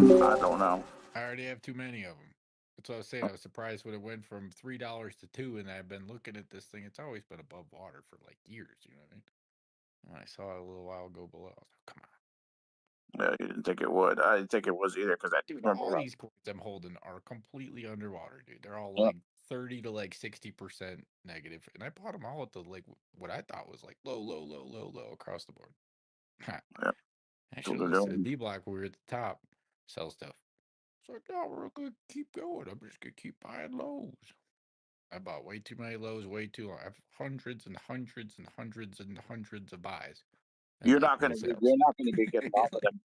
I don't know. I already have too many of them. That's what I was saying. I was surprised when it went from $3 to 2, and I've been looking at this thing. It's always been above water for like years. You know what I mean? And I saw it a little while ago below. I was like, come on, Yeah, you didn't think it would. I didn't think it was either because I dude! remember. All these coins I'm holding are completely underwater, dude. They're all Yeah, like 30 to like 60% negative, and I bought them all at the like what I thought was like low, low, low, low, low across the board. yeah, I that's what should they're listen to doing. Dbloc when we were at the top, sell stuff. It's like, no, we're gonna keep going. I'm just gonna keep buying lows. I bought way too many lows, way too long. I have hundreds and hundreds and hundreds and hundreds of buys, and You're like not no gonna be. sales. You're not gonna be getting off of them.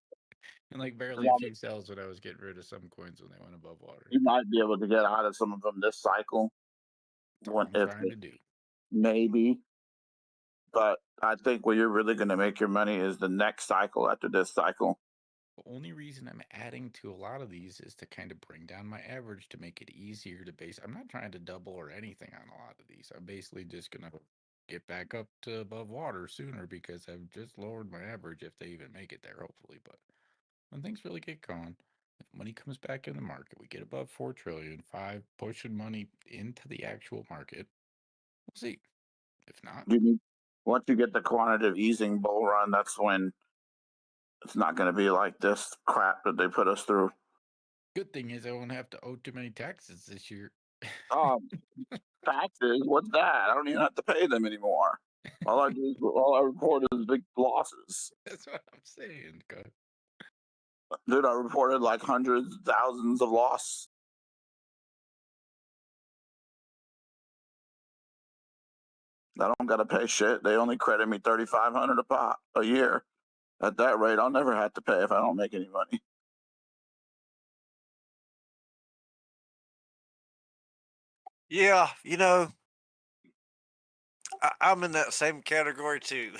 And like You're barely a not- few sales when I was getting rid of some coins when they went above water. You might be able to get out of some of them this cycle. That's all When I'm if trying to do. maybe, but I think where you're really gonna make your money is the next cycle after this cycle. The only reason I'm adding to a lot of these is to kind of bring down my average to make it easier to base. I'm not trying to double or anything on a lot of these. I'm basically just gonna get back up to above water sooner because I've just lowered my average if they even make it there, hopefully. But when things really get going, if money comes back in the market, we get above 4 trillion, five pushing money into the actual market. We'll see. If not, You need once you get the quantitative easing bull run, that's when it's not going to be like this crap that they put us through. good thing is I won't have to owe too many taxes this year. Um, taxes, what's that? I don't even have to pay them anymore. All I report is big losses. That's what I'm saying. God. Dude, I reported like hundreds, thousands of loss. I don't got to pay shit. They only credit me 3,500 a pop a year. At that rate, I'll never have to pay if I don't make any money. Yeah, I'm in that same category too.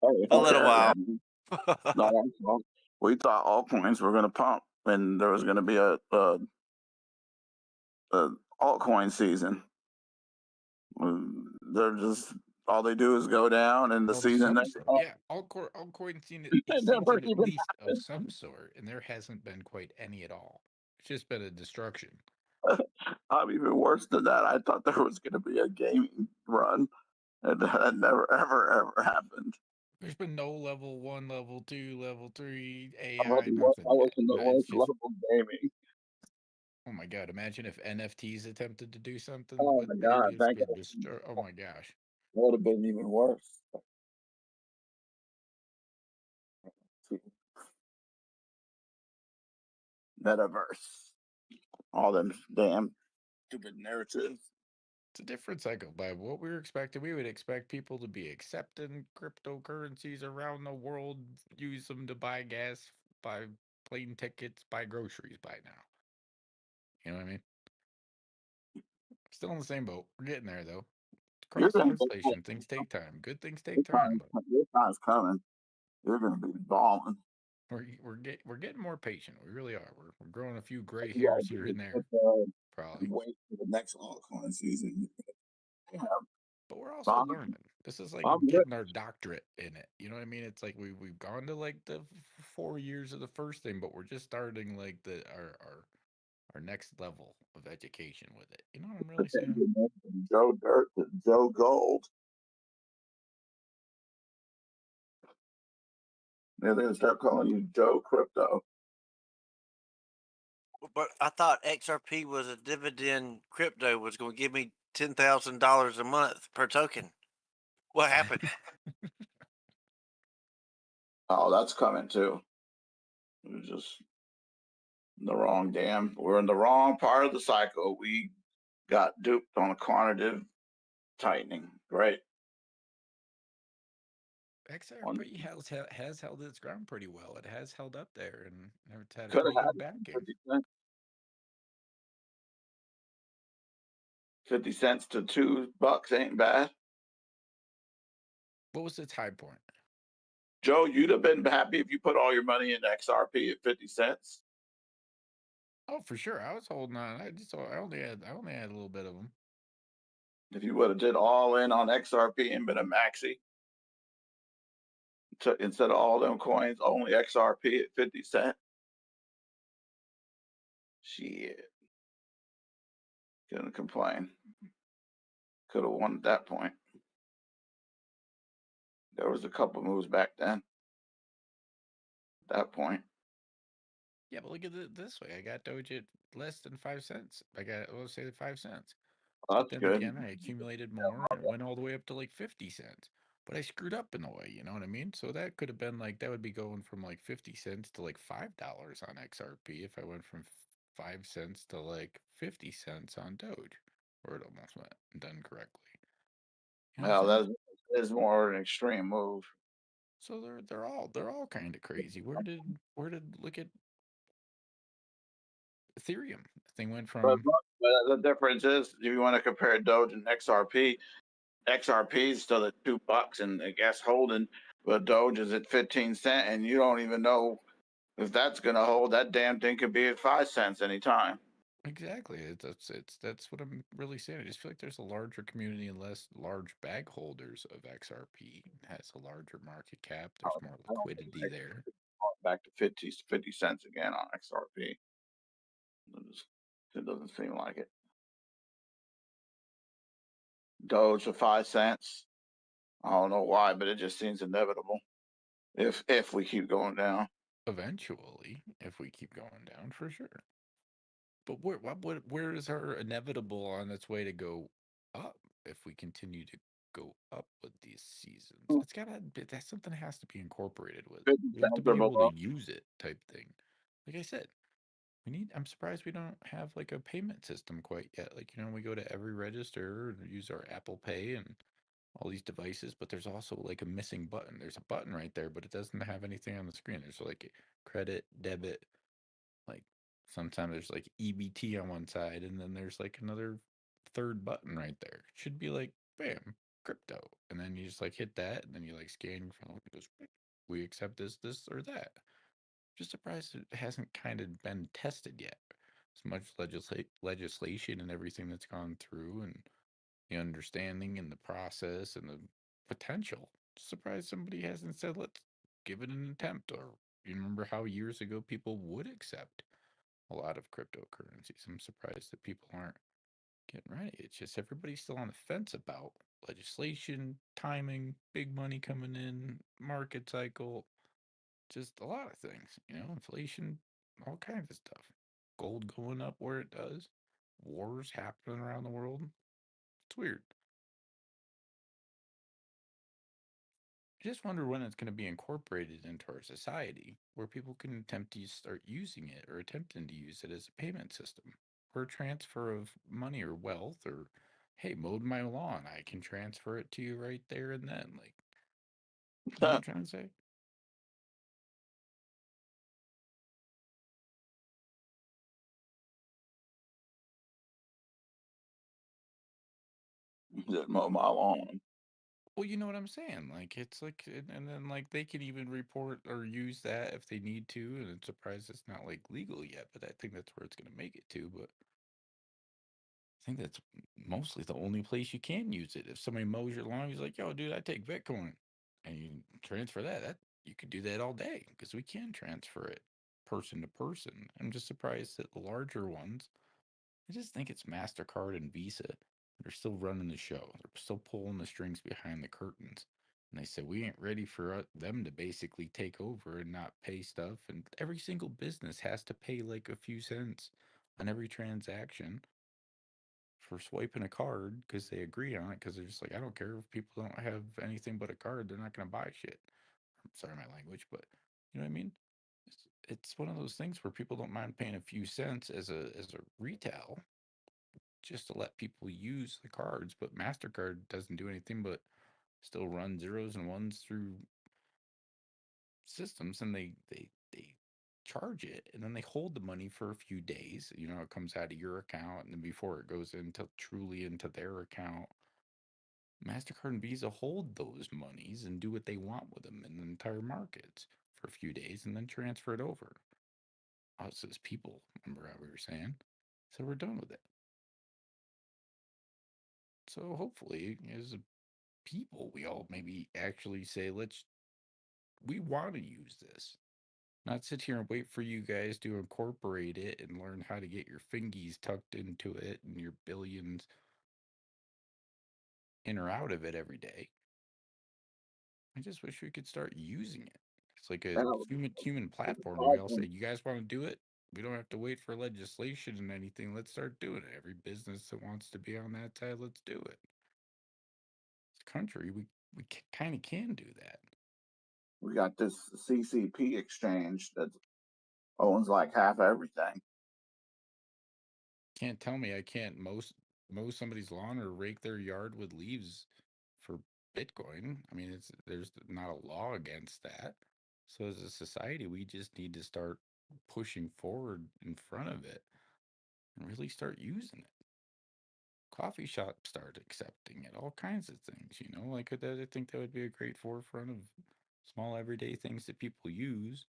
Oh, A little while. No, we thought altcoins were going to pump, and there was going to be a altcoin season. They're just all they do is go down, and the Well, season some never sort, up. yeah, altcoin They never season at even. least of some sort, and there hasn't been quite any at all. It's just been a destruction. I'm even worse than that. I thought there was going to be a gaming run, and that never, ever happened. There's been no level 1, level 2, level 3 I AI, wasn't, I nothing yet. wasn't the It's worst just, level gaming. oh my god! Imagine if NFTs attempted to do something, Oh but my it god, has thank been you. destroyed. Oh my gosh! It would have been even worse. Metaverse, all them damn stupid narratives. It's a different cycle. By what we were expecting, we would expect people to be accepting cryptocurrencies around the world, use them to buy gas, buy plane tickets, buy groceries by now. You know what I mean? Still in the same boat. We're getting there though. You're Crossing gonna inflation. Things take time. Good things your take time, time, but your time's coming. You're gonna be balling. we're getting more patient. We really are. We're growing a few gray You hairs gotta here do and is there, probably. wait for the next altcoin season. Yeah, But we're also I'm, learning. This is like I'm getting our doctorate in it. You know what I mean? It's like we've gone to like the 4 years of the first thing, but we're just starting like our next level of education with it. You know what I'm really saying? Joe Dirt to Joe Gold. They're gonna start calling you Joe Crypto. But I thought XRP was a dividend crypto was going to give me $10,000 a month per token. What happened? Oh, that's coming too. We're just in the wrong damn. We're in the wrong part of the cycle. We got duped on a quantitative tightening, right? XRP has held its ground pretty well. It has held up there and it's had a Could pretty have had good backing. 50 cents. 50 cents to $2 ain't bad. What was its high point? Joe, you'd have been happy if you put all your money in XRP at 50 cents. Oh, for sure. I was holding on. I only had a little bit of them. If you would have did all in on XRP and been a maxi, instead of all them coins, only XRP at 50 cents. Shit. Couldn't complain. Could have won at that point. There was a couple moves back then. At that point. Yeah, but look at it this way. I got Doge at less than 5 cents. I got, let's say, 5 cents. Well, But that's then good. again, I accumulated more and it went all the way up to like 50 cents. But I screwed up in a way, you know what I mean? So that could have been like, that would be going from like 50 cents to like $5 on XRP if I went from 5 cents to like 50 cents on Doge, or it almost went done correctly. You know what I'm Well, saying? that is more an extreme move. So they're all kind of crazy. Where did look at Ethereum? The thing went But, from but the difference is, if you want to compare Doge and XRP, XRP is still at $2 and I guess holding, but Doge is at 15 cents, and you don't even know if that's gonna hold. That damn thing could be at 5 cents anytime. exactly. That's what I'm really saying. I just feel like there's a larger community and less large bag holders of XRP. It has a larger market cap. There's more I don't think liquidity there. back to 50 cents again on XRP. It doesn't seem like it. Doge for 5 cents. I don't know why, but it just seems inevitable. If we keep going down. Eventually, if we keep going down, for sure. But where is our inevitable on its way to go up if we continue to go up with these seasons? It's gotta that's something that has to be incorporated with. 50 We have to cents or be able to below. use it type thing. Like I said, I'm surprised we don't have like a payment system quite yet. Like, you know, we go to every register and use our Apple Pay and all these devices, but there's also like a missing button. There's a button right there, but it doesn't have anything on the screen. There's like credit, debit, like sometimes there's like EBT on one side, and then there's like another third button right there. It should be like bam, crypto, and then you just like hit that, and then you like scan your phone. It goes, we accept this, or that. Just surprised it hasn't kind of been tested yet. As much legislation and everything that's gone through, and the understanding and the process and the potential. Surprised somebody hasn't said, let's give it an attempt. Or you remember how years ago people would accept a lot of cryptocurrencies. I'm surprised that people aren't getting ready. It's just everybody's still on the fence about legislation, timing, big money coming in, market cycle, just a lot of things, you know, inflation, all kinds of stuff. Gold going up where it does, wars happening around the world. It's weird. I just wonder when it's going to be incorporated into our society where people can attempt to start using it or attempting to use it as a payment system or a transfer of money or wealth, or hey, mowed my lawn, I can transfer it to you right there and then. Like, you know what I'm trying to say? Just mow my lawn. Well, you know what I'm saying? Like, it's like, and then like they can even report or use that if they need to. And I'm surprised it's not like legal yet, but I think that's where it's going to make it to. But I think that's mostly the only place you can use it. If somebody mows your lawn, he's like, "Yo, dude, I take Bitcoin," and you transfer that. That you could do that all day because we can transfer it person to person. I'm just surprised that the larger ones. I just think it's Mastercard and Visa. They're still running the show. They're still pulling the strings behind the curtains. And they said we ain't ready for them to basically take over and not pay stuff. And every single business has to pay like a few cents on every transaction for swiping a card because they agree on it, because they're just like, I don't care if people don't have anything but a card, they're not going to buy shit. I'm sorry my language, but you know what I mean? It's one of those things where people don't mind paying a few cents as a retail just to let people use the cards, but MasterCard doesn't do anything but still run zeros and ones through systems, and they charge it, and then they hold the money for a few days. You know, it comes out of your account, and then before it goes into truly into their account, MasterCard and Visa hold those monies and do what they want with them in the entire markets for a few days and then transfer it over. Us as people, remember how we were saying? So we're done with it. So hopefully, as a people, we all maybe actually say, we want to use this. Not sit here and wait for you guys to incorporate it and learn how to get your fingies tucked into it and your billions in or out of it every day. I just wish we could start using it. It's like a human platform. We all say, you guys want to do it? We don't have to wait for legislation and anything. Let's start doing it. Every business that wants to be on that side, let's do it. This country, we kind of can do that. We got this CCP exchange that owns like half everything. Can't tell me I can't mow somebody's lawn or rake their yard with leaves for Bitcoin. I mean, there's not a law against that. So as a society, we just need to start pushing forward in front of it and really start using it. Coffee shops start accepting it, all kinds of things, you know, like that. I think that would be a great forefront of small everyday things that people use.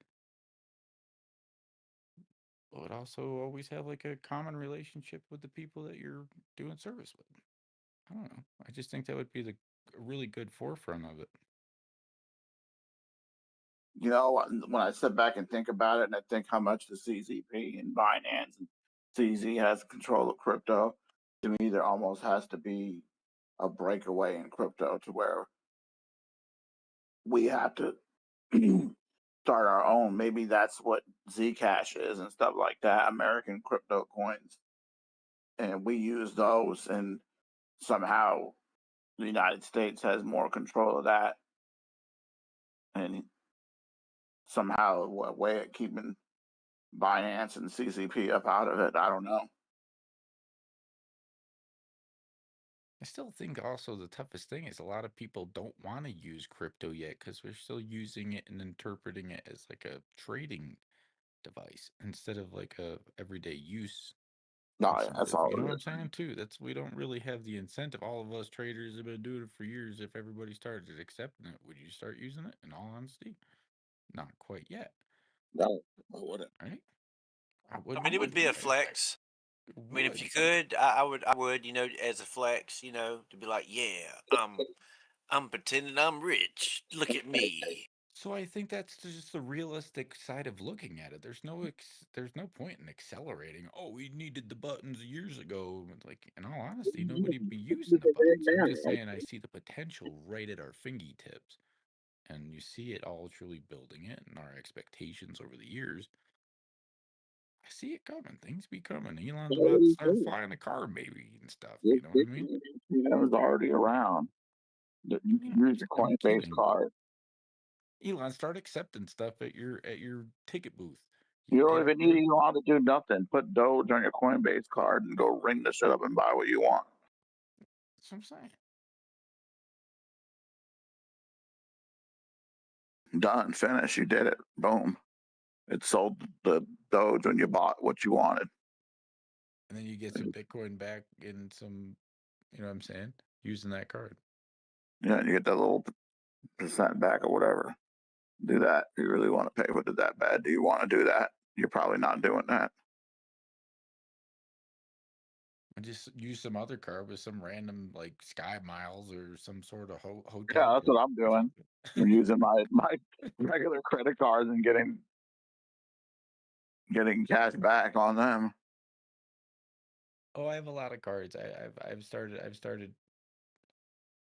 But also always have like a common relationship with the people that you're doing service with. I don't know. I just think that would be a really good forefront of it. You know, when I sit back and think about it, and I think how much the CCP and Binance and CZ has control of crypto, to me, there almost has to be a breakaway in crypto to where we have to start our own. Maybe that's what Zcash is and stuff like that, American crypto coins. And we use those, and somehow the United States has more control of that. And somehow a way of keeping Binance and CCP up out of it. I don't know. I still think also the toughest thing is a lot of people don't want to use crypto yet because we're still using it and interpreting it as like a trading device instead of like a everyday use No, that's incentive. all You know it what I'm is. saying too? We don't really have the incentive. All of us traders have been doing it for years. If everybody started accepting it, would you start using it? In all honesty, not quite yet. No, I wouldn't. Right? I mean, it would be a flex. I mean, if you could, I would, you know, as a flex, you know, to be like, yeah, I'm pretending I'm rich. Look at me. So I think that's just the realistic side of looking at it. There's no point in accelerating. Oh, we needed the buttons years ago. Like, in all honesty, nobody be using the buttons. I'm just saying I see the potential right at our fingertips. And you see it all truly building it and our expectations over the years. I see it coming. Things be coming. Elon's about to start flying a car maybe and stuff. You know what I mean? That was already around. You can use your I'm Coinbase kidding. card. Elon, start accepting stuff at your ticket booth. You don't even need Elon to do nothing. Put Doge on your Coinbase card and go ring the shit up and buy what you want. That's what I'm saying. Done. Finish. You did it. Boom. It sold the Doge when you bought what you wanted. And then you get some Bitcoin back in some, you know what I'm saying? Using that card. Yeah, you get that little percent back or whatever. Do that. You really want to pay with it that bad? Do you want to do that? You're probably not doing that. And just use some other card with some random like Sky Miles or some sort of hotel. Yeah, that's what I'm doing. I'm using my regular credit cards and getting cash back on them. Oh, I have a lot of cards. I've started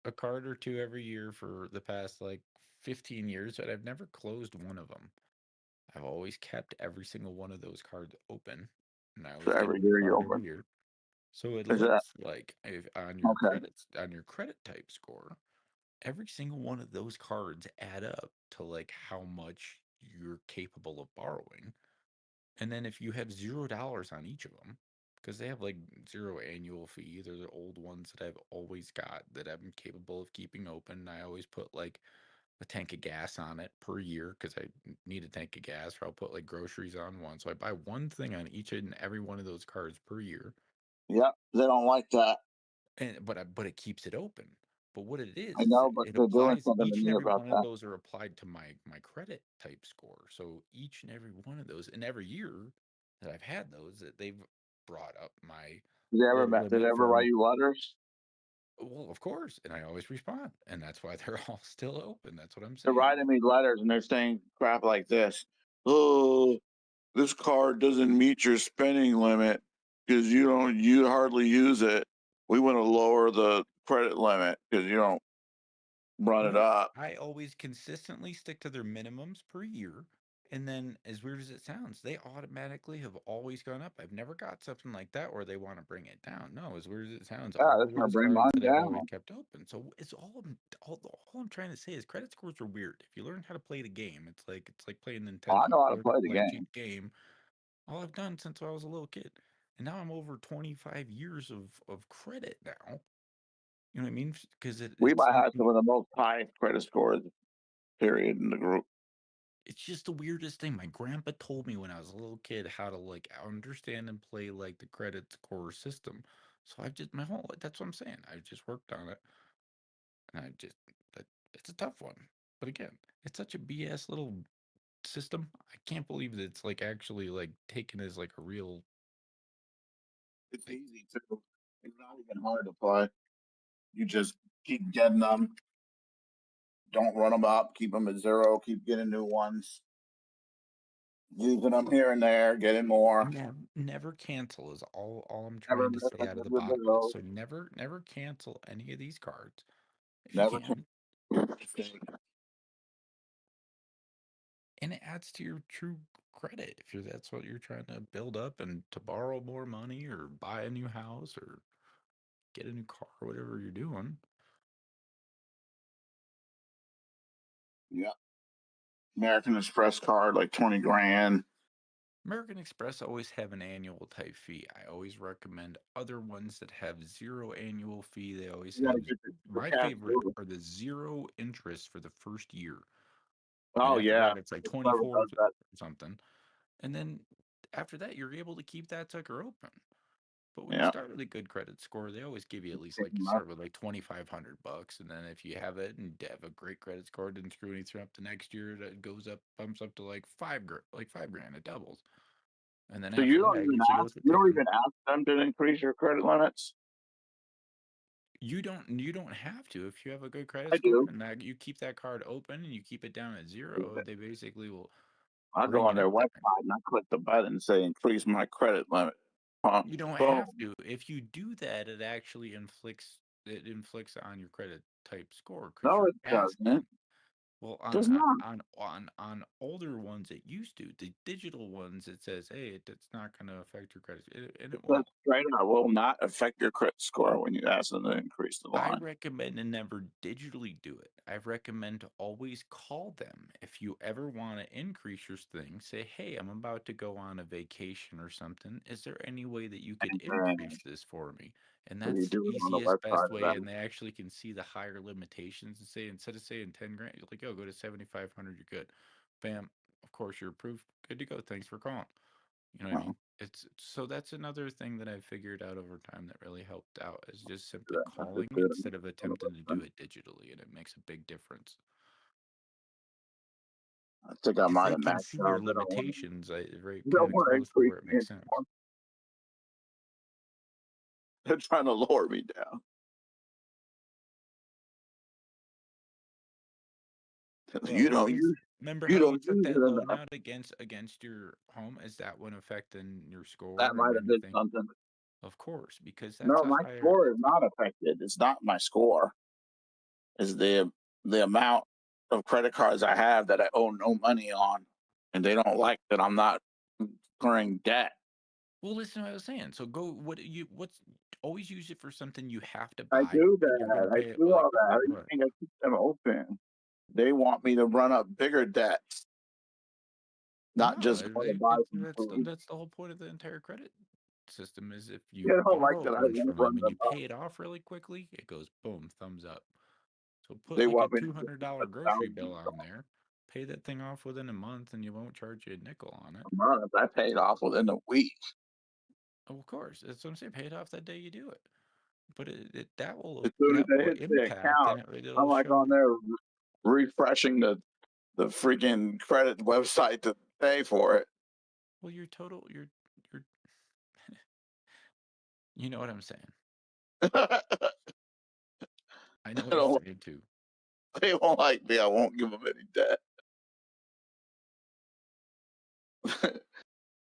a card or two every year for the past like 15 years, but I've never closed one of them. I've always kept every single one of those cards open, and I So always get every a new year you card every open. year. So it Is that looks like if on your okay? credit type score, every single one of those cards add up to like how much you're capable of borrowing. And then if you have $0 on each of them, because they have like zero annual fee, they're the old ones that I've always got that I'm capable of keeping open. I always put like a tank of gas on it per year because I need a tank of gas, or I'll put like groceries on one. So I buy one thing on each and every one of those cards per year. Yep, they don't like that. And but it keeps it open. But what it I is know, but it they're doing applies, something to each and me every about one of that. those are applied to my credit type score. So each and every one of those, and every year that I've had those, that they've brought up my Did they limit ever write from, you letters? well, of course, and I always respond, and that's why they're all still open. That's what I'm They're saying. writing me letters and they're saying crap like this. oh, this card doesn't meet your spending limit because you hardly use it. We want to lower the credit limit because you don't run it up. I always consistently stick to their minimums per year. And then, as weird as it sounds, they automatically have always gone up. I've never got something like that where they want to bring it down. No, as weird as it sounds, Yeah, all that's gonna those bring cards mine that I've always down. kept open. So it's all I'm trying to say is credit scores are weird. If you learn how to play the game, it's like playing Nintendo. I know how to Learn play the play game. cheap game. All I've done since I was a little kid, and now I'm over 25 years of credit now. You know what I mean? Because We it's might have some of the most highest credit scores, period, in the group. it's just the weirdest thing. My grandpa told me when I was a little kid how to like understand and play like the credit score system. So I've just that's what I'm saying. I've just worked on it. And but it's a tough one. But again, it's such a BS little system. I can't believe that it's like actually like taken as like a real It's like easy too. It's not even hard to play. You just keep getting them. Don't run them up. Keep them at zero. Keep getting new ones. Using them here and there. Getting more. never cancel is all I'm Never trying to miss say a out of the good bottom of this. result. So never cancel any of these cards if you Never. can. And it adds to your true credit if that's what you're trying to build up and to borrow more money or buy a new house or get a new car or whatever you're doing. Yeah. American Express card, like 20 grand. American Express always have an annual type fee. I always recommend other ones that have zero annual fee. They always You gotta have get the my cash favorite too. are the zero interest for the first year. And Oh after yeah. that it's like Whoever 24 does or that. something. And then after that you're able to keep that sucker open. But when you Yeah. start with a good credit score, they always give you at least Take like you 'em up. start with like $2,500, and then if you have it and have a great credit score, didn't screw anything up the next year, that goes up, bumps up to like like $5,000, it doubles, and then So you after don't that, it even usually ask. goes to You don't 10. even ask them to increase your credit limits. You don't have to if you have a good credit I score do. and that you keep that card open and you keep it down at zero. They basically will I go bring on it their up there. website and I click the button and say increase my credit limit. You don't Boom. have to. If you do that, it actually inflicts on your credit type score because No, you're it asking. doesn't. Well, Does not. on older ones, it used to. The digital ones, it says, "Hey, it's not going to affect your credit," and It it says won't. straight out will not affect your credit score when you ask them to increase the I line. recommend to never digitally do it. I recommend to always call them if you ever want to increase your thing. Say, "Hey, I'm about to go on a vacation or something. Is there any way that you could increase this for me?" And So you that's the do it on the easiest, best website of way. them. And they actually can see the higher limitations and say, instead of saying 10 grand, you're like, "Oh, go to 7,500. You're good." Bam. Of course, you're approved. Good to go. Thanks for calling. You know what I Oh, mean? So that's another thing that I've figured out over time that really helped out is just simply that's calling just good instead of on the attempting to do website. it digitally, and it makes a big difference. I think I Because might they have can maxed see your out. They don't want to. limitations right They kind don't of want to close to increase where it me makes sense. anymore. They're trying to lower me down. Well, You don't use. remember You how you don't took use that it loan enough. out against your home? Is that one affecting your That score and might have been anything? something. Of course, because that's No, a my higher. score is not affected. It's not my score. It's the amount of credit cards I have that I owe no money on, and they don't like that I'm not incurring debt. Well, listen to what I was saying. So what's always use it for something you have to I buy do and you're going to that. I pay it do like all that. How do you what? think I keep them open? They want me to run up bigger debts, not No, just want to buy some food. that's the whole point of the entire credit system is if They you don't like borrow a that I bunch won't from run them and them you up. pay it off really quickly, it goes boom, thumbs up. So put They like a want me to put $200 grocery bill 1,000 on there, pay that thing off within a month, and you won't charge you a nickel on it. a month. I paid off within a week. Oh, of course, that's what I'm saying. Pay it off that day you do it. But that As soon as they will hit the impact account, and I'm it'll like show. on there refreshing the freaking credit website to pay for it. Well, your you know what I'm saying. I I know what you're don't. saying too. They won't like me. I won't give them any debt.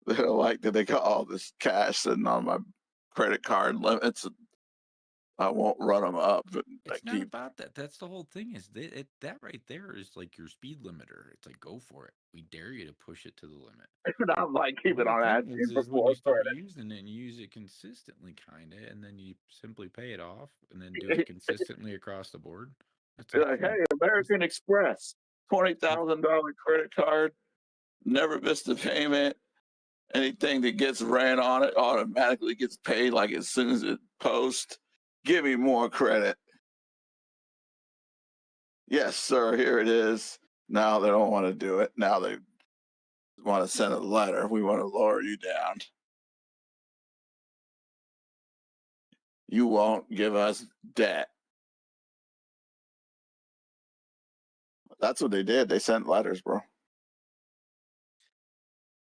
They don't like that they got all this cash sitting on my credit card limits. And I won't run them up. And I It's not keep. about that. That's the whole thing. Is that right there is like your speed limiter. It's like, go for it. We dare you to push it to the limit. I'm like The keeping whole on thing asking for is when more you start credit. using it and you use it consistently, kind of, and then you simply pay it off and then do it consistently across the board. It's Be like, like, hey, American Express, $20,000 credit card, never missed a payment. Anything that gets ran on it automatically gets paid like as soon as it posts. Give me more credit. Yes, sir, here it is. Now they don't want to do it. Now they want to send a letter. We want to lower you down. You won't give us debt. That's what they did. They sent letters, bro.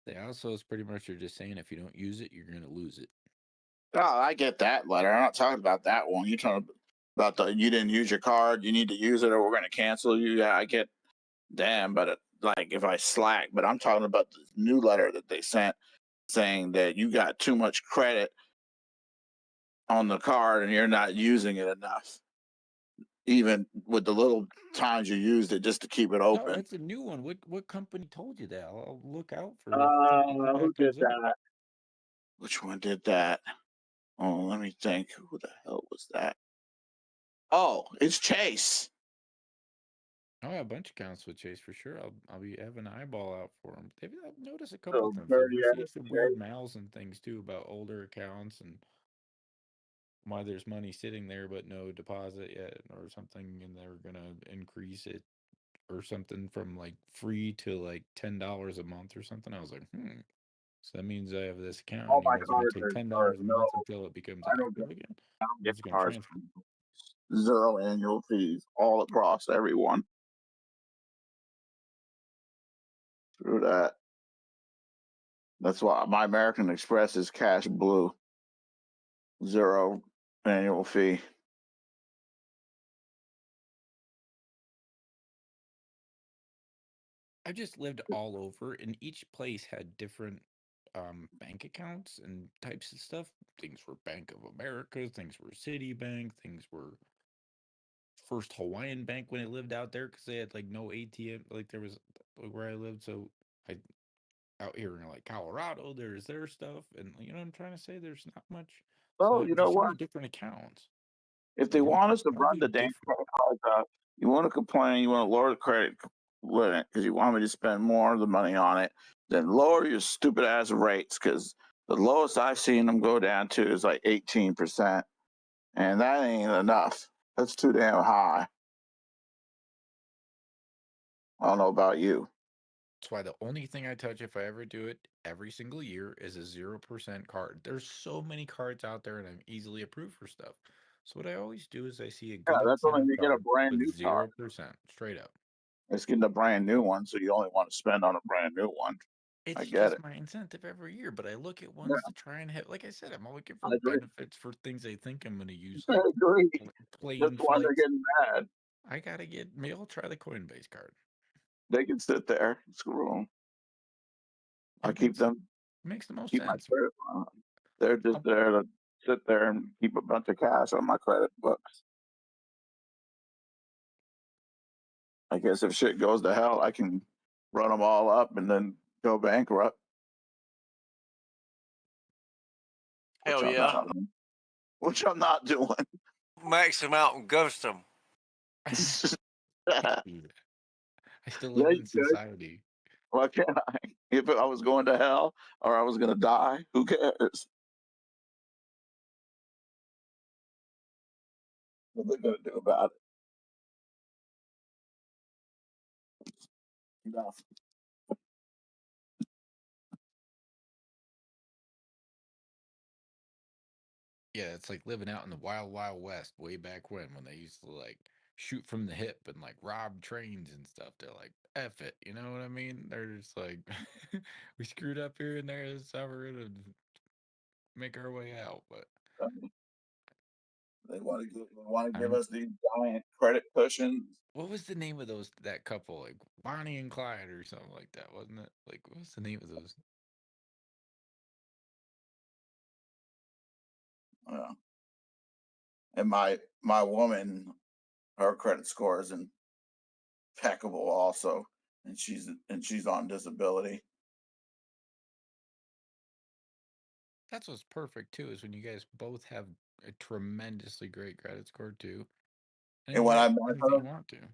they also is pretty much are just saying if you don't use it, you're gonna lose it. Oh, I get that letter. I'm not talking about that one. You're talking about the you didn't use your card. You need to use it, or we're going to cancel you. Yeah, I get. Damn, but like if I slack, but I'm talking about the new letter that they sent saying that you got too much credit on the card and you're not using it enough, even with the little times you used it just to keep it No, open. that's a new one. What company told you that? I'll look out for something when Who that did comes up. that? Which one did that? Oh, let me think. Who the hell was that? Oh, it's Chase. I have a bunch of accounts with Chase for sure. I'll be having an eyeball out for them. I've noticed a couple So of things. dirty We see ass some weird Chase. mails and things too about older accounts and why there's money sitting there but no deposit yet or something, and they're gonna increase it or something from like free to like $10 a month or something. I was like, so that means I have this account All and you my guys are gonna cards take are $10 a no. month until it becomes I don't get. active again. I don't I'm get just gonna cards transfer. from zero annual fees all across everyone. Through that. That's why my American Express is cash blue. Zero annual fee. I've just lived all over, and each place had different bank accounts and types of stuff. Things were Bank of America, things were Citibank, things were First Hawaiian Bank when it lived out there because they had like no ATM. Like there was where I lived, so I out here in like Colorado, there's their stuff, and you know what I'm trying to say. There's not much, Well, so you know there's so what? many different accounts. If they You know, want us to all run do the damn different. credit cards up, you want to complain, you want to lower the credit limit because you want me to spend more of the money on it, then lower your stupid ass rates because the lowest I've seen them go down to is like 18%. And that ain't enough. That's too damn high. I don't know about you. That's why the only thing I touch if I ever do it every single year is a 0% card. There's so many cards out there and I'm easily approved for stuff. So what I always do is I see a Yeah, good that's only if incentive you get a card brand with new car. 0% straight up. It's getting a brand new one, so you only want to spend on a brand new one. I It's get it. just my incentive every year, but I look at Yeah, ones to try and have, like I said, I'm looking for I agree. benefits for things I think I'm going to use, I like agree. That's plane why they're flights. getting mad. I got to get, maybe I'll try the Coinbase card. They can sit there. Screw them. I It keep them. makes the most Keep my sense. credit on. They're just there to sit there and keep a bunch of cash on my credit books. I guess if shit goes to hell, I can run them all up and then go bankrupt. Which Hell I'm yeah. not. Which I'm not doing. Max them out and ghost them. I Yeah, still live you in could. society. Why can't I? If I was going to hell or I was going to die, who cares? What are they going to do about it? Enough. Yeah, it's like living out in the wild, wild west way back when they used to like shoot from the hip and like rob trains and stuff. They're like, F it, you know what I mean? They're just like, we screwed up here and there, so we're gonna make our way out. But They want to give I'm us these giant credit cushions. what was the name of that couple? Like Bonnie and Clyde or something like that, wasn't it? Like what was the name of those? Yeah. And my woman, her credit score is impeccable also, and she's on disability. That's what's perfect too, is when you guys both have a tremendously great credit score too. And And you when can I do met anything her, you want to.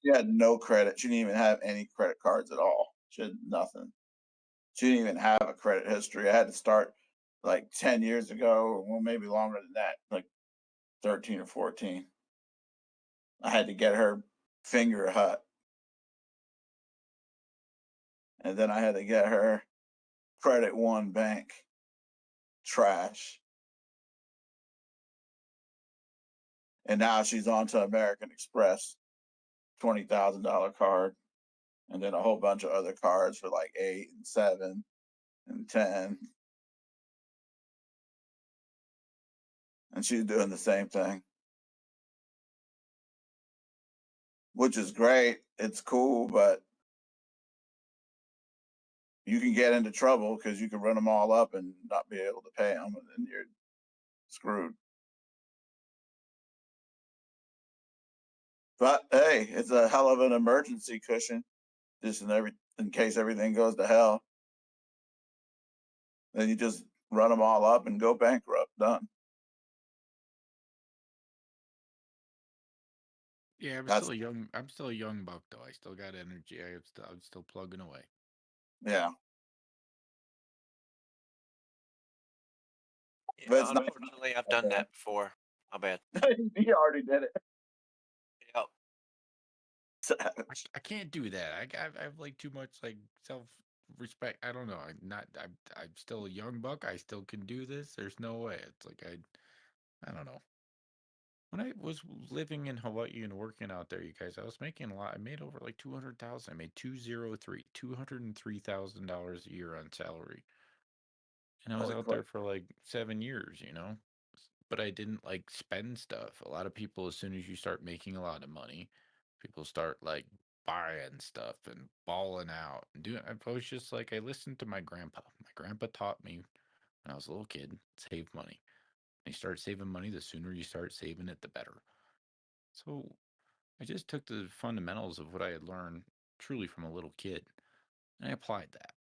she had no credit. She didn't even have any credit cards at all. She had nothing. She didn't even have a credit history. I had to start like 10 years ago, well, maybe longer than that, like 13 or 14. I had to get her finger hut. And then I had to get her Credit One Bank trash. And now she's on to American Express, $20,000 card, and then a whole bunch of other cards for like 8 and 7 and 10. And she's doing the same thing, which is great. It's cool, but you can get into trouble because you can run them all up and not be able to pay them, and then you're screwed. But hey, it's a hell of an emergency cushion, just in case everything goes to hell. Then you just run them all up and go bankrupt. Done. Yeah, That's I'm still a young buck though. I still got energy. I'm still plugging away. yeah. Yeah, But it's not. unfortunately, I've done that before. My bad. He already did it. Yep. I can't do that. I have like too much like self respect. I don't know. I'm still a young buck. I still can do this. There's no way. It's like I don't know. When I was living in Hawaii and working out there, you guys, I was making a lot. I made over like 200,000. I made $203,000 a year on salary. And I was Holy out crap! there for like 7 years, but I didn't like spend stuff. A lot of people, as soon as you start making a lot of money, people start like buying stuff and balling out and doing. I was just like, I listened to my grandpa. My grandpa taught me when I was a little kid, save money. And you start saving money, the sooner you start saving it, the better. So I just took the fundamentals of what I had learned truly from a little kid and I applied that.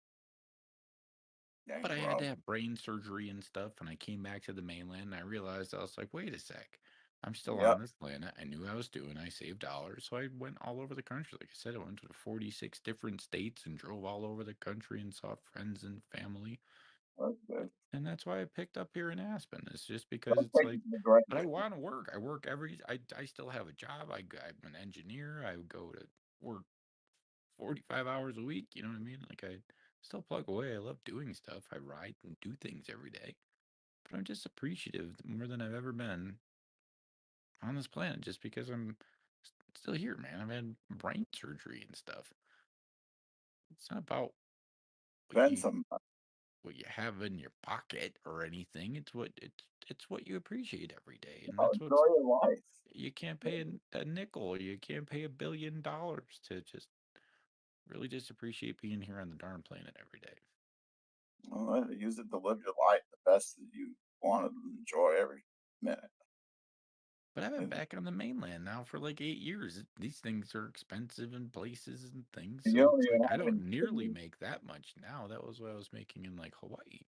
But Dang, I had to bro. have brain surgery and stuff, and I came back to the mainland and I realized I was like, wait a sec. I'm still on Yep. this planet. I knew I was doing. I saved dollars, so I went all over the country. Like I said, I went to 46 different states and drove all over the country and saw friends and family. That's good. And that's why I picked up here in Aspen. It's just because Don't it's take like, it for granted. but I want to work. I work I still have a job. I'm an engineer. I go to work 45 hours a week. You know what I mean? Like I still plug away. I love doing stuff. I ride and do things every day. But I'm just appreciative more than I've ever been on this planet just because I'm still here, man. I've had brain surgery and stuff. It's not about what Spend you some. what you have in your pocket or anything. It's what you appreciate every day. And that's Enjoy what's your life. you can't pay a nickel. You can't pay $1 billion to just really just appreciate being here on the darn planet every day. Well, use it to live your life the best that you want to enjoy every minute. But I've been And back on the mainland now for like 8 years. These things are expensive in places and things, you so don't it's even like I have don't any. nearly make that much now. That was what I was making in like Hawaii.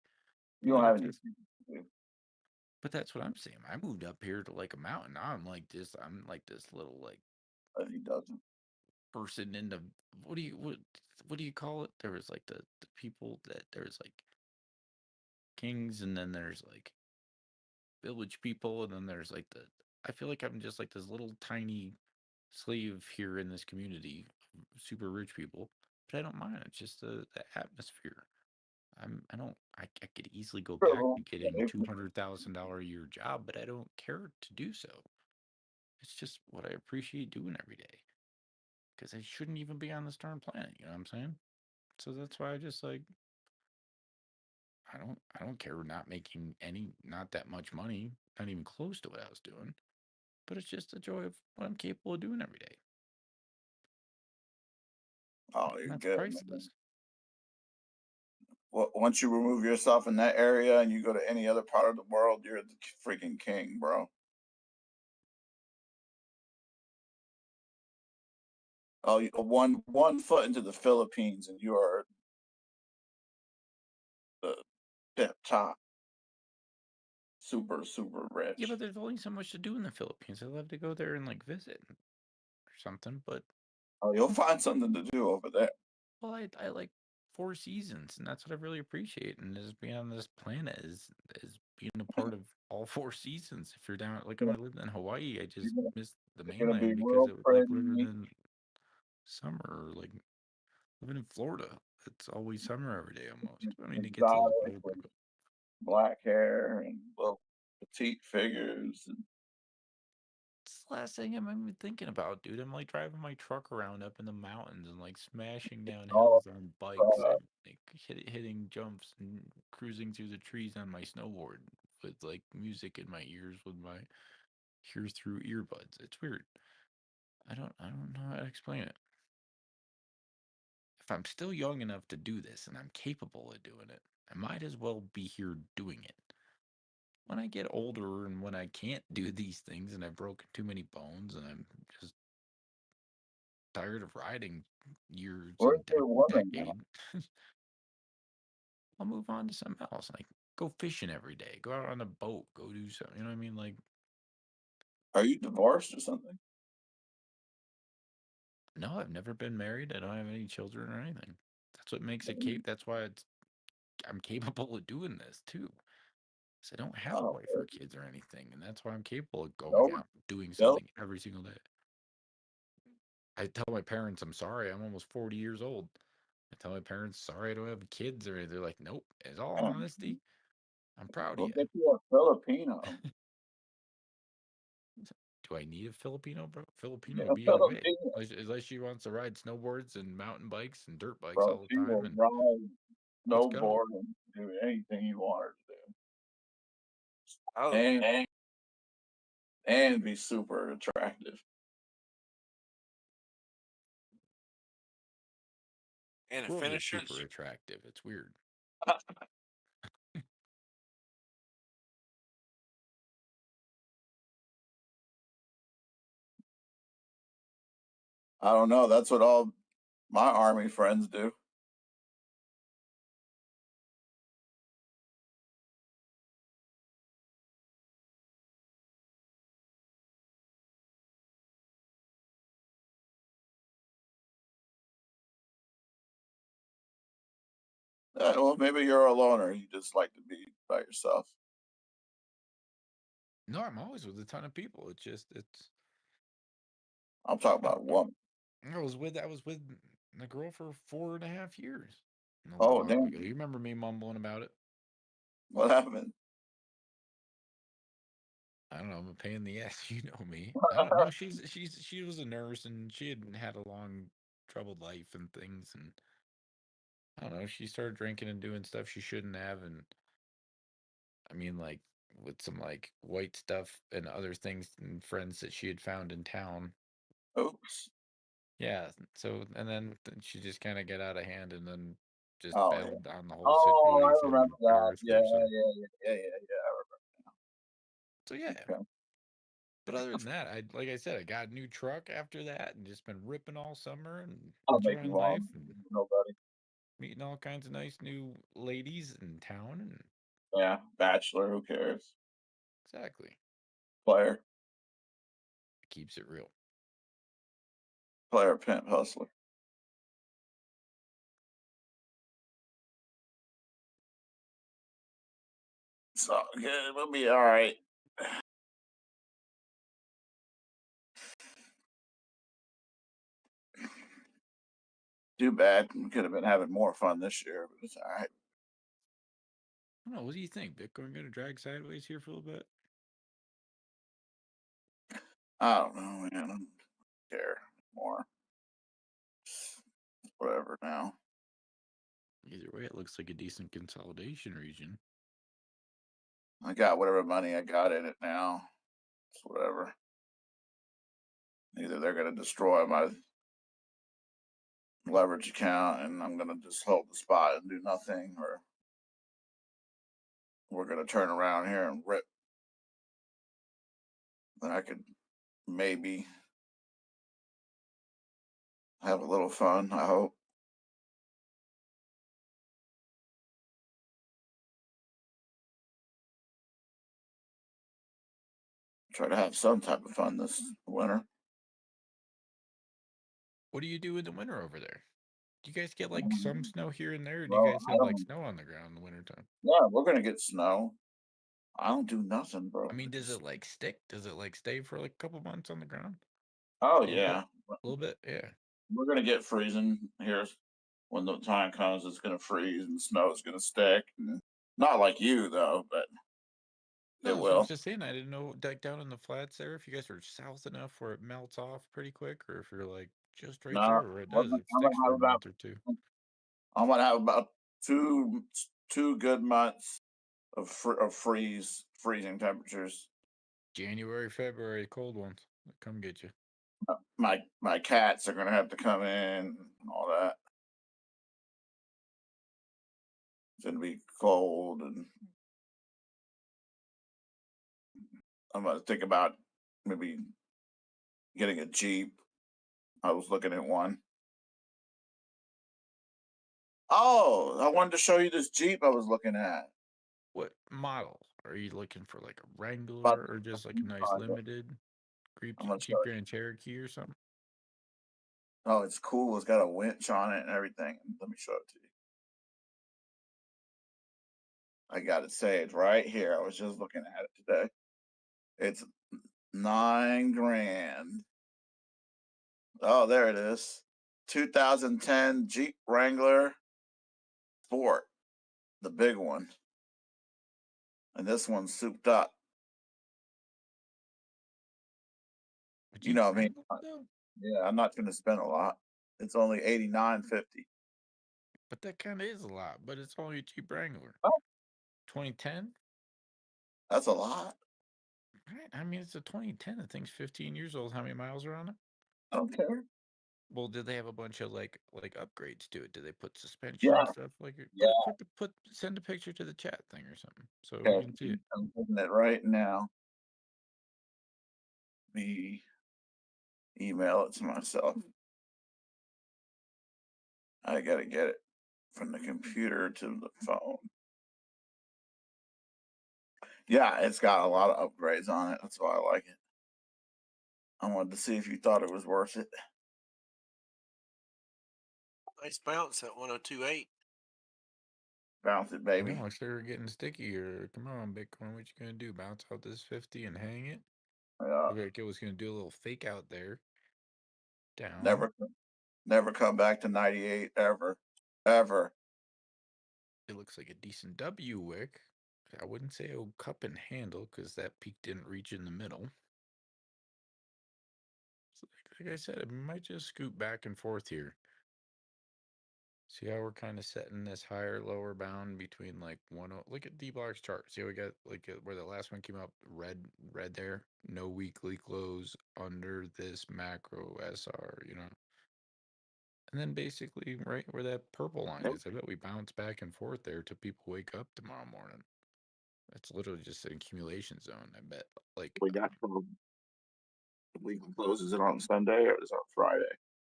You But don't like have it's any. just but that's what I'm saying. I moved up here to like a mountain. Now I'm like this little like But he doesn't. person in the what do you call it? There was like the people that there's like kings and then there's like village people and then there's like the I feel like I'm just like this little tiny slave here in this community of super rich people, but I don't mind. It's just the atmosphere. I could easily go back True. to getting $200,000 a year job, but I don't care to do so. It's just what I appreciate doing every day because I shouldn't even be on this darn planet. You know what I'm saying? So that's why I just like I don't care not making not that much money, not even close to what I was doing. but it's just the joy of what I'm capable of doing every day. Oh, you're That's good, man. priceless. Well, once you remove yourself in that area and you go to any other part of the world, you're the freaking king, bro. Oh, one foot into the Philippines and you are the tip top, super rich. Yeah, but there's only so much to do in the Philippines. I'd love to go there and like visit or something, but Oh, you'll find something to do over there. well, I like 4 seasons, and that's what I really appreciate. And just being on this planet is being a part of all 4 seasons. If you're down, like when I lived in Hawaii, I just missed the You're gonna be mainland because real it was like living pretty. in summer, or like living in Florida. It's always summer every day almost. I mean, it gets a little Exotic colder, with but black hair and little petite figures. And it's the last thing I'm even thinking about, dude. I'm like driving my truck around up in the mountains and like smashing down all hills on bikes and like hitting jumps and cruising through the trees on my snowboard with like music in my ears with my through earbuds. It's weird. I don't know how to explain it. If I'm still young enough to do this and I'm capable of doing it, I might as well be here doing it. When I get older and when I can't do these things and I've broken too many bones and I'm just tired of riding years where's and your woman now? decade, I'll move on to something else. Like go fishing every day, go out on a boat, go do something. You know what I mean? Like, Are you divorced or something? no, I've never been married. I don't have any children or anything. That's what makes it That's why I'm capable of doing this too. So I don't have a Oh, wife or kids or anything, and that's why I'm capable of going no, out doing no. something every single day. I tell my parents I'm sorry. I'm almost 40 years old. I tell my parents sorry I don't have kids or anything. They're like, nope. In all honesty, I'm proud of We'll you. get you a Filipino. Do I need a Filipino, bro? Filipino Get would a be in the way. Filipino, Unless she wants to ride snowboards and mountain bikes and dirt bikes bro. all the She time, will and ride, let's go. snowboard, and do anything you want her to Oh, do, and be super attractive. and a This world is finisher. super attractive. It's weird. I don't know. That's what all my army friends do. Well, maybe you're a loner. You just like to be by yourself. No, I'm always with a ton of people. It's. I'm talking about a woman. I was with a girl for 4.5 years. A Oh, while damn. ago. You remember me mumbling about it? What happened? I don't know. I'm a pain in the ass. You know me. I don't know. She was a nurse and she had a long, troubled life and things. And I don't know. She started drinking and doing stuff she shouldn't have. And I mean, like with some like white stuff and other things and friends that she had found in town. Oops. Yeah. So and then she just kind of got out of hand and then just Oh, yeah. bailed on the whole Oh, I situation remember that. Yeah, irrespective. So yeah. so yeah. Okay. But other than that, like I said, I got a new truck after that and just been ripping all summer and I'll make you enjoying life wrong. and Nobody. meeting all kinds of nice new ladies in town. And Yeah, bachelor. Who cares? exactly, Player, keeps it real. pimp, hustler. It's all good. We'll be all right. Too bad. We could have been having more fun this year, but it's all right. I don't know. What do you think? Bitcoin going to drag sideways here for a little bit? I don't know, man. I don't care more. Whatever now. Either way, it looks like a decent consolidation region. I got whatever money I got in it now. It's whatever. Either they're going to destroy my leverage account and I'm going to just hold the spot and do nothing, or we're going to turn around here and rip. Then I could maybe have a little fun, I hope. Try to have some type of fun this winter. What do you do in the winter over there? Do you guys get like some snow here and there? Or do Well, you guys have like snow on the ground in the wintertime? Yeah, we're going to get snow. I don't do nothing, bro. I mean, does it like stick? Does it like stay for like a couple months on the ground? Oh, A yeah. little bit, yeah. We're going to get freezing here. When the time comes, it's going to freeze and snow is going to stick. Not like you, though, but No, it that's what I was will. just saying. I didn't know, like down in the flats there, if you guys are south enough where it melts off pretty quick, or if you're like just right No, there where it does, it sticks for a month or two. I'm going to have about two good months of freezing temperatures. January, February, cold ones. Come get you. My cats are going to have to come in and all that. It's going to be cold, and I'm going to think about maybe getting a Jeep. I was looking at one. Oh, I wanted to show you this Jeep I was looking at. What model? Are you looking for like a Wrangler or just like a nice limited Jeep Grand Cherokee or something? Oh, it's cool. It's got a winch on it and everything. Let me show it to you. I got it saved right here. I was just looking at it today. It's $9,000. Oh, there it is. 2010 Jeep Wrangler Sport, the big one. And this one's souped up. You know what I mean? Yeah, I'm not going to spend a lot. It's only $89.50. But that kind of is a lot. But it's only a Jeep Wrangler. Oh. 2010. That's a lot. Right. I mean, it's a 2010. The thing's 15 years old. How many miles are on it? I don't care. Well, did they have a bunch of like upgrades to it? Did they put suspension and stuff like it? Send a picture to the chat thing or something so we can see it. I'm putting it right now. Me email it to myself. I gotta get it from the computer to the phone. Yeah, it's got a lot of upgrades on it. That's why I like it. I wanted to see if you thought it was worth it. Nice bounce at 102.8. Bounce it, baby. No, they're getting stickier. Come on, Bitcoin. What you gonna do? Bounce out this 50 and hang it? Yeah. Looked like it was gonna do a little fake out there. Down. Never come back to 98 ever. Ever. It looks like a decent W wick. I wouldn't say a cup and handle because that peak didn't reach in the middle. So like I said, it might just scoot back and forth here. See how we're kind of setting this higher lower bound between like look at Dbloc's chart. See how we got like where the last one came up red there, no weekly close under this macro SR, you know. And then basically right where that purple line is, I bet we bounce back and forth there till people wake up tomorrow morning. That's literally just an accumulation zone. I bet like We got the weekly close. Is it on Sunday or is it on Friday?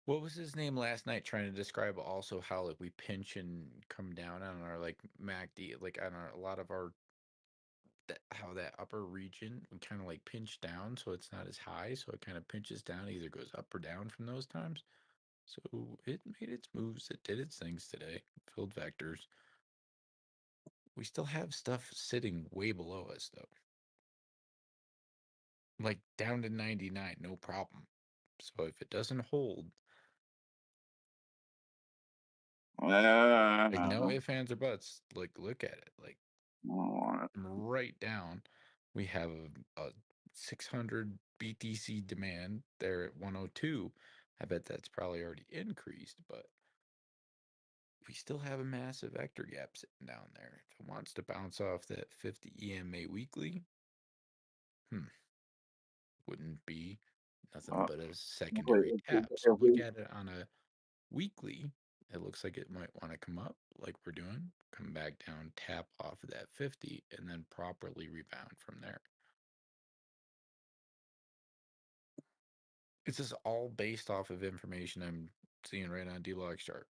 What was his name last night trying to describe also how like we pinch and come down on our like MACD, like on a lot of our how that upper region we kind of like pinch down so it's not as high, so it kind of pinches down, either goes up or down from those times. So it made its moves, it did its things today, filled vectors. We still have stuff sitting way below us though, like down to 99, no problem. So if it doesn't hold, like no ifs, ands, or buts, like look at it, like right down, we have a 600 BTC demand there at 102. I bet that's probably already increased, but we still have a massive vector gap sitting down there. If it wants to bounce off that 50 EMA weekly, wouldn't be nothing but a if secondary tap. So look at it on a weekly. It looks like it might want to come up like we're doing, come back down, tap off of that 50, and then properly rebound from there. This is all based off of information I'm seeing right on Dbloc's chart.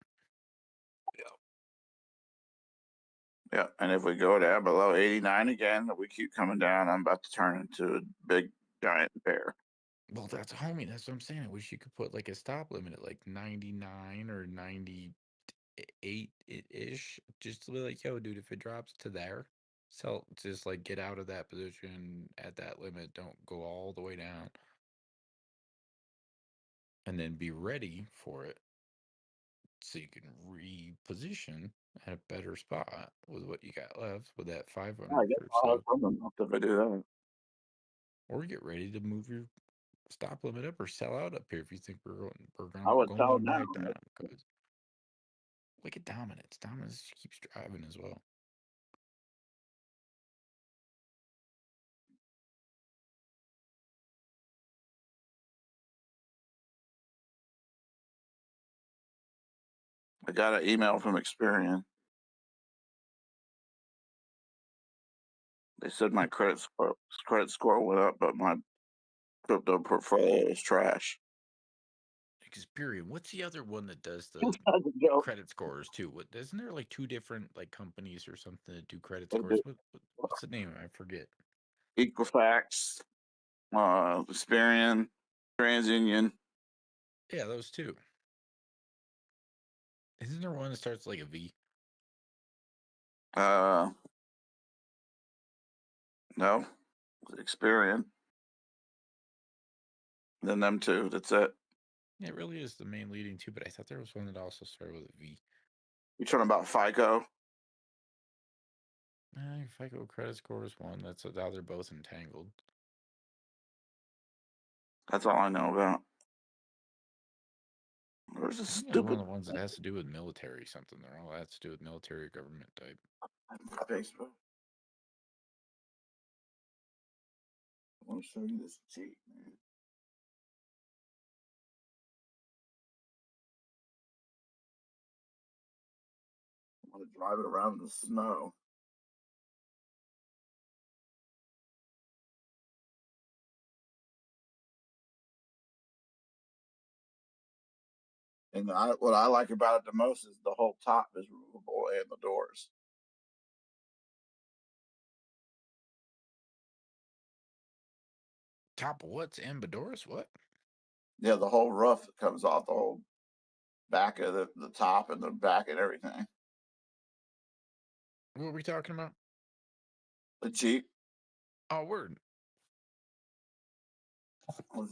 Yeah, and if we go down below 89 again, we keep coming down, I'm about to turn into a big giant bear. Well, that's homie. That's what I'm saying. I wish you could put like a stop limit at like 99 or 98-ish. Just to be like, yo, dude, if it drops to there, sell, just like get out of that position at that limit. Don't go all the way down. And then be ready for it so you can reposition at a better spot with what you got left with that 500 I guess or I'll have so. something left if I do that. Or get ready to move your stop limit up or sell out up here if you think we're I would sell going it back now. down. Because look at Dominance. Dominance keeps driving as well. I got an email from Experian. They said my credit score went up, but my crypto portfolio is trash. Experian. What's the other one that does the That's a joke. credit scores too? What isn't there like two different like companies or something that do credit They scores? do. What's the name? I forget. Equifax, Experian, TransUnion. Yeah, those two. Isn't there one that starts like a V? No, Experian. Then them two. That's it. Yeah, it really is the main leading two, but I thought there was one that also started with a V. You talking about FICO? FICO credit score is one. That's how they're both entangled. That's all I know about. There's a I think it's stupid one of the ones that has to do with military something. They're all has to do with military government type. Facebook. I want to show you this Jeep, man. I want to drive it around in the snow. And what I like about it the most is the whole top is removable and the doors. Top of what's Ambadoris? What? Yeah, the whole roof that comes off, the whole back of the top and the back and everything. What are we talking about? The Jeep. Oh, word.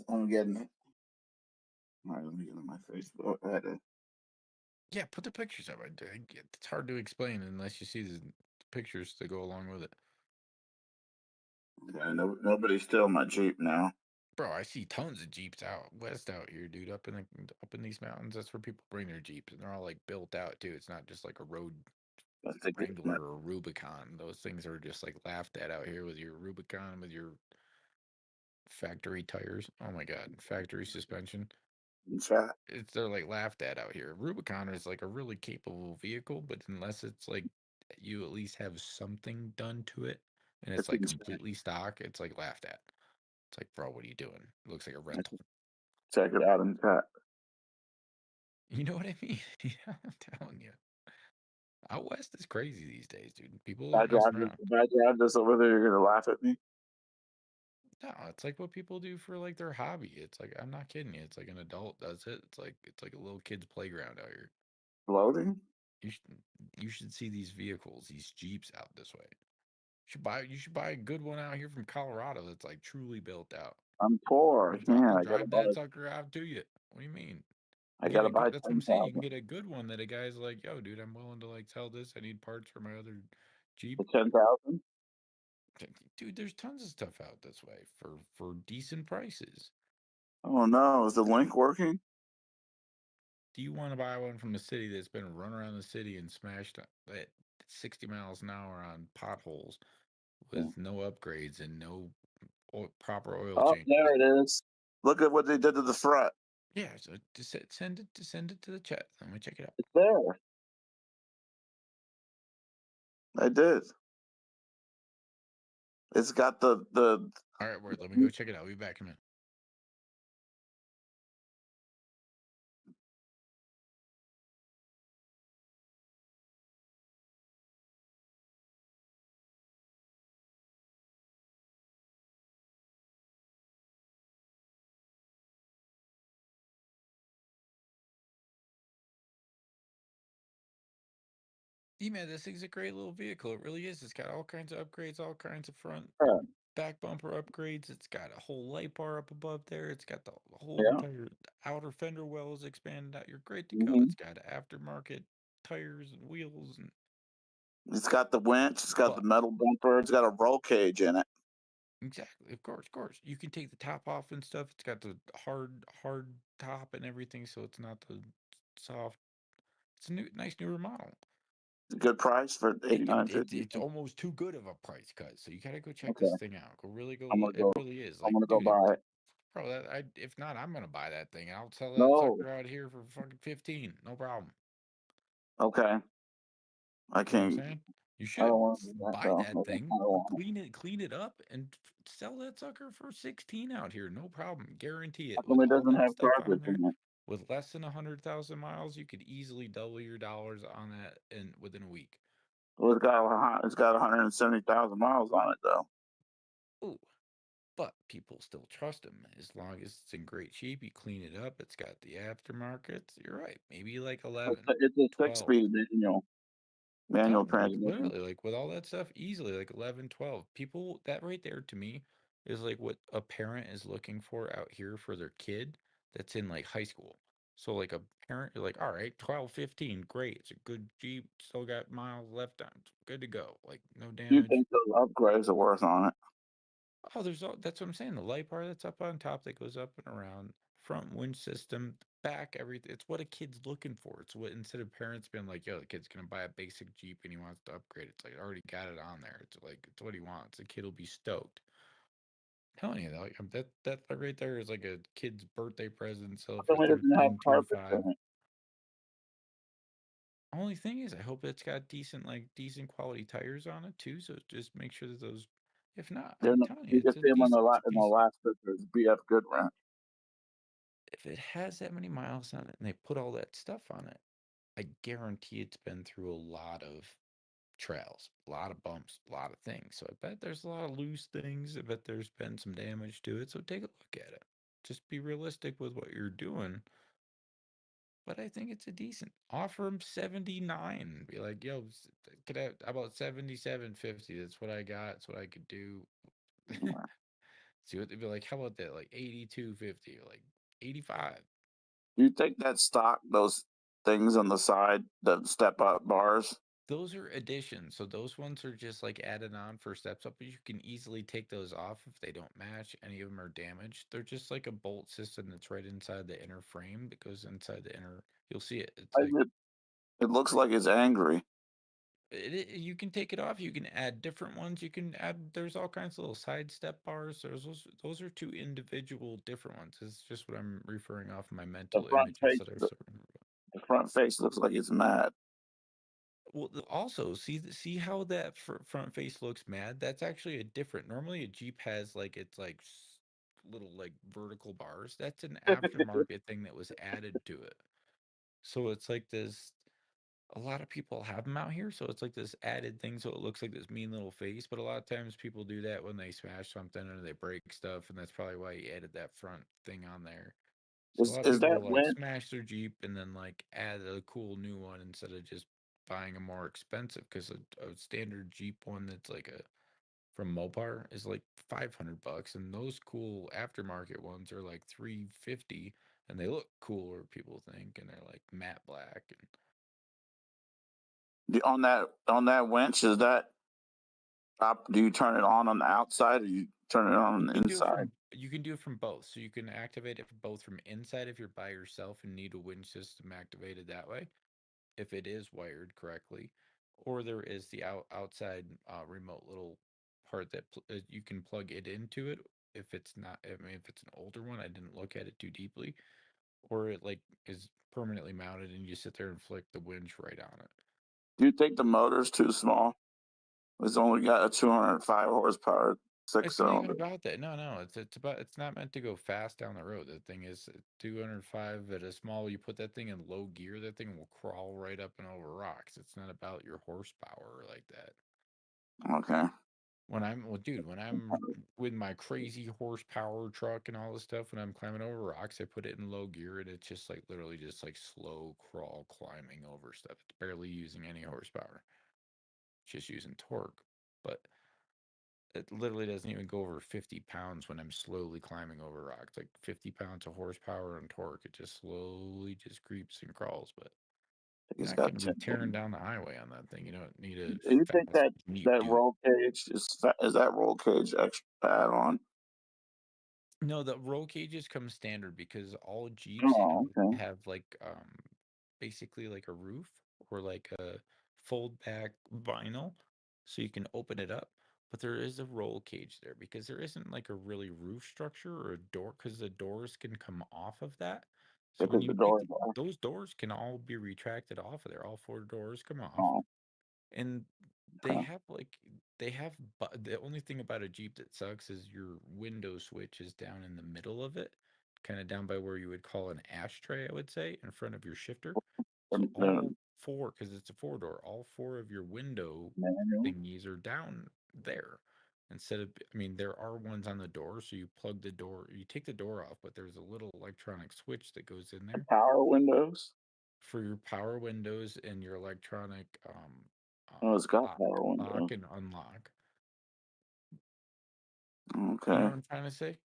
I'm getting it. All right, let me get on my Facebook. I had to. Yeah, put the pictures up. It's hard to explain unless you see the pictures to go along with it. Yeah, nobody's stealing my Jeep now. Bro, I see tons of Jeeps out west out here, dude. Up in these mountains, that's where people bring their Jeeps, and they're all like built out too. It's not just like a road Wrangler or a Rubicon. Those things are just like laughed at out here with your Rubicon, with your factory tires. Oh my god, factory suspension. They're like laughed at out here. Rubicon is like a really capable vehicle, but unless it's like you at least have something done to it, and it's like completely stock, it's like laughed at. It's like, bro, what are you doing? It looks like a rental. Check it out in chat. You know what I mean? Yeah, I'm telling you. Out west is crazy these days, dude. People If I drive this over there, you're gonna laugh at me. No, it's like what people do for like their hobby. It's like I'm not kidding you. It's like an adult does it. It's like a little kid's playground out here. Floating? You should see these vehicles, these Jeeps out this way. You should buy a good one out here from Colorado that's like truly built out. I'm poor. I'll drive that sucker out to you. What do you mean? I gotta buy. That's what I'm saying. You can get a good one that a guy's like, yo, dude, I'm willing to like sell this. I need parts for my other Jeep. 10,000. Dude, there's tons of stuff out this way for decent prices. Oh no, is the link working? Do you want to buy one from a city that's been run around the city and smashed at 60 miles an hour on potholes with no upgrades and no proper oil change? There it is. Look at what they did to the front. Yeah, so just send it to the chat. Let me check it out. It's there. I did. It's got the. All right, word. Let me go check it out. We'll be back in a minute. Man, this thing's a great little vehicle. It really is. It's got all kinds of upgrades, all kinds of front, back bumper upgrades. It's got a whole light bar up above there. It's got the whole entire outer fender wells expanded out. You're great to go. It's got aftermarket tires and wheels, and it's got the winch. It's got the metal bumper. It's got a roll cage in it. Exactly, of course. You can take the top off and stuff. It's got the hard top and everything, so it's not the soft. It's a nice newer model. Good price for $89.50. It's almost too good of a price cut. So you gotta go check this thing out. Go really go. I'm gonna It really is. I'm Like, gonna go dude, buy it. bro. If not, I'm gonna buy that thing. I'll sell that No. sucker out here for fucking 15. No problem. Okay. I You know what I'm can't. saying? You I should don't want to do that, buy though. that thing, I don't want clean it up, and sell that sucker for 16 out here. No problem. Guarantee How it. come With it all doesn't that have stuff carpet on there, in it? with less than 100,000 miles, you could easily double your dollars on that within a week. Well, it's got 170,000 miles on it, though. Ooh, but people still trust them as long as it's in great shape. You clean it up. It's got the aftermarket. You're right. Maybe like 11, It's a 12. 6-speed manual Like transmission. literally, like with all that stuff, easily like 11, 12. People, that right there to me is like what a parent is looking for out here for their kid that's in like high school. So like a parent, you're like, all right, 12, 15, great. It's a good Jeep, still got miles left on, it's good to go. Like no Do you damage. think those upgrades are worth on it? Oh, that's what I'm saying. The light bar that's up on top that goes up and around, front winch system, back, everything. It's what a kid's looking for. It's what, instead of parents being like, yo, the kid's gonna buy a basic Jeep and he wants to upgrade, it's like I already got it on there. It's like it's what he wants. The kid will be stoked. I'm telling you though, like, that right there is like a kid's birthday present. Sell it How for come it doesn't have carpet 13.25. in it? Only thing is, I hope it's got decent quality tires on it too. So just make sure that those. If not, I'm telling you, You can it's a see them in decent. the last pictures. BF Goodrent. If it has that many miles on it and they put all that stuff on it, I guarantee it's been through a lot of trails, a lot of bumps, a lot of things. So I bet there's a lot of loose things. I bet there's been some damage to it. So take a look at it. Just be realistic with what you're doing. But I think it's a decent offer him 79. Be like, yo, could I how about 77.50? That's what I got. That's what I could do. See what they'd be like. How about that? Like 82.50, like 85. Do you think that stock, those things on the side, the step up bars? Those are additions. So those ones are just like added on for steps up, but you can easily take those off if they don't match. Any of them are damaged. They're just like a bolt system that's right inside the inner frame that goes inside the inner. You'll see it. It's like It looks like it's angry. you can take it off. You can add different ones. You can add. There's all kinds of little side step bars. Those are two individual different ones. It's just what I'm referring off my mental images that are sort of. The front face looks like it's mad. Well, also see how that front face looks mad. That's actually a different. Normally, a Jeep has like it's like little like vertical bars. That's an aftermarket thing that was added to it. So it's like this. A lot of people have them out here, so it's like this added thing, so it looks like this mean little face. But a lot of times people do that when they smash something or they break stuff, and that's probably why he added that front thing on there. So a lot of Is people that will like winch? smash their Jeep and then like add a cool new one instead of just buying a more expensive, because a standard Jeep one that's like a from Mopar is like $500, and those cool aftermarket ones are like 350, and they look cooler, people think, and they're like matte black. And On that winch, is that do you turn it on the outside, or you turn it on the inside? You can do it from both. So you can activate it both from inside if you're by yourself and need a winch system activated that way, if it is wired correctly, or there is the outside remote little part that you can plug it into it if it's not, I mean, if it's an older one, I didn't look at it too deeply, or it like is permanently mounted and you sit there and flick the winch right on it. Do you think the motor's too small? It's only got a 205 horsepower, six It's not even cylinder. about that. No, it's about, it's not meant to go fast down the road. The thing is 205 at a small, you put that thing in low gear, that thing will crawl right up and over rocks. It's not about your horsepower like that. Okay. When I'm with my crazy horsepower truck and all this stuff, when I'm climbing over rocks, I put it in low gear and it's just like literally just like slow crawl climbing over stuff. It's barely using any horsepower. It's just using torque. But it literally doesn't even go over 50 pounds when I'm slowly climbing over rocks. Like 50 pounds of horsepower and torque. It just slowly just creeps and crawls. But you're He's not going got to be 10. tearing down the highway on that thing. You don't need a Do you think fast that Jeep, that dude. roll cage is that roll cage extra add on? No, the roll cages come standard because all Jeeps Oh, okay. have like basically like a roof or like a fold back vinyl so you can open it up. But there is a roll cage there because there isn't like a really roof structure or a door because the doors can come off of that. So when Because the you take doors are. those doors can all be retracted off of there. All four doors come off. Oh, And they okay. have like they have but the only thing about a Jeep that sucks is your window switch is down in the middle of it, kind of down by where you would call an ashtray, I would say, in front of your shifter. So The all four, because it's a four door, all four of your window manual. thingies are down there. Instead of, I mean, there are ones on the door, so you plug the door, you take the door off, but there's a little electronic switch that goes in The there power windows. for your power windows and your electronic Oh, it's got lock, power lock windows. and unlock. You know Okay. what I'm trying to say?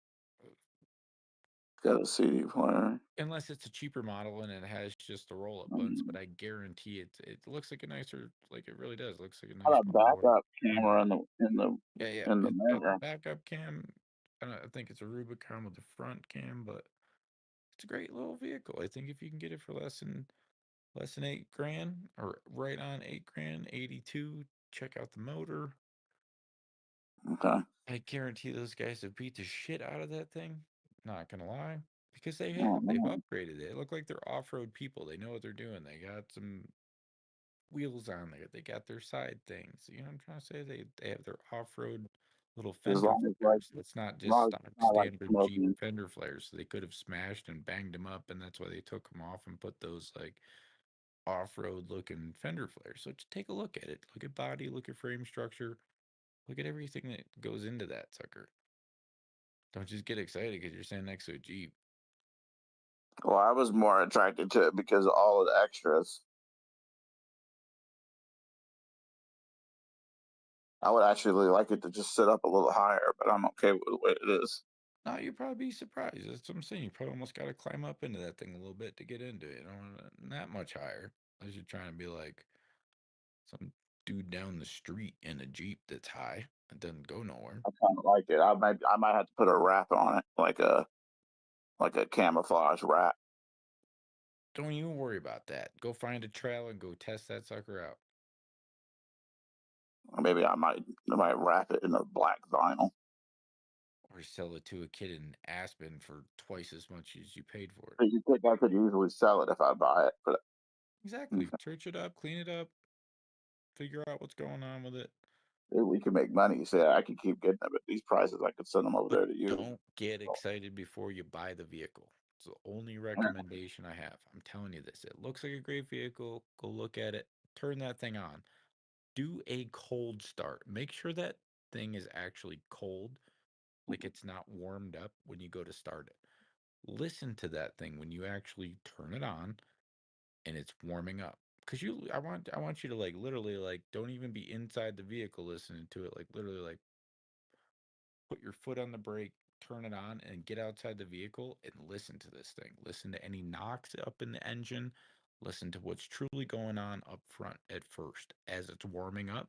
Got a CD player. Unless it's a cheaper model and it has just the roll-up buttons, but Um, I guarantee it looks like a nicer, like it really does. It looks like a got nice a motor. backup camera Yeah, in the it's got the mirror. backup cam. I think it's a Rubicon with the front cam, but it's a great little vehicle. I think if you can get it for less than 8 grand or right on 8 grand, 82, check out the motor. Okay. I guarantee those guys have beat the shit out of that thing. Not gonna lie, because they Oh, have. They've no. upgraded it. They look like they're off-road people. They know what they're doing. They got some wheels on there. They got their side things. You know what I'm trying to say? They have their off-road little As fender long as flares. It's not as just long as stock it's not like standard Jeep smoking. fender flares. So they could have smashed and banged them up, and that's why they took them off and put those like off-road looking fender flares. So just take a look at it. Look at body. Look at frame structure. Look at everything that goes into that sucker. Don't just get excited because you're standing next to a Jeep. Well, I was more attracted to it because of all of the extras. I would actually like it to just sit up a little higher, but I'm okay with the way it is. No, you'd probably be surprised. That's what I'm saying. You probably almost got to climb up into that thing a little bit to get into it. You know, not that much higher. Unless you're trying to be like some dude down the street in a Jeep that's high. It doesn't go nowhere. I kind of like it. I might have to put a wrap on it, like a camouflage wrap. Don't even worry about that. Go find a trail and go test that sucker out. Or maybe I might wrap it in a black vinyl. Or sell it to a kid in Aspen for twice as much as you paid for it. But you think I could usually sell it if I buy it? But Exactly. Church it up, clean it up, figure out what's going on with it. we can make money. So I can keep getting them at these prices. I could send them over But there to you. don't get excited before you buy the vehicle. It's the only recommendation I have. I'm telling you this. It looks like a great vehicle. Go look at it. Turn that thing on. Do a cold start. Make sure that thing is actually cold, like it's not warmed up when you go to start it. Listen to that thing when you actually turn it on and it's warming up. Cause I want you to like literally like don't even be inside the vehicle listening to it. Like literally like put your foot on the brake, turn it on, and get outside the vehicle and listen to this thing. Listen to any knocks up in the engine. Listen to what's truly going on up front at first as it's warming up,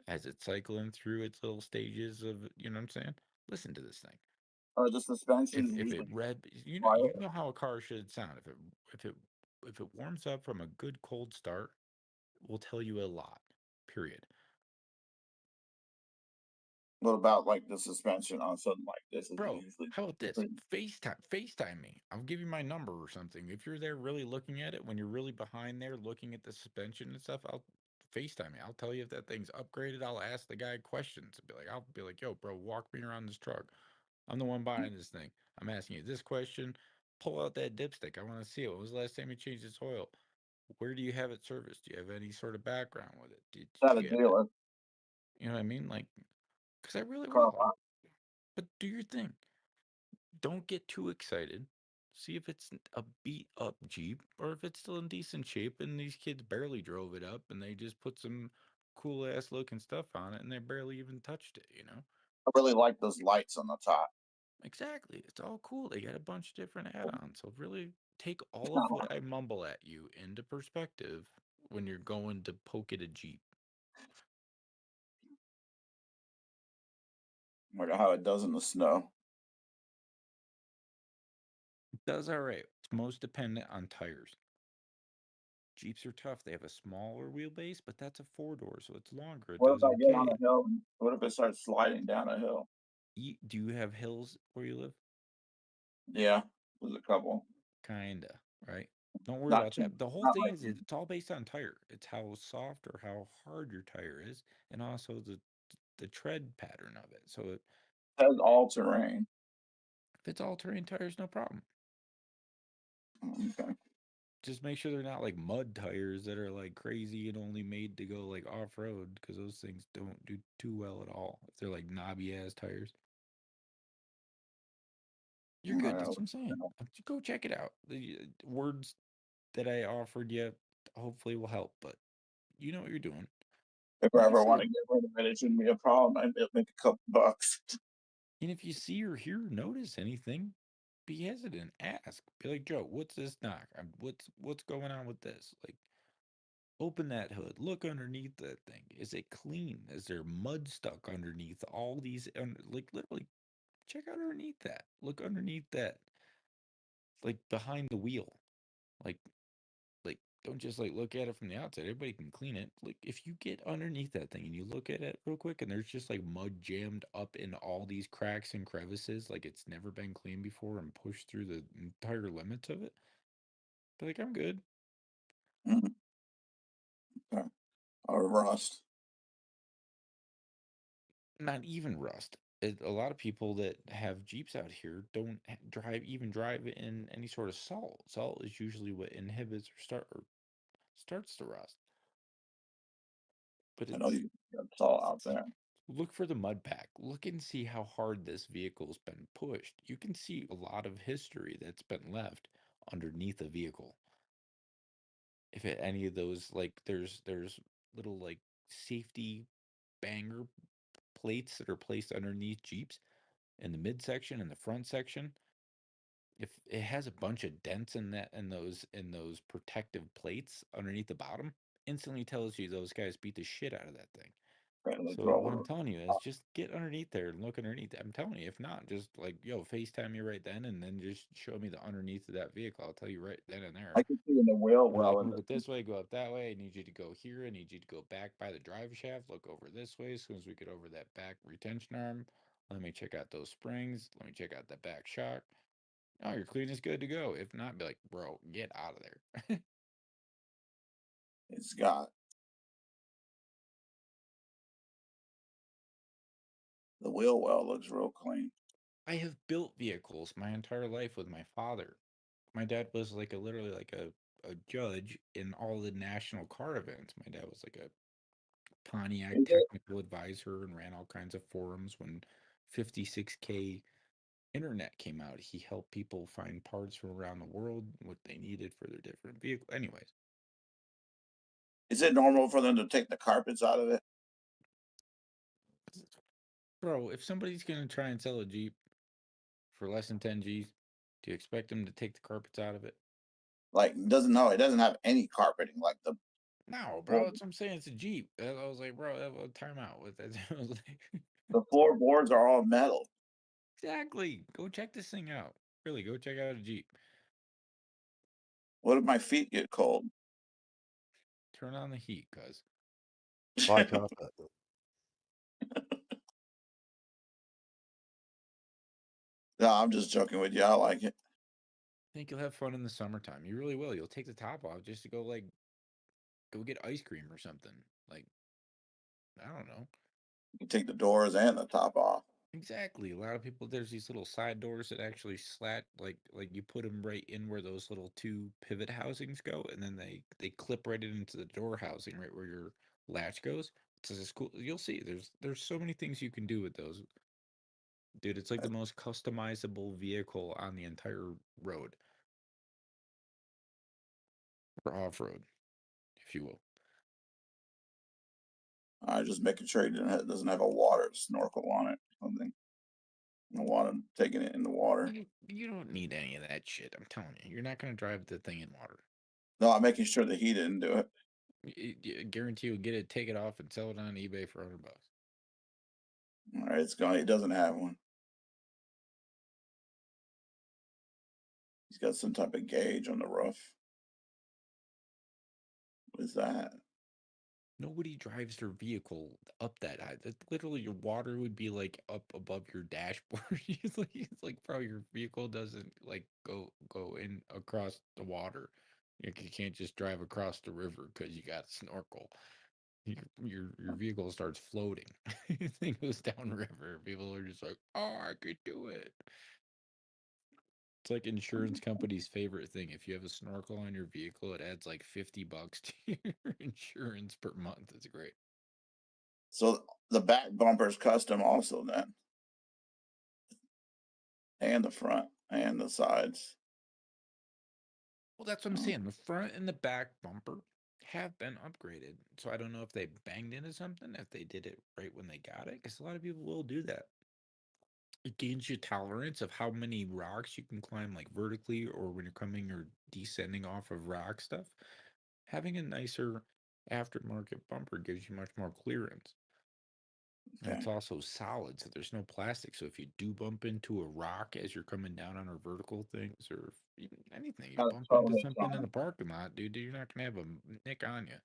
as it's cycling through its little stages of, you know what I'm saying? Listen to this thing. Or the suspension's If it usually read, you quiet. know how a car should sound. If it if it warms up from a good cold start, will tell you a lot. Period. What about like the suspension on something like this? Is Bro, usually how about this? FaceTime me. I'll give you my number or something. If you're there really looking at it, when you're really behind there looking at the suspension and stuff, I'll FaceTime me. I'll tell you if that thing's upgraded. I'll ask the guy questions. I'll be like, yo, bro, walk me around this truck. I'm the one buying this thing. I'm asking you this question. Pull out that dipstick. I want to see it. When was the last time you changed its oil? Where do you have it serviced? Do you have any sort of background with it? Did not a you have, dealer. you know what I mean? Like, because I really Car will. But do your thing. Don't get too excited. See if it's a beat up Jeep or if it's still in decent shape and these kids barely drove it up and they just put some cool ass looking stuff on it and they barely even touched it, you know? I really like those lights on the top. Exactly. It's all cool. They got a bunch of different add-ons. So really take all of what I mumble at you into perspective when you're going to poke at a Jeep. Wonder how it does in the snow. It does all right. It's most dependent on tires. Jeeps are tough. They have a smaller wheelbase, but that's a 4-door, so it's longer. It What does if I get on okay. a hill? What if it starts sliding down a hill? Do you have hills where you live? Yeah, there's a couple. Kinda, right? Don't worry Not about too. that. The whole Not thing like is it's all based on tire. It's how soft or how hard your tire is, and also the tread pattern of it. So it has all terrain. if it's all terrain tires, no problem. Okay. Just make sure they're not like mud tires that are like crazy and only made to go like off road because those things don't do too well at all. If they're like knobby ass tires. You're good. That's what I'm saying. Go check it out. The words that I offered you hopefully will help, but you know what you're doing. If I Like I ever want to said, get rid of it, it shouldn't be a problem. I'd make a couple bucks. and if you see or hear or notice anything, be hesitant. Ask. Be like, Joe, what's this knock? What's going on with this? Like, open that hood. Look underneath that thing. Is it clean? Is there mud stuck underneath all these? Like, literally, check out underneath that. Look underneath that. Like behind the wheel. Like don't just like look at it from the outside. Everybody can clean it. Like if you get underneath that thing and you look at it real quick and there's just like mud jammed up in all these cracks and crevices, like it's never been cleaned before and pushed through the entire limits of it, be like, I'm good. Okay. Or rust. Not even rust. A lot of people that have Jeeps out here don't drive in any sort of salt. Salt is usually what inhibits or starts the rust. But I know it's you got salt out there. look for the mud pack. Look and see how hard this vehicle's been pushed. You can see a lot of history that's been left underneath a vehicle. If any of those like there's little like safety banger plates that are placed underneath Jeeps in the midsection and the front section. If it has a bunch of dents in those protective plates underneath the bottom, instantly tells you those guys beat the shit out of that thing. So what I'm telling you is just get underneath there and look underneath. I'm telling you, if not, just like, yo, FaceTime me right then and then just show me the underneath of that vehicle. I'll tell you right then and there. I can see in the wheel well. Move it this way, go up that way. I need you to go here. I need you to go back by the drive shaft. Look over this way. As soon as we get over that back retention arm, let me check out those springs. Let me check out the back shock. Oh, your clean is good to go. If not, be like, bro, get out of there. It's got the wheel well looks real clean. I have built vehicles my entire life with my father. My dad was like literally like a judge in all the national car events. My dad was like a Pontiac technical advisor and ran all kinds of forums when 56K internet came out. He helped people find parts from around the world, what they needed for their different vehicles. Anyways. Is it normal for them to take the carpets out of it? Bro, if somebody's going to try and sell a Jeep for less than 10 G's, do you expect them to take the carpets out of it? Like, it doesn't have any carpeting like the. No, bro, that's what I'm saying. It's a Jeep. I was like, bro, time out with it. The floorboards are all metal. Exactly. Go check this thing out. Really, go check out a Jeep. What if my feet get cold? Turn on the heat, cuz. Why carpet? No, I'm just joking with you. I like it. I think you'll have fun in the summertime. You really will. You'll take the top off just to go get ice cream or something. Like, I don't know. You take the doors and the top off. Exactly. A lot of people, there's these little side doors that actually slat, like you put them right in where those little two pivot housings go, and then they clip right into the door housing, right where your latch goes. It's cool. You'll see. There's so many things you can do with those, dude. It's like the most customizable vehicle on the entire road, or off road, if you will. Just making sure it doesn't have a water snorkel on it or something. I don't want him taking it in the water. You don't need any of that shit. I'm telling you, you're not gonna drive the thing in water. No, I'm making sure that he didn't do it. I guarantee you'll get it, take it off, and sell it on eBay for $100. All right, it's gone. He doesn't have one. He's got some type of gauge on the roof. What is that? Nobody drives their vehicle up that high. That literally your water would be like up above your dashboard. It's like, bro, your vehicle doesn't like go in across the water. Like, you can't just drive across the river because you got a snorkel. Your vehicle starts floating. It goes downriver. People are just like, oh, I could do it. It's like insurance company's favorite thing. If you have a snorkel on your vehicle, it adds like $50 to your insurance per month. It's great. So the back bumper's custom also then. And the front and the sides. Well, that's what I'm saying. The front and the back bumper have been upgraded. So I don't know if they banged into something, if they did it right when they got it, because a lot of people will do that. It gains you tolerance of how many rocks you can climb, like vertically, or when you're coming or descending off of rock stuff. Having a nicer aftermarket bumper gives you much more clearance. And Okay. it's also solid, so there's no plastic. So if you do bump into a rock as you're coming down on our vertical things, or even anything, you Got a bump toe into hitch something on in it. the parking lot, dude, you're not gonna have a nick on you.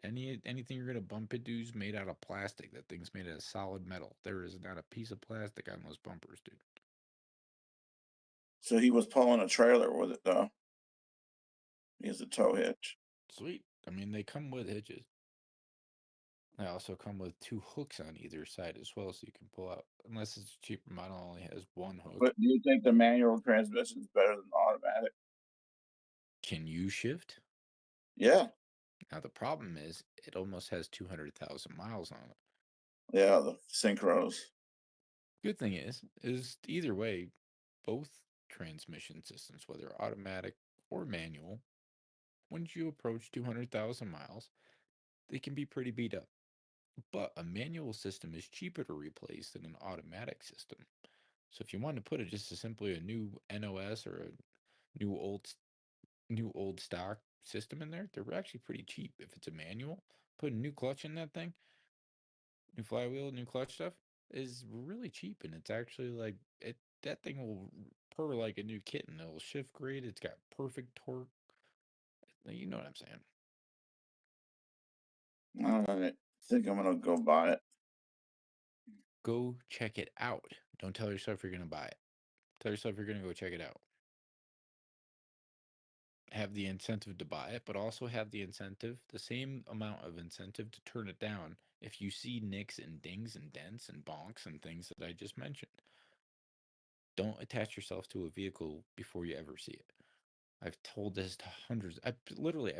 Anything you're gonna bump into is made out of plastic. That thing's made out of solid metal. There is not a piece of plastic on those bumpers, dude. So he was pulling a trailer with it though. He has a tow hitch. Sweet. I mean, they come with hitches. They also come with two hooks on either side as well, so you can pull out. Unless it's a cheaper model, only has one hook. But do you think the manual transmission is better than the automatic? Can you shift? Yeah. Now the problem is it almost has 200,000 miles on it. Yeah, the synchros. Good thing is either way, both transmission systems, whether automatic or manual, once you approach 200,000 miles, they can be pretty beat up. But a manual system is cheaper to replace than an automatic system. So if you want to put it just as simply a new NOS or a new old stock system in there, they're actually pretty cheap. If it's a manual, put a new clutch in that thing, new flywheel, new clutch stuff is really cheap, and it's actually like that thing will purr like a new kitten. It'll shift great. It's got perfect torque. You know what I'm saying? I think I'm gonna go buy it. Go check it out. Don't tell yourself you're gonna buy it. Tell yourself you're gonna go check it out. Have the incentive to buy it, but also have the incentive, the same amount of incentive to turn it down if you see nicks and dings and dents and bonks and things that I just mentioned. Don't attach yourself to a vehicle before you ever see it. I've told this to hundreds. I've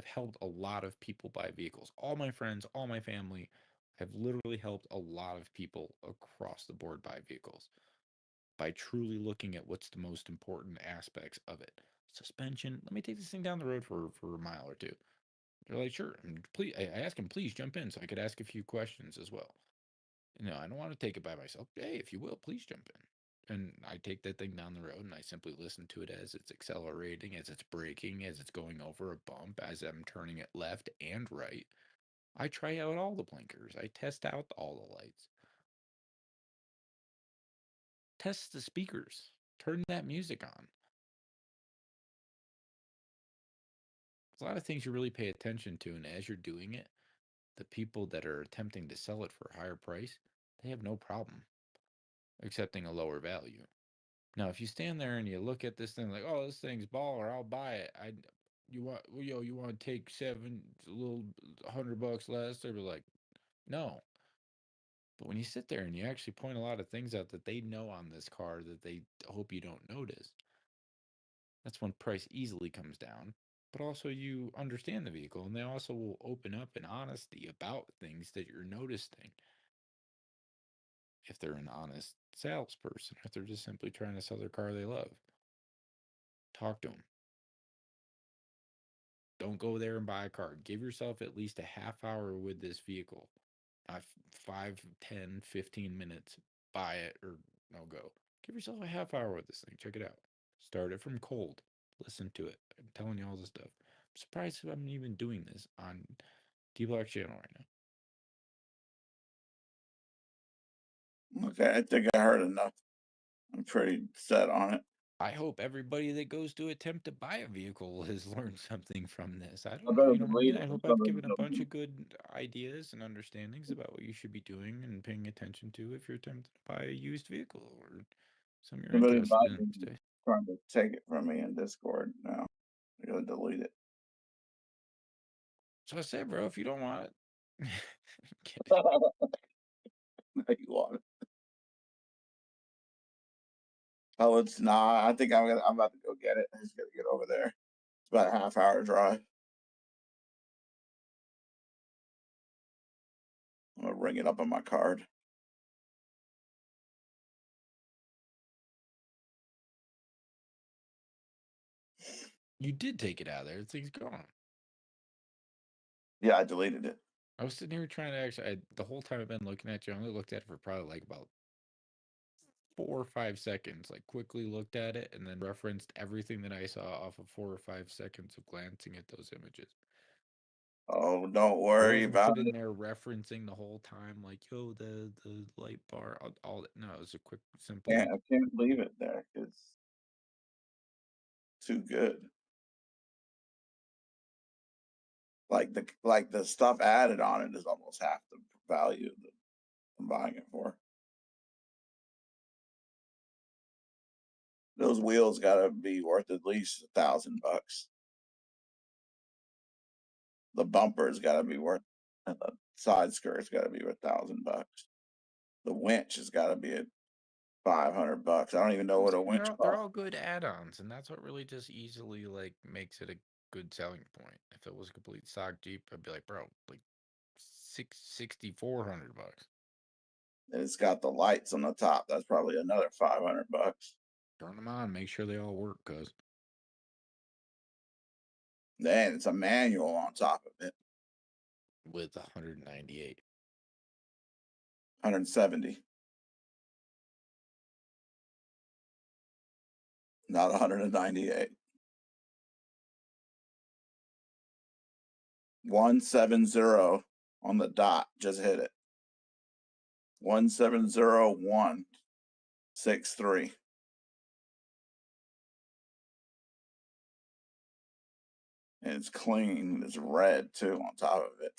helped a lot of people buy vehicles. All my friends, all my family have literally helped a lot of people across the board buy vehicles by truly looking at what's the most important aspects of it. Suspension. Let me take this thing down the road for a mile or two. They're like, sure. And please, I ask them, please jump in so I could ask a few questions as well. I don't want to take it by myself. Hey, if you will, please jump in. And I take that thing down the road and I simply listen to it as it's accelerating, as it's braking, as it's going over a bump, as I'm turning it left and right. I try out all the blinkers. I test out all the lights. Test the speakers. Turn that music on. There's a lot of things you really pay attention to, and as you're doing it, the people that are attempting to sell it for a higher price, they have no problem accepting a lower value. Now, if you stand there and you look at this thing like, oh, this thing's baller, I'll buy it. You want to take a little $100 less? They'll be like, no. But when you sit there and you actually point a lot of things out that they know on this car that they hope you don't notice, that's when price easily comes down. But also you understand the vehicle, and they also will open up in honesty about things that you're noticing. If they're an honest salesperson, if they're just simply trying to sell their car they love, talk to them. Don't go there and buy a car. Give yourself at least a half hour with this vehicle. 5, 10, 15 minutes. Buy it or no go. Give yourself a half hour with this thing. Check it out. Start it from cold. Listen to it. I'm telling you all this stuff. I'm surprised if I'm even doing this on Dbloc channel right now. Okay, I think I heard enough. I'm pretty set on it. I hope everybody that goes to attempt to buy a vehicle has learned something from this. I don't know. You know what I mean? I hope I've given a bunch of good ideas and understandings about what you should be doing and paying attention to if you're attempting to buy a used vehicle or something you're interested in. Trying to take it from me in Discord now. I gotta delete it. So I said, bro, if you don't want it, no, you want it. Oh, it's not. I think I'm about to go get it. I just gotta get over there. It's about a half-hour drive. I'm gonna ring it up on my card. You did take it out of there. The thing's gone. Yeah, I deleted it. I was sitting here trying to actually, the whole time I've been looking at you, I only looked at it for probably like about 4 or 5 seconds, like quickly looked at it and then referenced everything that I saw off of 4 or 5 seconds of glancing at those images. Oh, don't worry about it. Sitting there referencing the whole time, like, yo, the light bar, all that. No, it was a quick, simple. I can't leave it there because too good. Like the stuff added on it is almost half the value that I'm buying it for. Those wheels gotta be worth at least $1,000. The bumper's gotta be worth, and the side skirt's gotta be worth $1,000. The winch has gotta be at $500. I don't even know what a winch costs. They're all good add-ons, and that's what really just easily like makes it a good selling point. If it was a complete stock Jeep, I'd be like, bro, like $400. And it's got the lights on the top. That's probably another $500. Turn them on, make sure they all work, cuz. Then it's a manual on top of it. With 198. 170. Not 198. 170 on the dot. Just hit it. 170163. And it's clean. It's red too on top of it.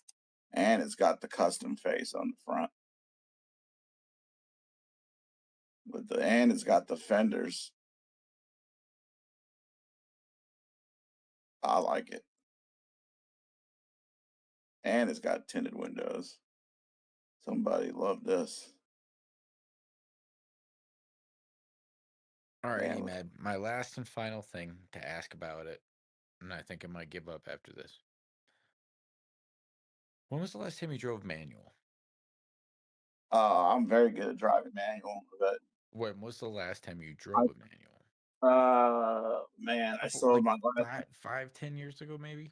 And it's got the custom face on the front. And it's got the fenders. I like it. And it's got tinted windows. Somebody loved this. All right, Emad, my last and final thing to ask about it, and I think I might give up after this. When was the last time you drove manual? I'm very good at driving manual, but when was the last time you drove a manual? Man, I sold my last 5-10 years ago, maybe.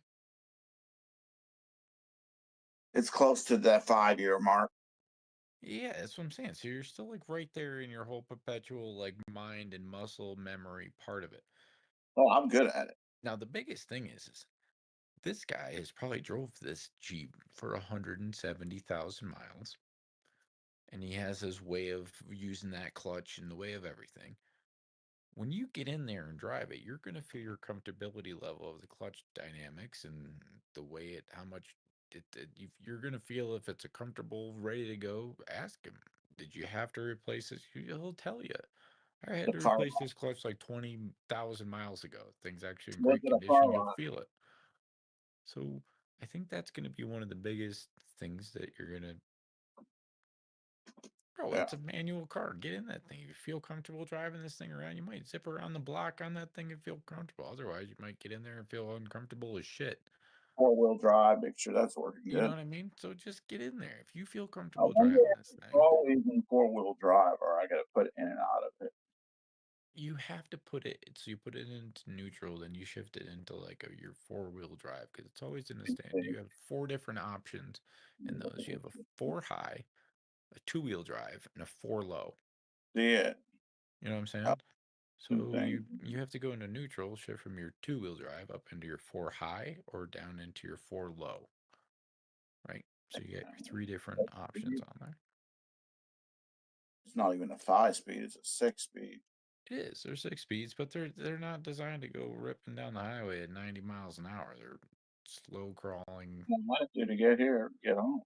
It's close to that 5-year mark. Yeah, that's what I'm saying. So you're still like right there in your whole perpetual like mind and muscle memory part of it. Oh, I'm good at it. Now the biggest thing is this guy has probably drove this Jeep for 170,000 miles. And he has his way of using that clutch in the way of everything. When you get in there and drive it, you're going to feel your comfortability level of the clutch dynamics and the way it, how much you're going to feel if it's a comfortable, ready to go. Ask him, did you have to replace this? He'll tell you. I had The to car replace this clutch like 20,000 miles ago. Thing's actually in went great to the car condition. You'll lot. feel it. So I think that's going to be one of the biggest things that you're going to. Bro, Yeah. it's a manual car. Get in that thing. If you feel comfortable driving this thing around, you might zip around the block on that thing and feel comfortable. Otherwise, you might get in there and feel uncomfortable as shit. 4-wheel drive, make sure that's working You know good. what I mean? So just get in there. If you feel I comfortable wonder driving if this it's thing, always in 4-wheel drive, or I got to put in and out of it. you have to put it. So you put it into neutral, then you shift it into like your 4-wheel drive because it's always in a stand. You have 4 different options in those. You have a 4 high, a 2-wheel drive, and a 4 low. See it. You know what I'm saying? So Thing. you have to go into neutral, shift from your 2-wheel drive up into your 4 high or down into your 4 low. Right? So you get your 3 different options on there. It's not even a 5-speed; it's a 6-speed. It is. They're 6 speeds, but they're not designed to go ripping down the highway at 90 miles an hour. They're slow crawling. I wanted to get here, get home.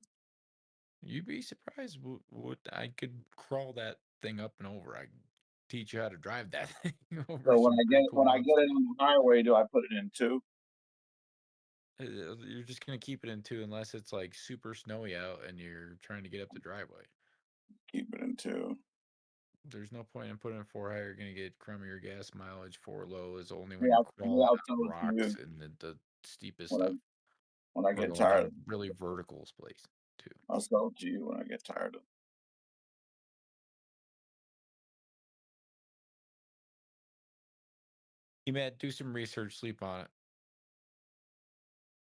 You'd be surprised what I could crawl that thing up and over. I could teach you how to drive that thing over So some pretty cool when I mountains. get it on the highway, do I put it in 2? You're just gonna keep it in 2 unless it's like super snowy out and you're trying to get up the driveway. Keep it in 2. There's no point in putting 4 high. You're gonna get crummier gas mileage. 4 low is only when Yeah, you're maybe crawling I'll on tell it to rocks you and the steepest when stuff. I Or get going tired. down really vertical place too. I'll sell it to you when I get tired of it. You Matt, do some research, sleep on it.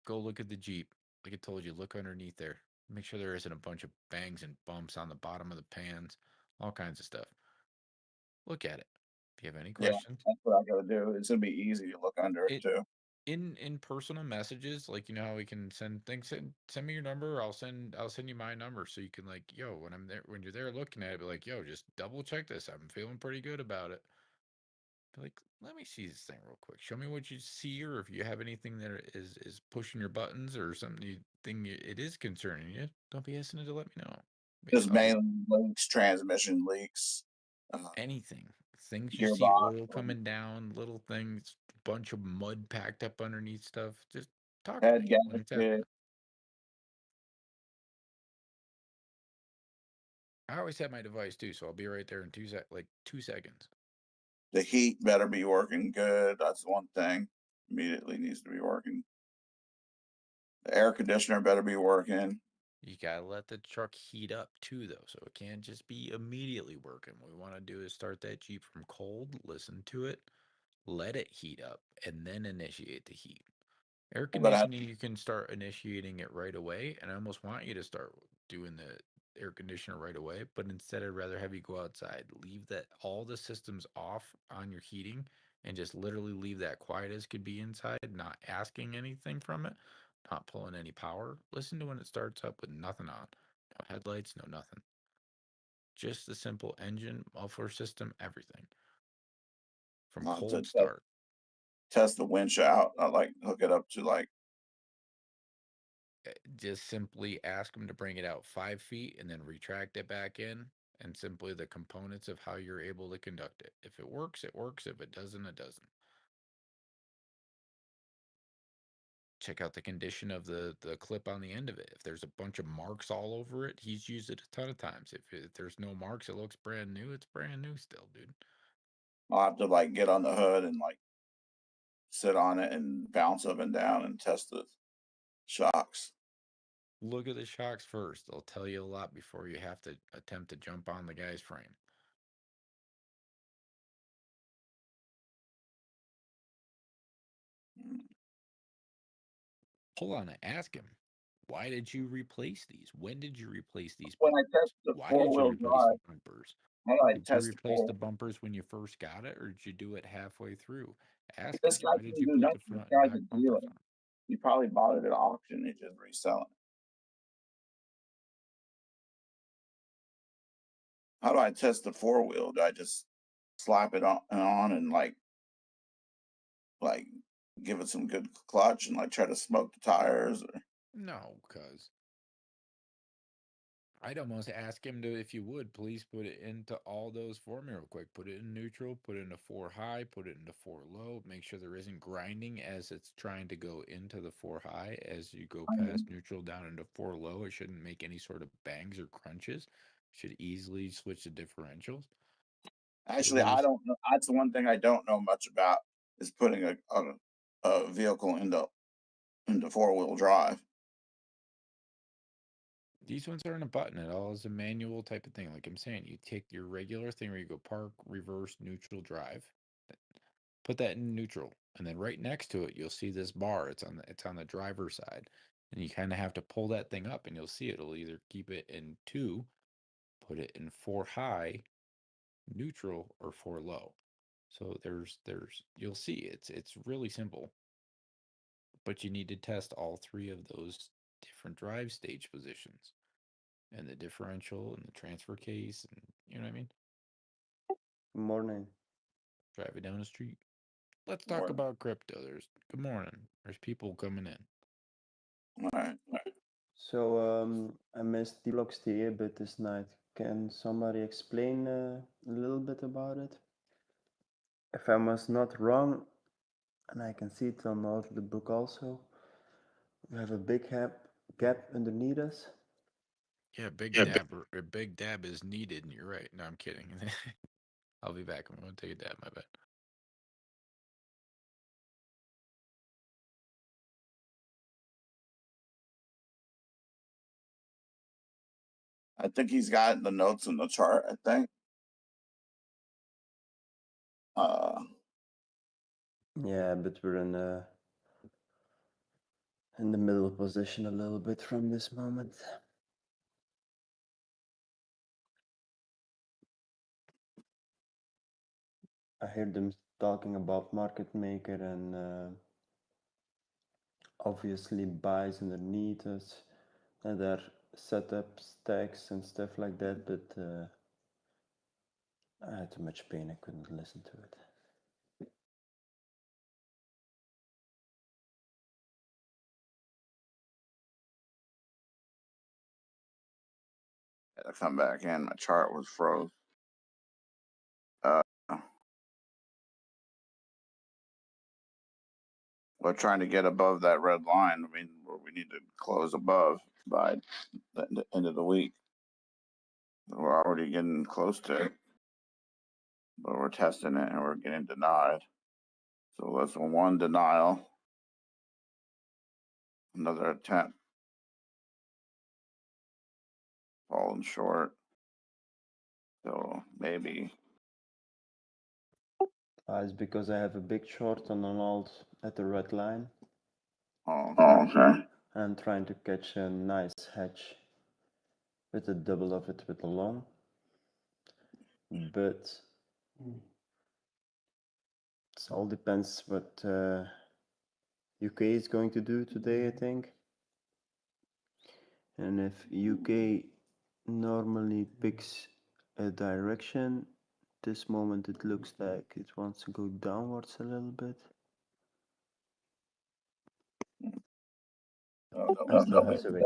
Go look at the Jeep. Like I told you, look underneath there. Make sure there isn't a bunch of bangs and bumps on the bottom of the pans, all kinds of stuff. Look at it. If you have any questions, that's what I got to do. It's gonna be easy to look under it too. In personal messages, like you know how we can send things. Send me your number. I'll send you my number so you can like, yo, when I'm there, when you're there looking at it, be like, yo, just double check this. I'm feeling pretty good about it. Be like, let me see this thing real quick. Show me what you see, or if you have anything that is pushing your buttons or something you think it is concerning you. Don't be hesitant to let me know. Just mainly leaks, transmission leaks, Anything, things you see, gearbox, oil coming down, little things, bunch of mud packed up underneath stuff. Just talk to head me when it's gasket. happening. I always have my device too, so I'll be right there in 2 seconds. The heat better be working good. That's one thing. Immediately needs to be working. The air conditioner better be working. You gotta let the truck heat up too, though, so it can't just be immediately working. What we want to do is start that Jeep from cold, listen to it, let it heat up, and then initiate the heat. Air I'm gonna have conditioning, you can start initiating it right away, and I almost want you to start doing the air conditioner right away, but instead I'd rather have you go outside, leave that all the systems off on your heating, and just literally leave that quiet as could be inside, not asking anything from it, not pulling any power. Listen to when it starts up with nothing on, no headlights, no nothing. Just the simple engine, muffler system, everything. From I'll have cold to start. test the winch out. I like hook it up to like Just simply ask them to bring it out 5 feet and then retract it back in, and simply the components of how you're able to conduct it. If it works, it works. If it doesn't, it doesn't. Check out the condition of the clip on the end of it. If there's a bunch of marks all over it, he's used it a ton of times. If there's no marks, it looks brand new. It's brand new still, dude. I'll have to like get on the hood and like sit on it and bounce up and down and test the shocks. Look at the shocks first. They'll tell you a lot before you have to attempt to jump on the guy's frame. Pull on it. Ask him. Why did you replace these? When did you replace these When I bumpers? test the Why did you 4-wheel replace the drive, bumpers? how do I Did you test the replace the bumpers when you first got it, or did you do it halfway through? Ask him, This guy why did can you do put the nothing. This front and guy's back a dealer. bumpers on? He probably bought it at auction. He's just reselling it. How do I test the 4-wheel? Do I just slap it on and like give it some good clutch and like try to smoke the tires? Or No, cuz I'd almost ask him to, if you would, please put it into all those for me real quick. Put it in neutral, put it into 4 high, put it into 4 low. Make sure there isn't grinding as it's trying to go into the 4 high. As you go past neutral down into 4 low, it shouldn't make any sort of bangs or crunches. Should easily switch to differentials. Actually, I don't know. That's the one thing I don't know much about is putting a vehicle into 4-wheel drive. These ones aren't a button at all. It's a manual type of thing. Like I'm saying, you take your regular thing where you go park, reverse, neutral, drive. Put that in neutral, and then right next to it, you'll see this bar. It's on the driver's side, and you kind of have to pull that thing up, and you'll see it'll either keep it in 2, put it in 4 high, neutral, or 4 low. So there's you'll see it's really simple, but you need to test all 3 of those different drive stage positions. And the differential and the transfer case, and you know what I mean? Good morning. Drive it down the street. Let's talk about crypto. Good morning. There's people coming in. All right. So I missed Dbloc's TA bit this night. Can somebody explain a little bit about it? If I was not wrong, and I can see it on the book also, we have a big gap underneath us. Yeah, big dab is needed, and you're right. No, I'm kidding. I'll be back. I'm going to take a dab, my bad. I think he's got the notes in the chart, I think. Yeah, but we're in the middle position a little bit from this moment. I hear them talking about market maker and obviously buys underneath us, and their setup stacks and stuff like that, but I had too much pain, I couldn't listen to it. I come back in, my chart was froze. We're trying to get above that red line. I mean, we need to close above by the end of the week. We're already getting close to it, but we're testing it and we're getting denied. So that's one denial. Another attempt. Falling short. So maybe. It's because I have a big short on an alt at the red line. Oh, okay. I'm trying to catch a nice hedge with a double of it with the long. But it all depends what UK is going to do today, I think. And if UK normally picks a direction, this moment it looks like it wants to go downwards a little bit. I still have to wait.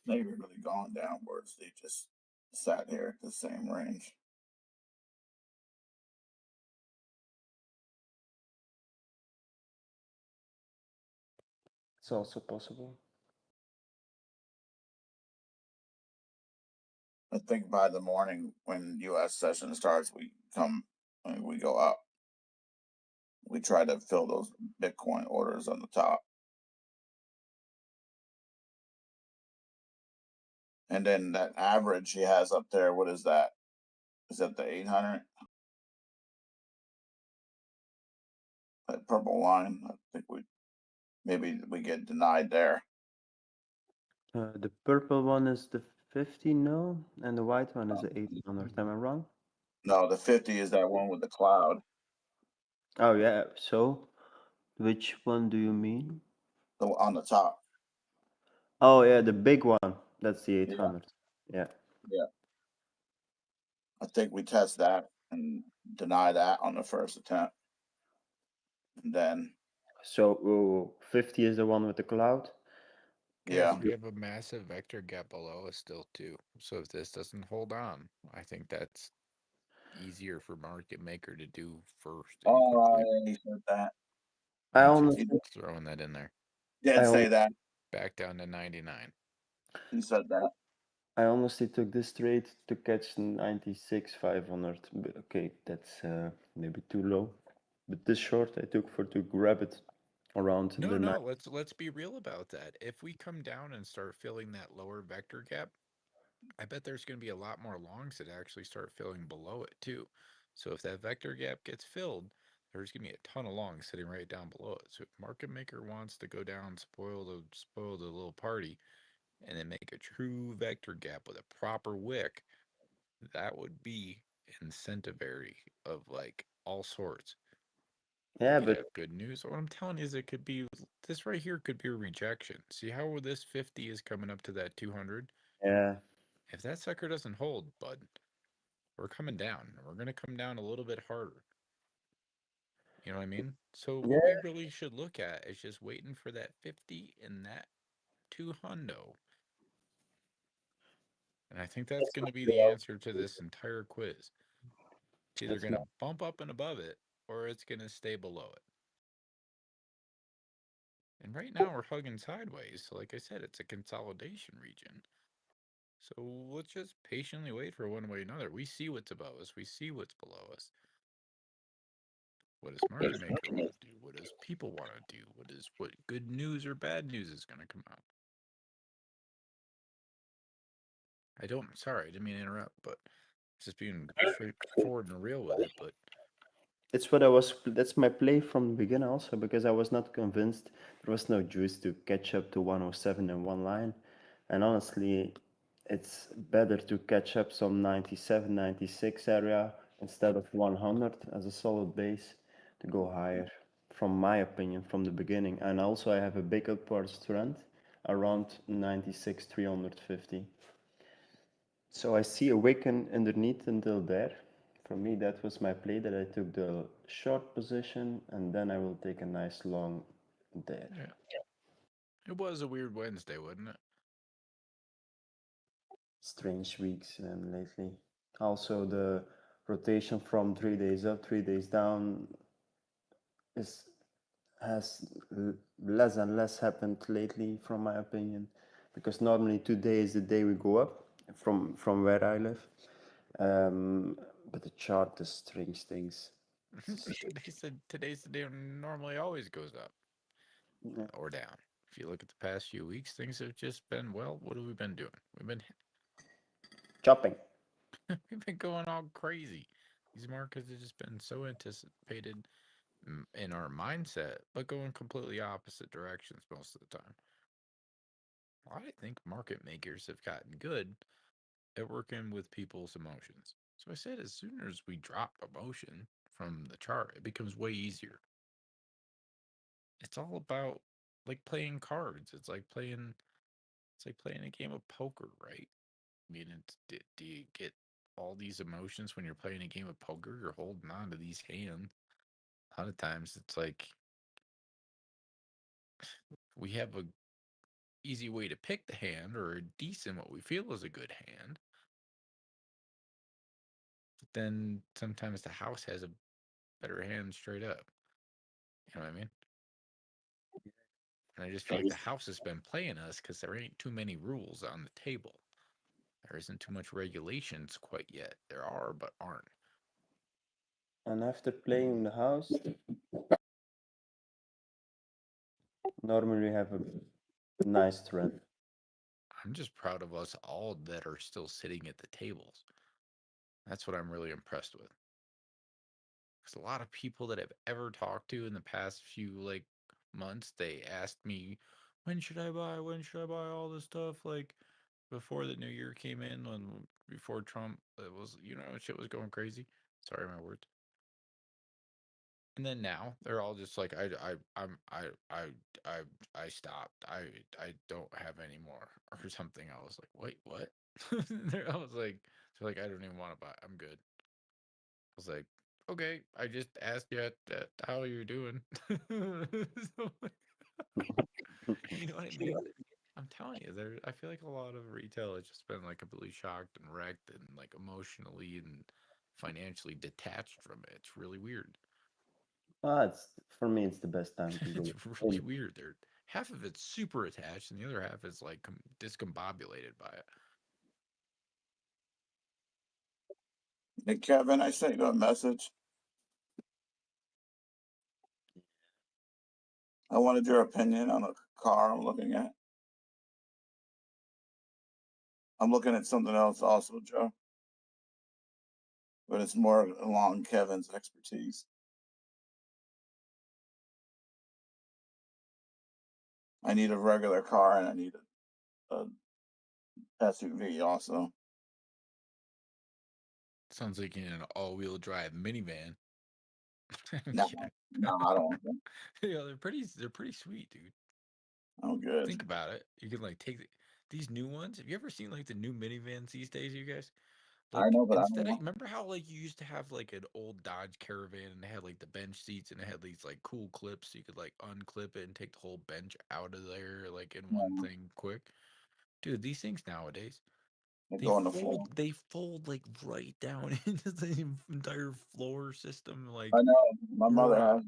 They haven't really gone downwards. They just sat here at the same range. It's also possible. I think by the morning when U.S. session starts, we go up. We try to fill those Bitcoin orders on the top. And then that average he has up there, what is that? Is that the 800? That purple line. I think maybe we get denied there. The purple one is the 50, no? And the white one is the 800. Am I wrong? No, the 50 is that one with the cloud. Oh, yeah. So, which one do you mean? On the top. Oh, yeah, the big one. That's the 800. Yeah. I think we test that and deny that on the first attempt. And then. So, 50 is the one with the cloud? Yeah. we have a massive vector gap below us still too. So if this doesn't hold on, I think that's easier for market maker to do first. And Oh, quickly. he said that. I I'm honestly, just throwing that in there. Did I say that. Back down to 99. He said that. I honestly took this trade to catch 96,500. Okay, that's maybe too low. But this short I took for to grab it around the No, let's be real about that. If we come down and start filling that lower vector gap, I bet there's going to be a lot more longs that actually start filling below it too. So if that vector gap gets filled, there's going to be a ton of longs sitting right down below it. So if market maker wants to go down, spoil the little party, and then make a true vector gap with a proper wick, that would be incentivary of like all sorts. Yeah, You but have good news. What I'm telling you is it could be this right here could be a rejection. See how this 50 is coming up to that 200? yeah, If that sucker doesn't hold, bud, we're coming down. We're going to come down a little bit harder. You know what I mean? So what we yeah, really should look at is just waiting for that 50 and that 200. And I think that's going to be the answer to this entire quiz. It's either that's going my, to bump up and above it or it's going to stay below it. And right now we're hugging sideways. So like I said, it's a consolidation region. So let's just patiently wait for one way or another. We see what's above us. We see what's below us. What does market maker want to do? What does people want to do? What good news or bad news is going to come out? Sorry, I didn't mean to interrupt, but just being straightforward and real with it. But it's that's my play from the beginning also, because I was not convinced there was no juice to catch up to 107 in one line. And honestly, it's better to catch up some 97, 96 area instead of 100 as a solid base to go higher, from my opinion, from the beginning. And also I have a big upwards trend around 96, 350. So I see a wick underneath until there. For me, that was my play, that I took the short position and then I will take a nice long there. yeah, it was a weird Wednesday, wasn't it? Strange weeks lately. Also, the rotation from 3 days up, 3 days down is has less and less happened lately, from my opinion, because normally today is the day we go up from where I live. But the chart is strange things. Today's the day normally always goes up or down. If you look at the past few weeks, things have just been, well, what have we been doing? Chopping. We've been going all crazy. These markets have just been so anticipated in our mindset, but going completely opposite directions most of the time. I think market makers have gotten good at working with people's emotions. So I said, as soon as we drop emotion from the chart, it becomes way easier. It's all about like playing cards. It's like playing a game of poker, right? I mean, do you get all these emotions when you're playing a game of poker? You're holding on to these hands. A lot of times it's like we have a easy way to pick the hand, or a decent what we feel is a good hand. But then sometimes the house has a better hand straight up. You know what I mean? And I just feel like the house has been playing us because there ain't too many rules on the table. There isn't too much regulations quite yet. There are, but aren't. And after playing the house, normally we have a nice trend. I'm just proud of us all that are still sitting at the tables. That's what I'm really impressed with. Because a lot of people that I've ever talked to in the past few like months, they asked me, when should I buy? When should I buy all this stuff? Like before the new year came in, before Trump, it was, shit was going crazy. Sorry, my words. And then now they're all just like, I stopped. I don't have any more or something. I was like, wait, what? I was like, they're like, I don't even want to buy. I'm good. I was like, okay, I just asked you how you're doing. So, you know what I mean? I'm telling you, I feel like a lot of retail has just been like completely shocked and wrecked and like emotionally and financially detached from it. It's really weird. It's for me, it's the best time to It's go. really weird. Half of it's super attached, and the other half is like discombobulated by it. Hey, Kevin, I sent you a message. I wanted your opinion on a car I'm looking at. I'm looking at something else also, Joe. But it's more along Kevin's expertise. I need a regular car and I need a SUV also. Sounds like in an all-wheel drive minivan. No, I don't. Yeah, they're pretty sweet, dude. I'm good. Think about it. You can like take these new ones. Have you ever seen like the new minivans these days, you guys? Like, I know, but instead I of, remember how like you used to have like an old Dodge Caravan and it had like the bench seats and it had these like cool clips so you could like unclip it and take the whole bench out of there like in one thing quick? Dude, these things nowadays, go on the floor. they fold like right down into the entire floor system. Like, I know. My mother has.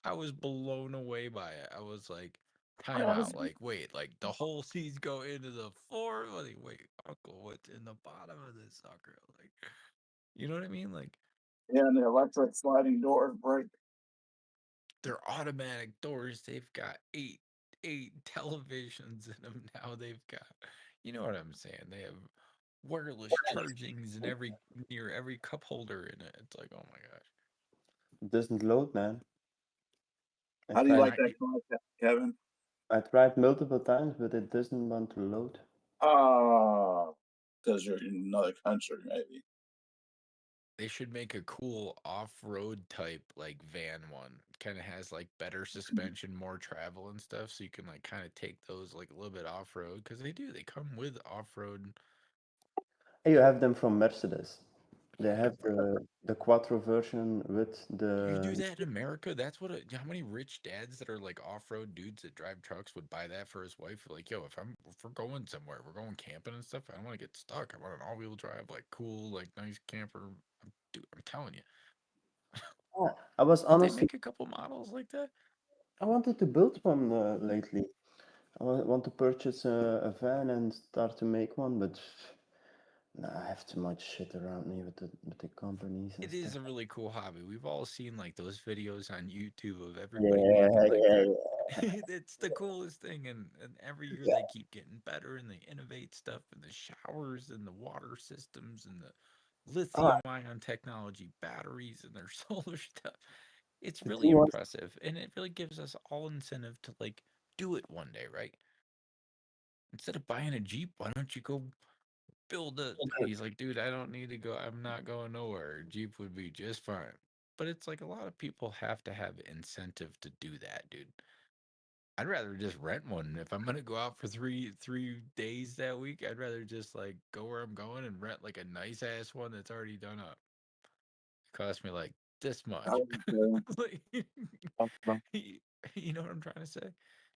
I was blown away by it. I was like, time out. Like, wait, like the whole seats go into the floor. Like, wait, uncle, what's in the bottom of this sucker? Like, you know what I mean? Like, yeah, and the electric sliding doors break. they're automatic doors. They've got eight televisions in them now. They've got, you know what I'm saying? They have wireless chargings in near every cup holder in it. It's like, oh my gosh. It doesn't load, man. How do you like that car, Kevin? I tried multiple times, but it doesn't want to load. Because you're in another country, maybe. They should make a cool off-road type like van one. Kind of has like better suspension, more travel and stuff, so you can like kind of take those like a little bit off-road because they do. They come with off-road. You have them from Mercedes. They have the Quattro version with the. You do that in America? That's what. How many rich dads that are like off-road dudes that drive trucks would buy that for his wife? Like, yo, if we're going somewhere, we're going camping and stuff. I don't want to get stuck. I want an all-wheel drive, like cool, like nice camper. Dude, I'm telling you. Yeah, I was honestly. They make a couple models like that. I wanted to build one lately. I want to purchase a van and start to make one, but I have too much shit around me with the companies and It stuff. is a really cool hobby. We've all seen like those videos on YouTube of everybody making like it's the coolest thing, and every year they keep getting better and they innovate stuff in the showers and the water systems and the lithium ion technology batteries and their solar stuff. It's really impressive, and it really gives us all incentive to like do it one day, right? Instead of buying a Jeep, why don't you go build it? He's like, dude, I don't need to go. I'm not going nowhere. Jeep would be just fine. But it's like a lot of people have to have incentive to do that, dude. I'd rather just rent one. If I'm gonna go out for three days that week, I'd rather just like go where I'm going and rent like a nice ass one that's already done up. It cost me like this much. Like, you know what I'm trying to say?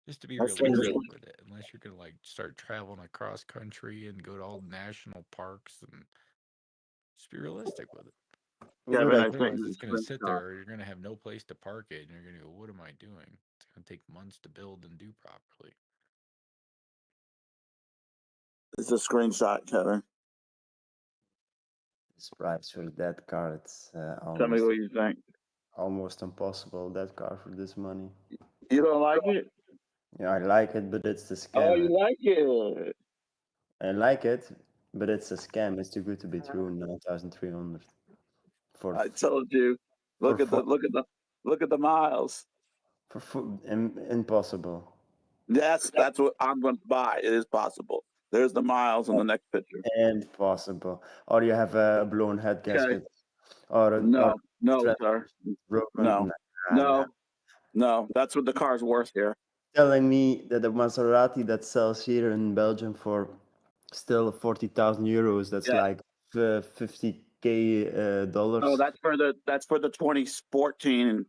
Just to be realistic with it. Unless you're gonna like start traveling across country and go to all national parks, and just be realistic with it. Kevin, Otherwise, it's gonna sit there, or you're gonna have no place to park it, and you're gonna go, "What am I doing?" It's gonna take months to build and do properly. It's a screenshot, Kevin. This price for that car, it's Tell me what you think. Almost impossible, that car for this money. You don't like it? Yeah, I like it, but it's a scam. Oh, you like it? I like it, but it's a scam. It's too good to be true. 9,300. I told you. Look at the miles. Impossible. Yes, that's what I'm going to buy. It is possible. There's the miles in the next picture. Impossible. Or you have a blown head gasket. Or no, sir. Broken. No. That's what the car's worth here. Telling me that the Maserati that sells here in Belgium for still 40,000 euros. That's like $50K dollars. Oh, that's for the 2014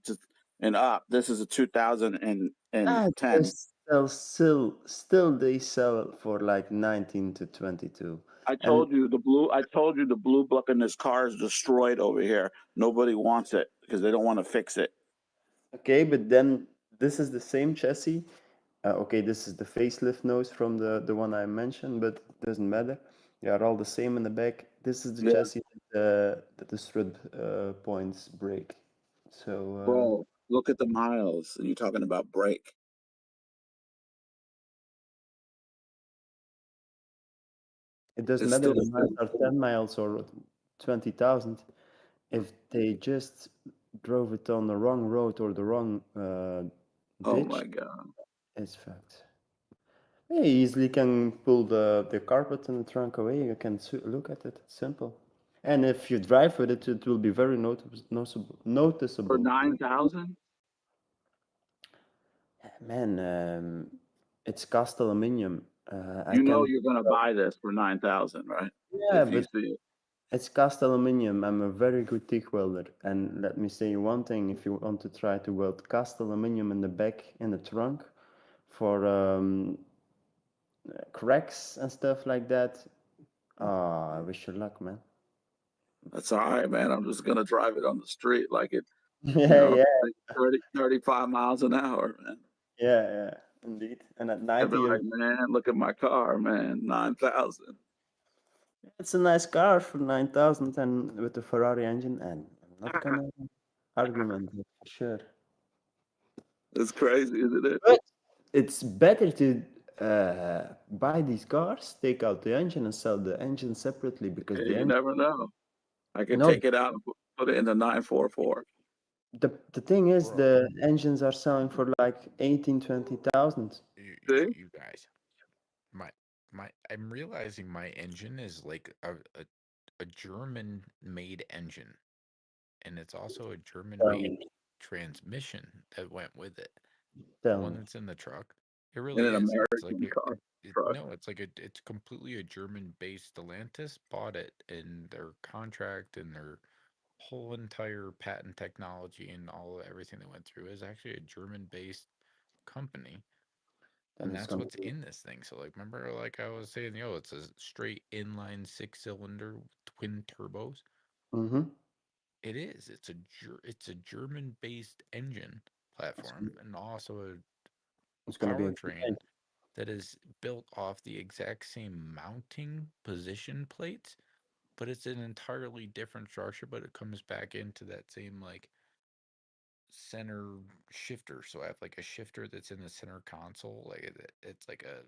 and up. This is a 2010. still they sell for like 19 to 22. I told you the blue block in this car is destroyed over here. Nobody wants it because they don't want to fix it. Okay, but then this is the same chassis. Okay, this is the facelift nose from the one I mentioned, but it doesn't matter. They are all the same in the back. This is the Yeah. chassis that the strut points break. So Bro, look at the miles. And you're talking about brake. it doesn't It's matter still the miles are 10 miles or 20,000. If they just drove it on the wrong road or the wrong oh ditch, my god. it's fucked. Yeah, you easily can pull the carpet and the trunk away. You can look at it. It's simple. And if you drive with it, it will be very For noticeable. 9,000? Man, it's cast aluminium. I You know can. you're gonna buy this for 9,000, right? Yeah, If you but see it. it's cast aluminium. I'm a very good TIG welder. And let me say one thing: if you want to try to weld cast aluminium in the back in the trunk for cracks and stuff like that, I wish you luck, man. That's all right, man. I'm just gonna drive it on the street like it, Yeah, yeah, 35 miles an hour, man. yeah, indeed. And at I'd be 90, like, man, look at my car, man, 9,000. it's a nice car for 9,000 and with the Ferrari engine, and I'm not gonna argument it for sure. It's crazy, isn't it? But it's better to buy these cars, take out the engine, and sell the engine separately because Yeah, the you engine. never know. I could No, take it out and put it in the 944. the thing is, Bro. the engines are selling for like 18-20,000. See? You guys, I'm realizing my engine is like a German made engine, and it's also a German made transmission that went with it. The Tell one me. that's in the truck. It In really an is. It's like American car truck. no, it's like it's completely a German based. Stellantis bought it in their contract and their whole entire patent technology and everything that went through is actually a German based company. Then And it's that's gonna what's in this thing. So like remember like I was saying, it's a straight inline 6-cylinder twin turbos. Mm-hmm. It is. It's a German based engine platform and also It's a gonna be a good powertrain that is built off the exact same mounting position plates, but it's an entirely different structure, but it comes back into that same like center shifter. So I have like a shifter that's in the center console, like it's like a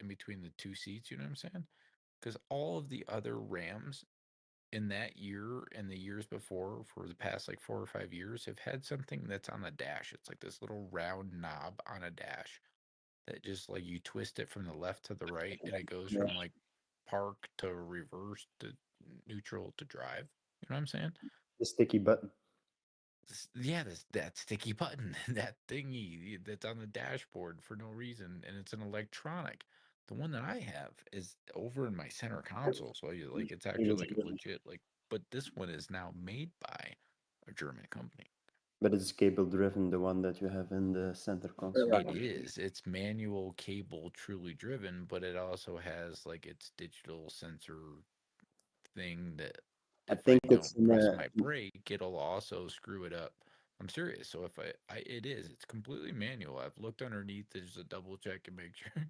in between the two seats, you know what I'm saying? Because all of the other Rams in that year and the years before for the past like 4 or 5 years have had something that's on the dash. It's like this little round knob on a dash that just like you twist it from the left to the right and it goes Yeah. from like park to reverse to neutral to drive. You know what I'm saying? The sticky button. Yeah, that sticky button, that thingy that's on the dashboard for no reason, and it's an electronic. The one that I have is over in my center console, so it's actually like a legit like. But this one is now made by a German company. But it's cable driven, the one that you have in the center console. It is. It's manual cable, truly driven, but it also has like its digital sensor thing that I if I think it's don't in press a, my brake, it'll also screw it up. I'm serious. So if it is, it's completely manual. I've looked underneath just to double check and make sure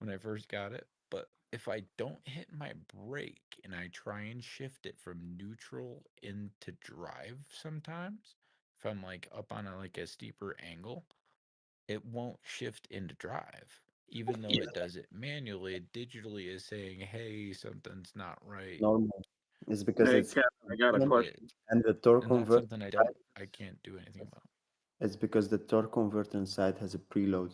when I first got it. But if I don't hit my brake and I try and shift it from neutral into drive sometimes, if I'm like up on like a steeper angle, it won't shift into drive. Even though it does it manually, it digitally is saying, hey, something's not right. normal. It's because Hey, it's Kevin, I got a It question. is. and the torque And that's converter. something I can't do anything about. It's because the torque converter inside has a preload,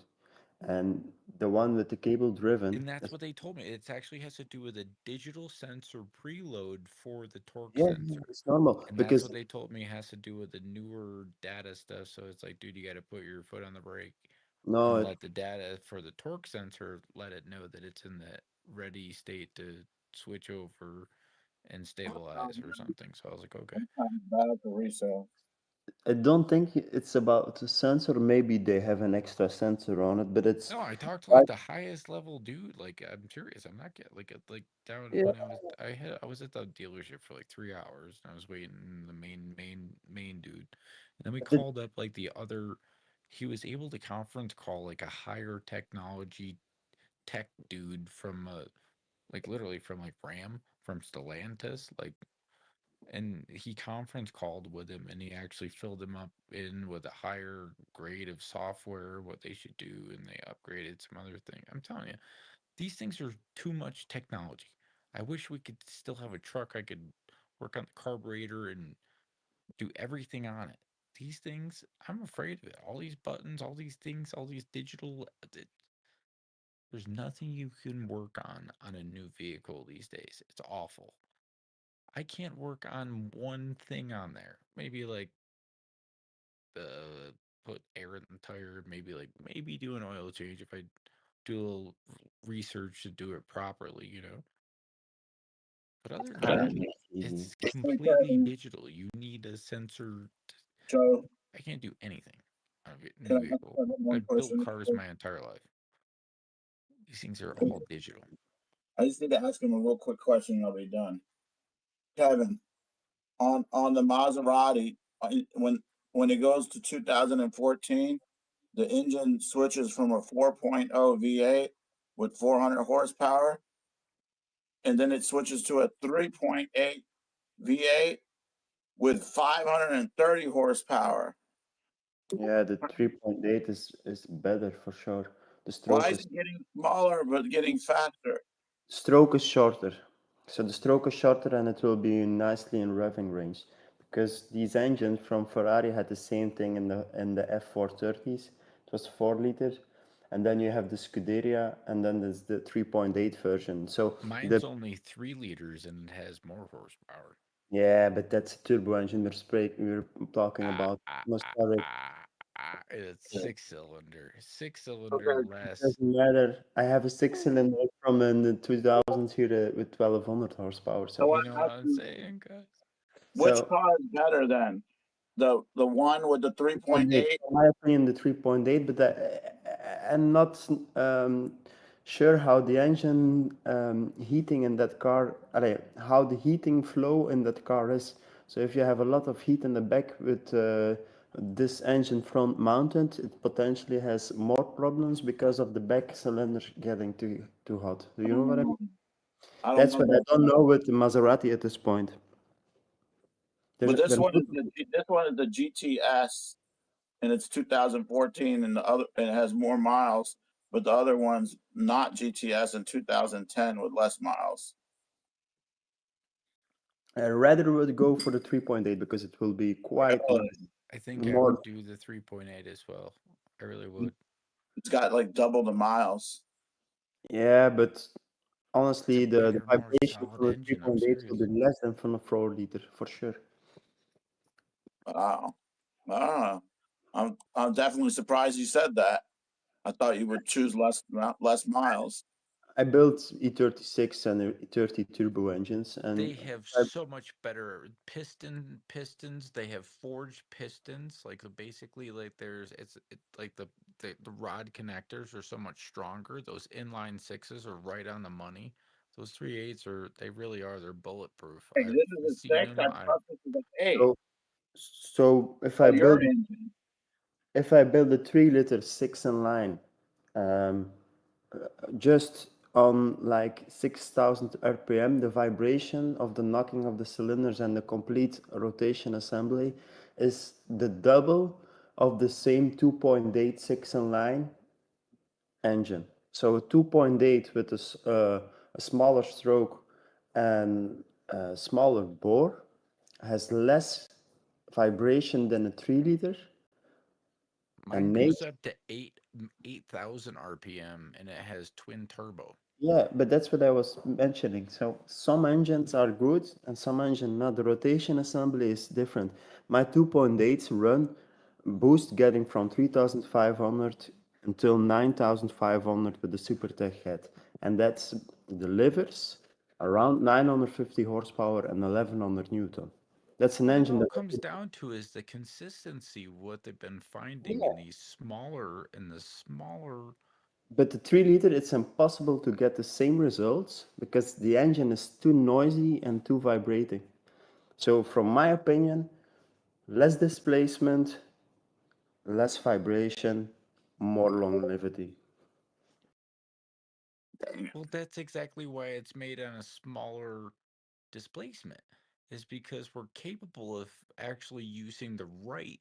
and the one with the cable driven. And that's what they told me. It actually has to do with a digital sensor preload for the torque Yeah, sensor. it's normal And that's because what they told me has to do with the newer data stuff. So it's like, dude, you got to put your foot on the brake no, and let the data for the torque sensor let it know that it's in the ready state to switch over and stabilize or something. So I was like, okay. Bad at the resale. I don't think it's about the sensor. Maybe they have an extra sensor on it, but it's No, I talked to like, like the highest level dude. Like I'm serious. I'm not getting like down yeah, when I was at the dealership for like 3 hours and I was waiting the main dude. And then we but called up like the other. He was able to conference call like a higher technology tech dude from like literally from like Ram from Stellantis like. And he conference called with him and he actually filled him up in with a higher grade of software, what they should do, and they upgraded some other thing. I'm telling you, these things are too much technology. I wish we could still have a truck I could work on the carburetor and do everything on it. These things, I'm afraid of it. All these buttons, all these things, all these digital. There's nothing you can work on a new vehicle these days. It's awful. I can't work on one thing on there. Maybe like put air in the tire, maybe do an oil change if I do a little research to do it properly, you know. But other than that, easy. it's completely digital. You need a sensor. Joe, I can't do anything on a can new I ask vehicle. one I've built question? cars my entire life. These things are all digital. I just need to ask him a real quick question and I'll be done. Kevin, on the Maserati, when it goes to 2014, the engine switches from a 4.0 V8 with 400 horsepower, and then it switches to a 3.8 V8 with 530 horsepower. Yeah, the 3.8 is better for sure. The Why is it getting smaller but getting faster? stroke is shorter. So the stroke is shorter and it will be nicely in revving range. Because these engines from Ferrari had the same thing in the F430s. It was 4 liter. And then you have the Scuderia and then there's the 3.8 version. So Mine's only 3 liters and it has more horsepower. yeah, but that's a turbo engine we're talking about. It's 6-cylinder. 6-cylinder It less. doesn't matter. I have a 6 cylinder from in the 2000s here with 1200 horsepower. So, You know what I'm saying, guys? Which car is better then? The one with the 3.8? In my opinion, the 3.8, but I'm not sure how the engine heating in that car, how the heating flow in that car is. So if you have a lot of heat in the back with this engine front mounted, it potentially has more problems because of the back cylinder getting too hot. Do you know what I mean? That's what I don't know with the Maserati at this point. But this one is the GTS, and it's 2014, and the other it has more miles. But the other one's not GTS in 2010 with less miles. I rather would go for the 3.8 because it will be quite nice. I think I would do the 3.8 as well. I really would. It's got like double the miles. Yeah, but honestly, the bigger, more vibration solid from a engine, I'm 3.8 will be serious. less than from a 4 liter for sure. Wow. I don't know. I'm definitely surprised you said that. I thought you would choose less miles. I built E36 and E30 turbo engines, and They have so much better pistons. They have forged pistons. Like basically, like like the rod connectors are so much stronger. Those inline sixes are right on the money. Those 3.8s they really are. They're bulletproof. Hey, I've this is a seen 6. them. I thought this was an 8. So if I build a 3 liter 6 in line, just on like 6,000 RPM, the vibration of the knocking of the cylinders and the complete rotation assembly is the double of the same 2.8 6 in line engine. So a 2.8 with a smaller stroke and a smaller bore has less vibration than a 3 liter. Mine goes up to 8,000 RPM and it has twin turbo. Yeah, but that's what I was mentioning. So some engines are good and some engines not. The rotation assembly is different. My 2.8s run boost getting from 3,500 until 9,500 with the SuperTech head. And that delivers around 950 horsepower and 1100 Newton. That's an engine All that it comes down to is the consistency, what they've been finding in the smaller. But the 3 liter, it's impossible to get the same results because the engine is too noisy and too vibrating. So from my opinion, less displacement, less vibration, more longevity. Well, that's exactly why it's made on a smaller displacement, is because we're capable of actually using the right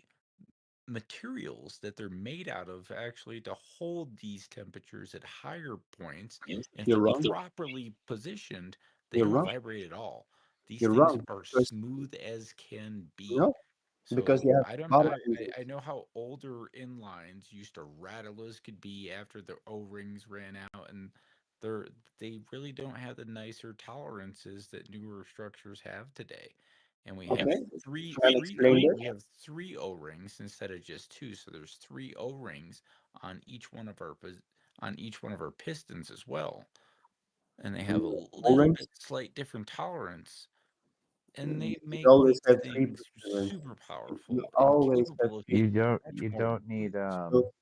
materials that they're made out of actually to hold these temperatures at higher points. And if You're they're wrong. properly positioned, they You're don't wrong. vibrate at all. These You're things wrong. are Because, smooth as can be. no, because So you have I don't power. I know how older inlines used to rattle as could be after the O-rings ran out, and they really don't have the nicer tolerances that newer structures have today. And we have Okay, three try and three explain O that. we have three O-rings instead of just two. So there's three O-rings on each one of our pistons as well. And they have a little O-rings, bit slight different tolerance, and they you make always these have three things rings. super You powerful and always have capable of three. You hitting don't much you more don't need winds.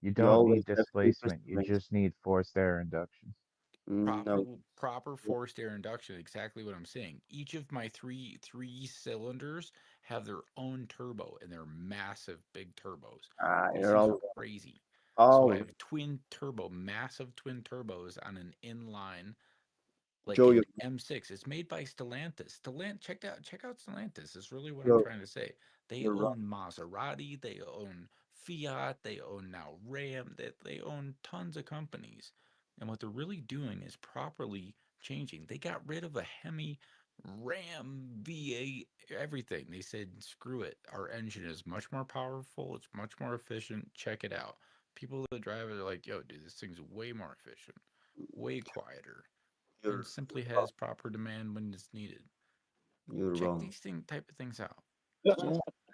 you You don't always need have three displacement. piston You rings. just need forced air induction. Proper No. proper forced air induction, exactly what I'm saying. Each of my three cylinders have their own turbo, and they're massive big turbos. These You're things are crazy. So I always. have massive twin turbos on an inline, like Joe, an you're, M6. It's made by Stellantis. Check out Stellantis. Is really what I'm Joe, trying to say. They you're wrong. own Maserati, they own Fiat, they own now Ram, they own tons of companies. And what they're really doing is properly changing. They got rid of a Hemi, Ram, V8, everything. They said, screw it. Our engine is much more powerful, it's much more efficient. Check it out. People that drive it are like, yo, dude, this thing's way more efficient, way quieter, and simply has proper demand when it's needed. You're Check wrong. these type of things out. Yeah,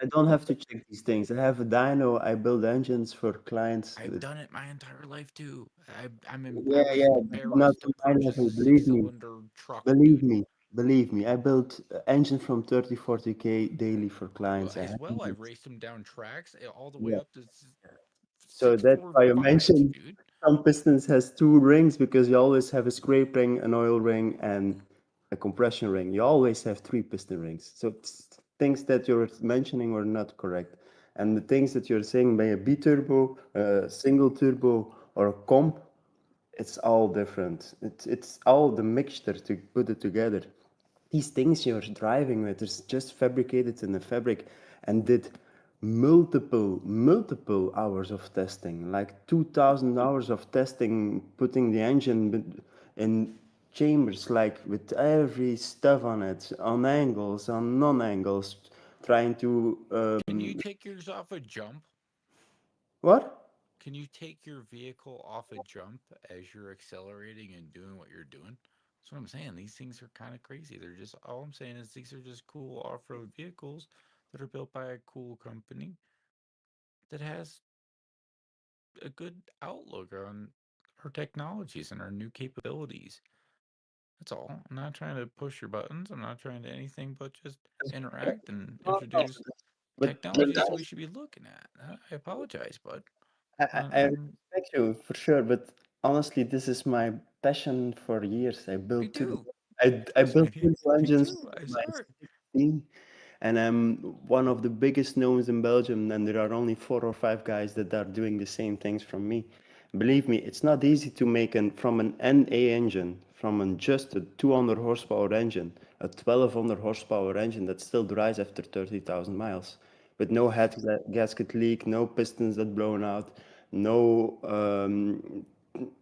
I don't have to check these things. I have a dyno. I build engines for clients. I've done it my entire life too. I Yeah, was yeah, but not embarrassed to to my purchase level. a six-cylinder truck, Believe dude. me, believe me. I built engine from 30, 40K daily for Well, clients. I as well, haven't. I've raced them down tracks all the way Yeah. up to So that's why you 645, mentioned dude. some pistons has 2 rings because you always have a scrape ring, an oil ring, and a compression ring. You always have 3 piston rings. So things that you're mentioning were not correct. And the things that you're saying by a B turbo, a single turbo, or a comp, it's all different. It's all the mixture to put it together. These things you're driving with is just fabricated in the fabric and did multiple hours of testing, like 2,000 hours of testing, putting the engine in chambers, like with every stuff on it, on angles, on non-angles, trying to Can you take yours off a jump? what? Can you take your vehicle off a jump as you're accelerating and doing what you're doing? That's what I'm saying. These things are kind of crazy. They're just, all I'm saying is these are just cool off-road vehicles that are built by a cool company that has a good outlook on our technologies and our new capabilities. That's all. I'm not trying to push your buttons. I'm not trying to anything but just interact and introduce But technologies that we should be looking at. I apologize, but I respect you for sure, but honestly, this is my passion for years. I me built too. I Trust built me. turbo Me engines too. I'm when I was sorry. 16, and I'm one of the biggest names in Belgium, and there are only 4 or 5 guys that are doing the same things from me. Believe me, it's not easy to make from an NA engine, from just a 200 horsepower engine, a 1200 horsepower engine that still drives after 30,000 miles, with no head gasket leak, no pistons that blown out, no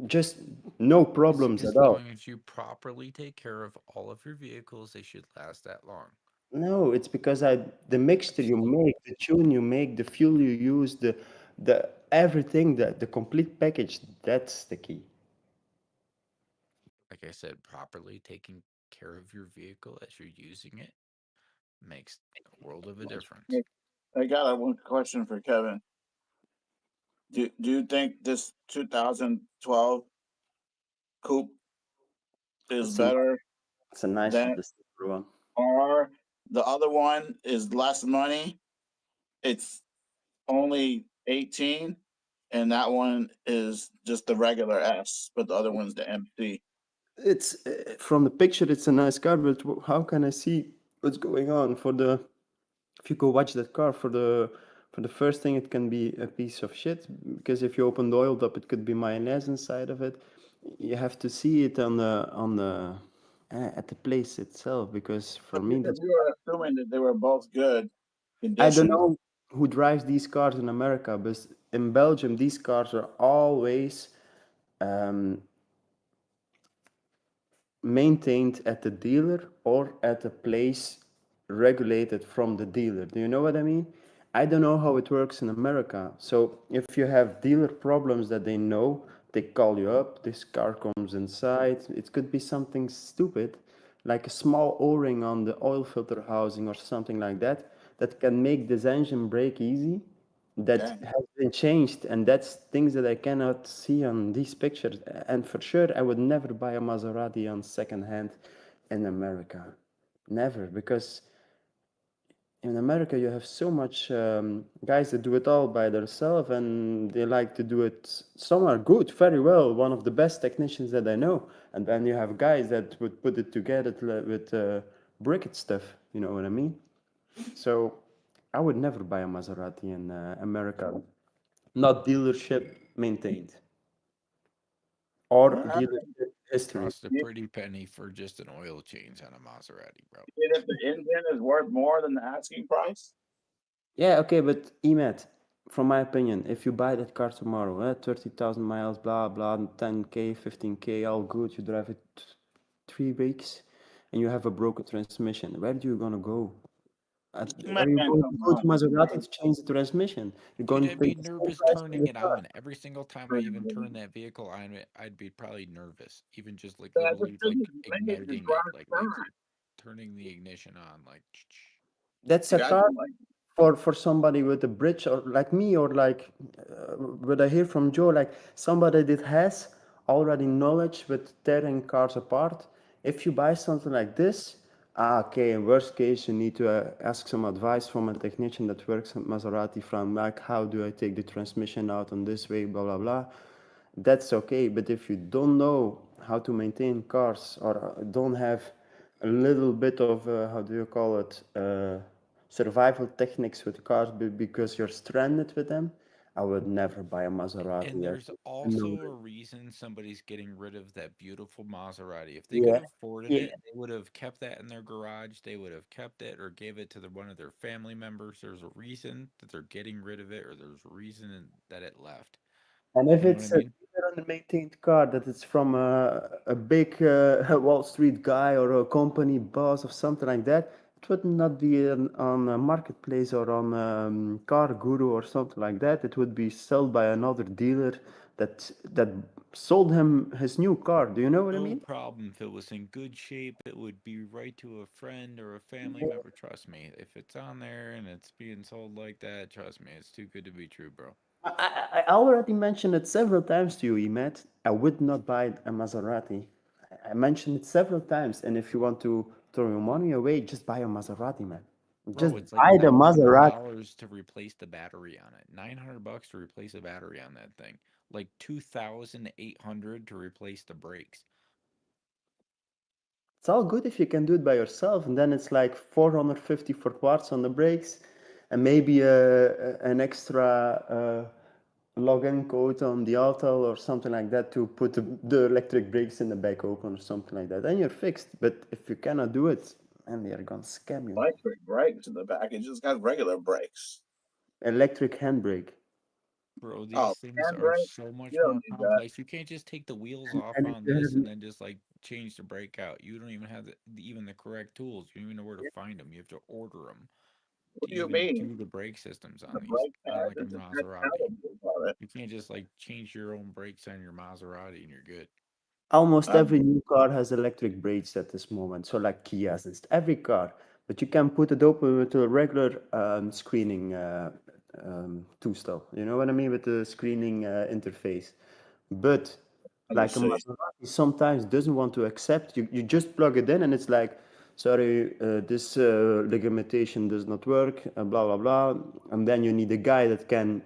just no problems As at all. long as you properly take care of all of your vehicles, they should last that long. No, it's because the mixture you Absolutely. make, the tune you make, the fuel you use, the everything, the complete package, that's the key. Like I said, properly taking care of your vehicle as you're using it makes a world of a difference. I got one question for Kevin. Do you think this 2012 coupe is It's a better it's a nice than December one. R The other one is less money. It's only 18, and that one is just the regular S, but the other one's the MC. It's from the picture, it's a nice car, but how can I see what's going on for the? If you go watch that car for the first thing, it can be a piece of shit because if you open the oil up, it could be mayonnaise inside of it. You have to see it on the at the place itself because for me, Because that's, we were assuming that they were both good I don't condition. know who drives these cars in America, but in Belgium, these cars are always maintained at the dealer or at a place regulated from the dealer. Do you know what I mean? I don't know how it works in America. So if you have dealer problems that they know, they call you up, this car comes inside. It could be something stupid, like a small O-ring on the oil filter housing or something like that, that can make this engine brake easy. That Okay. has been changed, and that's things that I cannot see on these pictures. And for sure, I would never buy a Maserati on second hand in America. Never, because in America you have so much guys that do it all by themselves, and they like to do it. Some are good, very well, one of the best technicians that I know, and then you have guys that would put it together with briquette stuff. You know what I mean? So I would never buy a Maserati in America, not dealership maintained or All right. dealership history. Cost a pretty penny for just an oil change on a Maserati, bro. And if the engine is worth more than the asking price, Yeah, okay, but Emet, from my opinion, if you buy that car tomorrow, 30,000 miles, blah, blah, 10K, 15K, all good, you drive it 3 weeks, and you have a broken transmission, where do you gonna go? you Are might you can't going to come go to on. Maserati to change the transmission? You're Dude, going to I'd pay be the same nervous price for turning your it car. on. Every single time I even turn that vehicle on, I'd be probably nervous. Even just like That's literally just like make it igniting it, drive like fine. turning the ignition on, like That's a Like I car can like for somebody with a bridge or like me or like what I hear from Joe, like somebody that has already knowledge with tearing cars apart. If you buy something like this, okay, in worst case you need to ask some advice from a technician that works at Maserati from like how do I take the transmission out on this way, blah blah blah. That's okay, but if you don't know how to maintain cars or don't have a little bit of how do you call it survival techniques with cars because you're stranded with them, I would never buy a Maserati. and there's No. also a reason somebody's getting rid of that beautiful Maserati. If they could Yeah, have afforded yeah. it, they would have kept that in their garage. They would have kept it or gave it to one of their family members. There's a reason that they're getting rid of it, or there's a reason that it left. And if You know what I it's a mean? dealer unmaintained car that it's from a big Wall Street guy or a company boss or something like that, it would not be on a marketplace or on Car Guru or something like that. It would be sold by another dealer that sold him his new car. Do you know what I No mean? problem. If it was in good shape, it would be right to a friend or a family member. Trust me. If it's on there and it's being sold like that, trust me, it's too good to be true, bro. I already mentioned it several times to you, Emet. I would not buy a Maserati. I mentioned it several times. And if you want to throw your money away, just buy a Maserati, man. Bro, Just it's like buy the Maserati. $900 to replace the battery on it. $900 to replace a battery on that thing. Like 2,800 to replace the brakes. It's all good if you can do it by yourself. And then it's like 450 for parts on the brakes and maybe an extra login code on the auto or something like that to put the electric brakes in the back open or something like that. Then you're fixed. But if you cannot do it, and they're gonna scam you. electric brakes in the back. It just got regular brakes. Electric handbrake. Bro, Oh, these things are handbrake? so much You don't more need that. complex. You can't just take the wheels off And if on you this and have then just like change the brake out. You don't even have even the correct tools. You don't even know where to find them. You have to order them What to do you even mean? do the brake systems The on these, brake on pads, like a it's just got Maserati. elements of it. You can't just like change your own brakes on your Maserati and you're good. almost Um, every new car has electric brakes at this moment. So like Kia's, it's every car. But you can put it open with a regular screening tool. You know what I mean with the screening interface. But let me like a see. Maserati sometimes doesn't want to accept. You just plug it in and it's like sorry, this limitation does not work, blah, blah, blah. And then you need a guy that can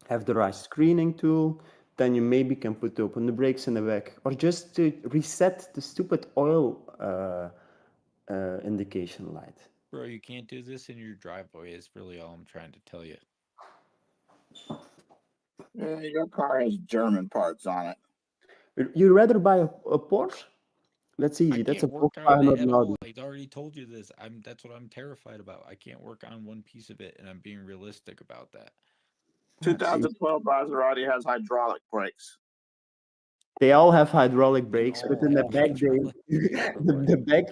have the right screening tool. Then you maybe can open the brakes in the back, or just to reset the stupid oil indication light. Bro, you can't do this in your driveway is really all I'm trying to tell you. Yeah, your car has German parts on it. You'd rather buy a Porsche? That's easy. I That's a can't work Porsche on it 500 at Audi. all. I already told you this. That's what I'm terrified about. I can't work on one piece of it, and I'm being realistic about that. 2012 Maserati has hydraulic brakes. They all have hydraulic They brakes, but all in the have back, hydraulic brakes, bro. the back,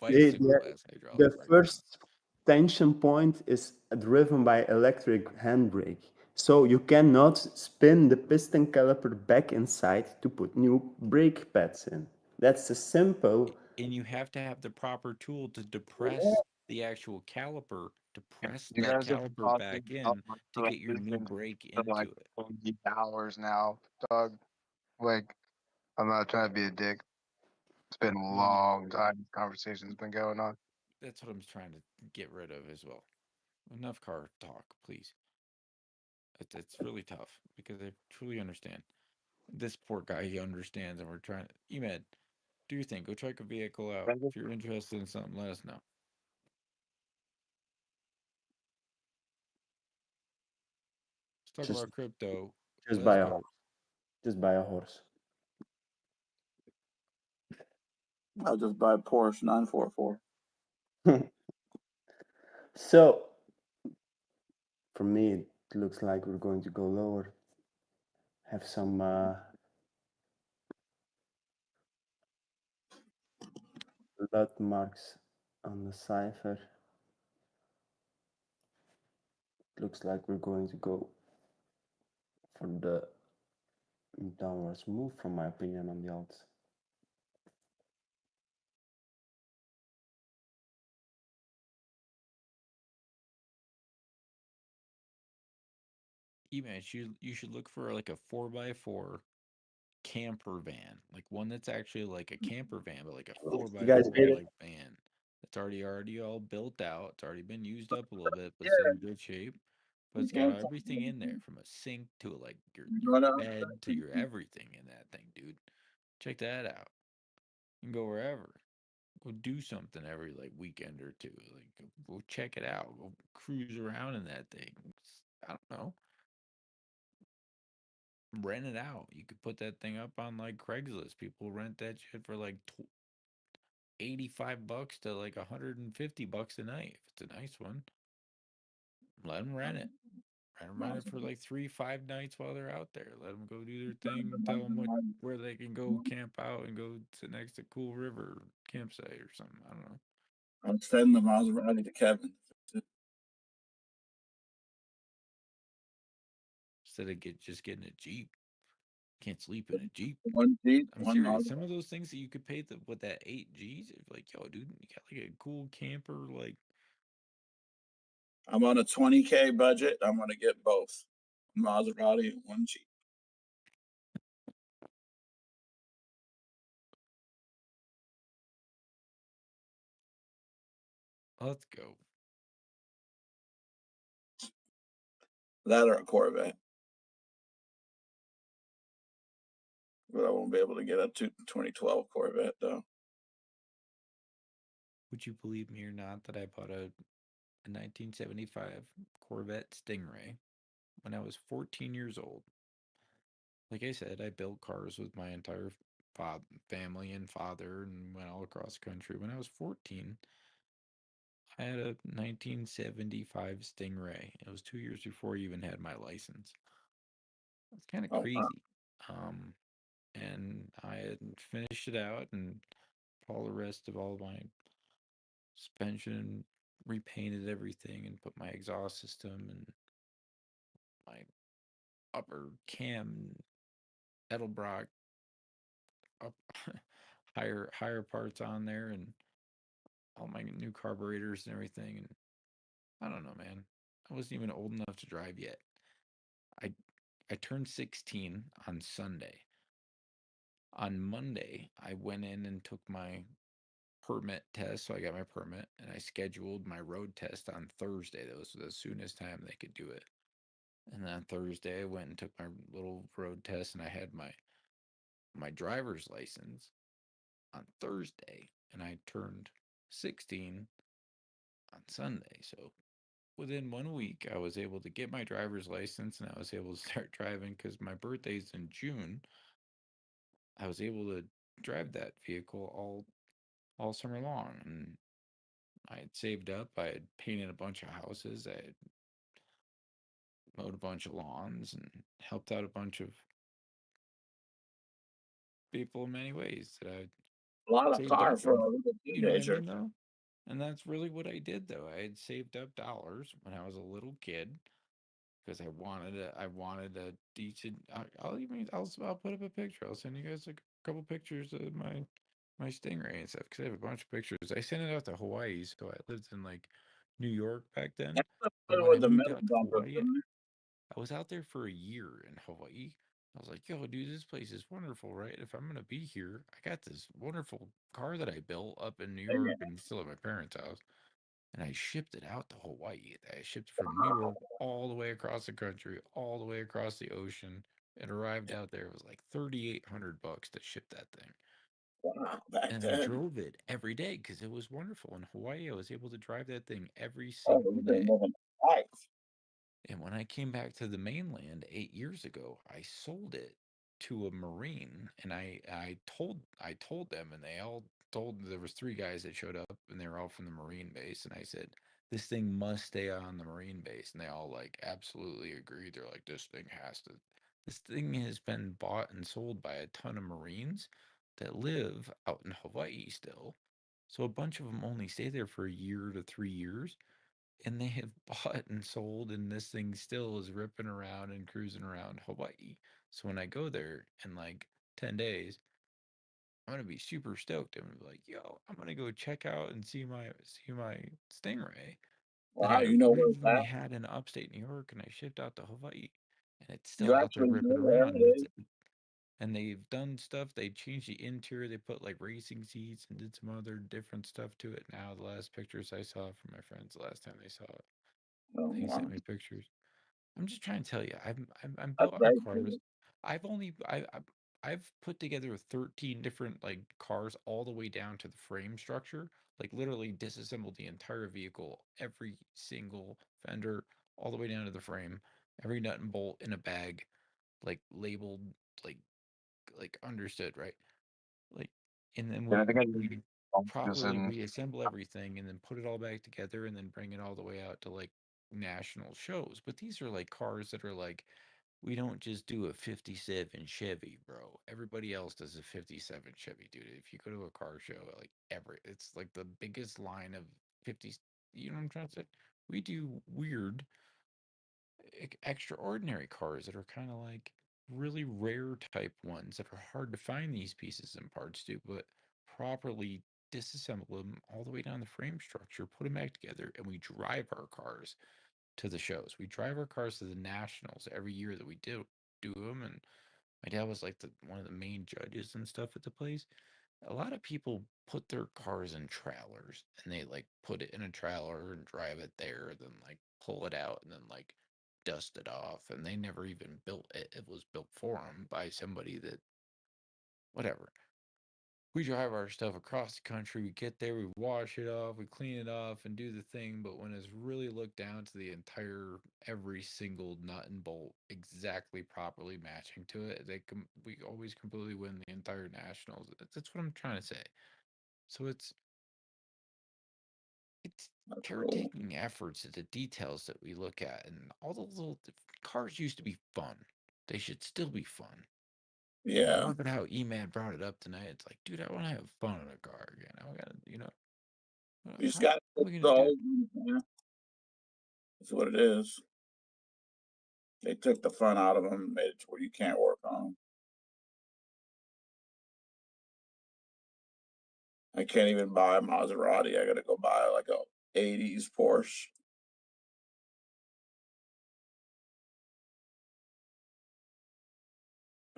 Bicycle has hydraulic the brakes. first tension point is driven by electric handbrake. So you cannot spin the piston caliper back inside to put new brake pads in. That's a simple. And you have to have the proper tool to depress the actual caliper, to press You that guys have been caliper talking back in about to get your new Maserati brake for into like it. 20 hours now, dog. Like, I'm not trying to be a dick. It's been a long time this conversation's been going on. That's what I'm trying to get rid of as well. Enough car talk, please. It's really tough because I truly understand. This poor guy, he understands, and we're trying to. Emed, do your thing. Go check a vehicle out. If you're interested in something, let us know. Let's talk about crypto. Just Let's buy a go. horse. Just buy a horse. I'll just buy a Porsche 944. So, for me, it looks like we're going to go lower. Have some lot marks on the Cypher. Looks like we're going to go for the downwards move, from my opinion, on the alts. Emed, you should look for like a 4x4 camper van, like one that's actually like a camper van, but like a You guys 4x4 did it. like van. It's already all built out. It's already been used up a little bit, but it's in good shape. But it's got everything in there, from a sink to like your bed to your everything in that thing, dude. Check that out. You can go wherever. Go do something every like weekend or two. Like go check it out. Go cruise around in that thing. I don't know. Rent it out. You could put that thing up on like Craigslist. People rent that shit for like $85 to like $150 a night. If it's a nice one, let them rent it. Let them rent it for like 3-5 nights while they're out there. Let them go do their thing. Tell them where they can go camp out and go sit next to Cool River campsite or something. I don't know. I'm sending the Maserati to Kevin. Instead of just getting a Jeep. Can't sleep in a Jeep. One Jeep, I'm one serious. Maserati. Some of those things that you could pay with that 8 Gs, it's like, yo, dude, you got like a cool camper, like. I'm on a 20K budget. I'm gonna get both Maserati and one Jeep. Let's go. That or a Corvette. But I won't be able to get a 2012 Corvette though. Would you believe me or not that I bought a 1975 Corvette Stingray when I was 14 years old? Like I said, I built cars with my entire family and father and went all across the country. When I was 14, I had a 1975 Stingray. It was 2 years before I even had my license. It's kind of crazy. And I had finished it out and all the rest of all my suspension, repainted everything and put my exhaust system and my upper cam Edelbrock up higher parts on there and all my new carburetors and everything. And I don't know, man. I wasn't even old enough to drive yet. I turned 16 on Sunday. On Monday, I went in and took my permit test. So I got my permit and I scheduled my road test on Thursday. That was the soonest time they could do it. And then on Thursday, I went and took my little road test, and I had my driver's license on Thursday, and I turned 16 on Sunday. So within 1 week, I was able to get my driver's license, and I was able to start driving because my birthday's in June. I was able to drive that vehicle all summer long, and I had saved up. I had painted a bunch of houses. I had mowed a bunch of lawns and helped out a bunch of people in many ways that I A lot of saved car up. for a little You know what I teenager. mean, though? And that's really what I did, though. I had saved up dollars when I was a little kid because I wanted a decent. I'll put up a picture. I'll send you guys a couple pictures of my Stingray and stuff because I have a bunch of pictures. I sent it out to Hawaii, so I lived in like New York back then. But when I With the moved middle out to bumper. Hawaii, I was out there for a year in Hawaii. I was like, yo, dude, this place is wonderful, right? If I'm going to be here, I got this wonderful car that I built up in New York and still at my parents' house. And I shipped it out to Hawaii. I shipped it from New York all the way across the country, all the way across the ocean. It arrived out there. It was like $3,800 to ship that thing. Wow, back And I then. drove it every day because it was wonderful. In Hawaii, I was able to drive that thing every Oh, single we've been day. living life. And when I came back to the mainland 8 years ago, I sold it to a Marine, and I told them, and they all told. There was 3 guys that showed up, and they were all from the Marine base, and I said, this thing must stay on the Marine base, and they all like absolutely agreed. They're like, this thing has to. This thing has been bought and sold by a ton of Marines that live out in Hawaii still. So a bunch of them only stay there for a year to 3 years, and they have bought and sold, and this thing still is ripping around and cruising around Hawaii. So when I go there in like 10 days, I'm gonna be super stoked. I'm gonna be like, yo, I'm gonna go check out and see my Stingray that Wow, I you know where it's originally at. had in upstate New York and I shipped out to Hawaii. And it's You still out there actually ripping know where around, it and is. they've done stuff. They changed the interior. They put like racing seats and did some other different stuff to it. Now the last pictures I saw from my friends the last time they saw it, Oh, he wow. sent me pictures. I'm just trying to tell you, I'm That's built on very cars. cool. I've put together 13 different like cars all the way down to the frame structure, like literally disassembled the entire vehicle, every single fender, all the way down to the frame, every nut and bolt in a bag, like labeled, like understood, right? Like, and then And I think I we just properly in reassemble everything and then put it all back together and then bring it all the way out to like national shows. But these are like cars that are like, we don't just do a 57 Chevy, bro. Everybody else does a 57 Chevy, dude. If you go to a car show, like it's like the biggest line of 50s. You know what I'm trying to say? We do weird, extraordinary cars that are kind of like really rare type ones that are hard to find these pieces and parts to, but properly disassemble them all the way down the frame structure, put them back together, and we drive our cars to the shows. We drive our cars to the nationals every year that we do them, and my dad was like one of the main judges and stuff at the place. A lot of people put their cars in trailers and they like put it in a trailer and drive it there, then like pull it out and then like dust it off, and they never even built it. It was built for them by somebody that, whatever. We drive our stuff across the country. We get there, we wash it off, we clean it off, and do the thing. But when it's really looked down to the entire, every single nut and bolt exactly properly matching to it, we always completely win the entire nationals. That's what I'm trying to say. So it's That's cool. caretaking efforts at the details that we look at, and all the little cars used to be fun. They should still be fun. I Yeah. love it how E-Man brought it up tonight. It's like, dude, I want to have fun in a car again. I got to, You just how got are to we the gonna do? old, yeah. That's what it is. They took the fun out of them and made it to where you can't work on them. I can't even buy a Maserati. I got to go buy like a 80s Porsche.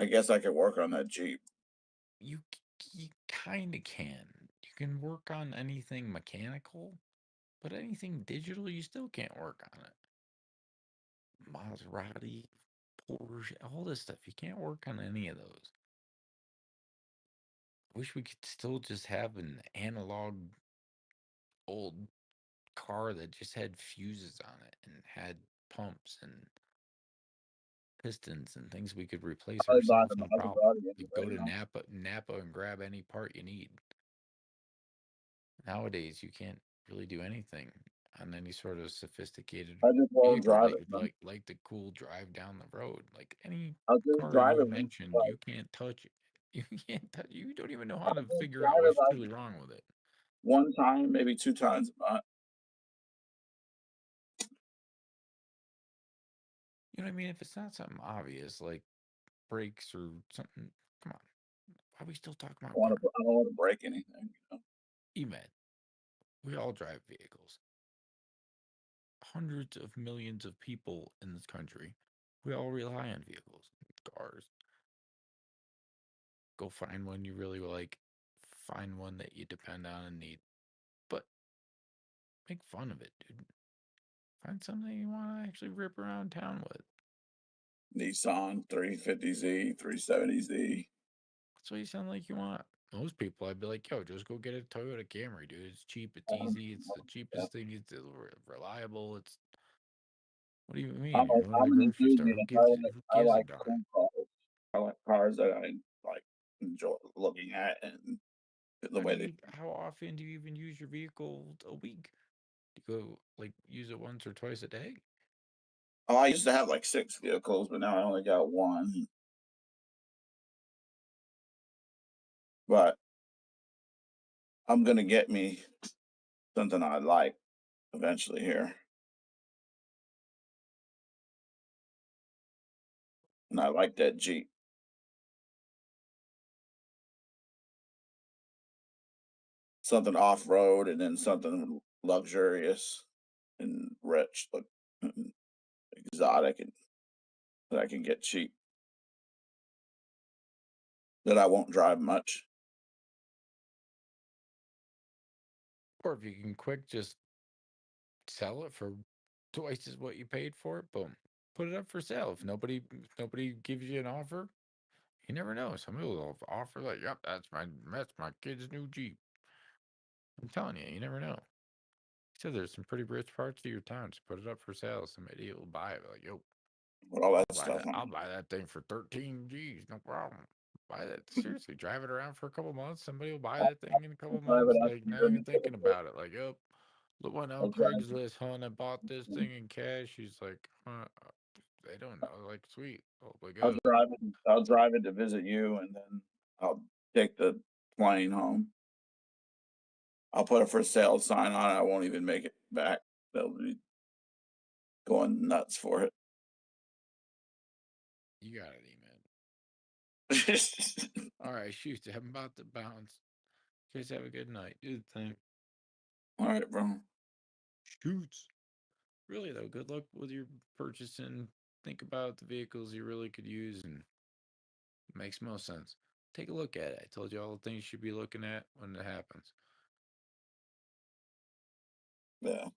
I guess I could work on that Jeep. You kind of can. You can work on anything mechanical, but anything digital, you still can't work on it. Maserati, Porsche, all this stuff, you can't work on any of those. I wish we could still just have an analog old car that just had fuses on it and had pumps and pistons and things we could replace I buy ourselves, the no problem. Maserati Like go right to now. Napa and grab any part you need. Nowadays, you can't really do anything on any sort of sophisticated I just won't vehicle drive that it, you'd man. like the cool drive down the road. Like any I'll just car drive you it once, mentioned, you can't touch it. You can't touch. You don't even know how I'll to just figure out drive it what's like truly wrong with it. one time, maybe 2 times a month. You know what I mean? If it's not something obvious like brakes or something, come on. Why are we still talking about cars? I don't want to break anything. EMED. We all drive vehicles. Hundreds of millions of people in this country. We all rely on vehicles, cars. Go find one you really like. Find one that you depend on and need. But make fun of it, dude. Find something you want to actually rip around town with. Nissan 350Z, 370Z. That's what you sound like you want. Most people, I'd be like, yo, just go get a Toyota Camry, dude. It's cheap, it's easy, it's the cheapest thing, it's reliable. It's what do you mean? You're going to the I'm an grocery store. enthusiast. Who I gives a like darn? cool cars. I like cars that I like enjoy looking at and the way they. How often do you even use your vehicle a week? Do you go like use it once or twice a day? Oh, I used to have like 6 vehicles, but now I only got 1. But I'm gonna get me something I like eventually here. And I like that Jeep. Something off road and then something luxurious and rich, but exotic and that I can get cheap. That I won't drive much. Or if you can quick just sell it for twice as what you paid for it, boom. Put it up for sale. If nobody gives you an offer, you never know. Somebody will offer like, yep, that's my kid's new Jeep. I'm telling you, you never know. So there's some pretty rich parts of your town. Just put it up for sale. Somebody will buy it. Like, yo, With all that stuff I'll on. buy that thing for 13 G's, no problem. Buy that seriously. Drive it around for a couple months. Somebody will buy that thing in a couple Drive months. it out Like here not in even the thinking about it. Like, yep, look one I'll on drive Craigslist, hon. I bought this thing in cash. She's like, they don't know. Like, sweet. Oh my god. I'll drive it to visit you and then I'll take the plane home. I'll put a for sale sign on it. I won't even make it back. They'll be going nuts for it. You got it, man. All right, shoot. I'm about to bounce. You guys have a good night. Do the thing. All right, bro. Shoots. Really though, good luck with your purchasing. Think about the vehicles you really could use, and it makes most sense. Take a look at it. I told you all the things you should be looking at when it happens. Yeah.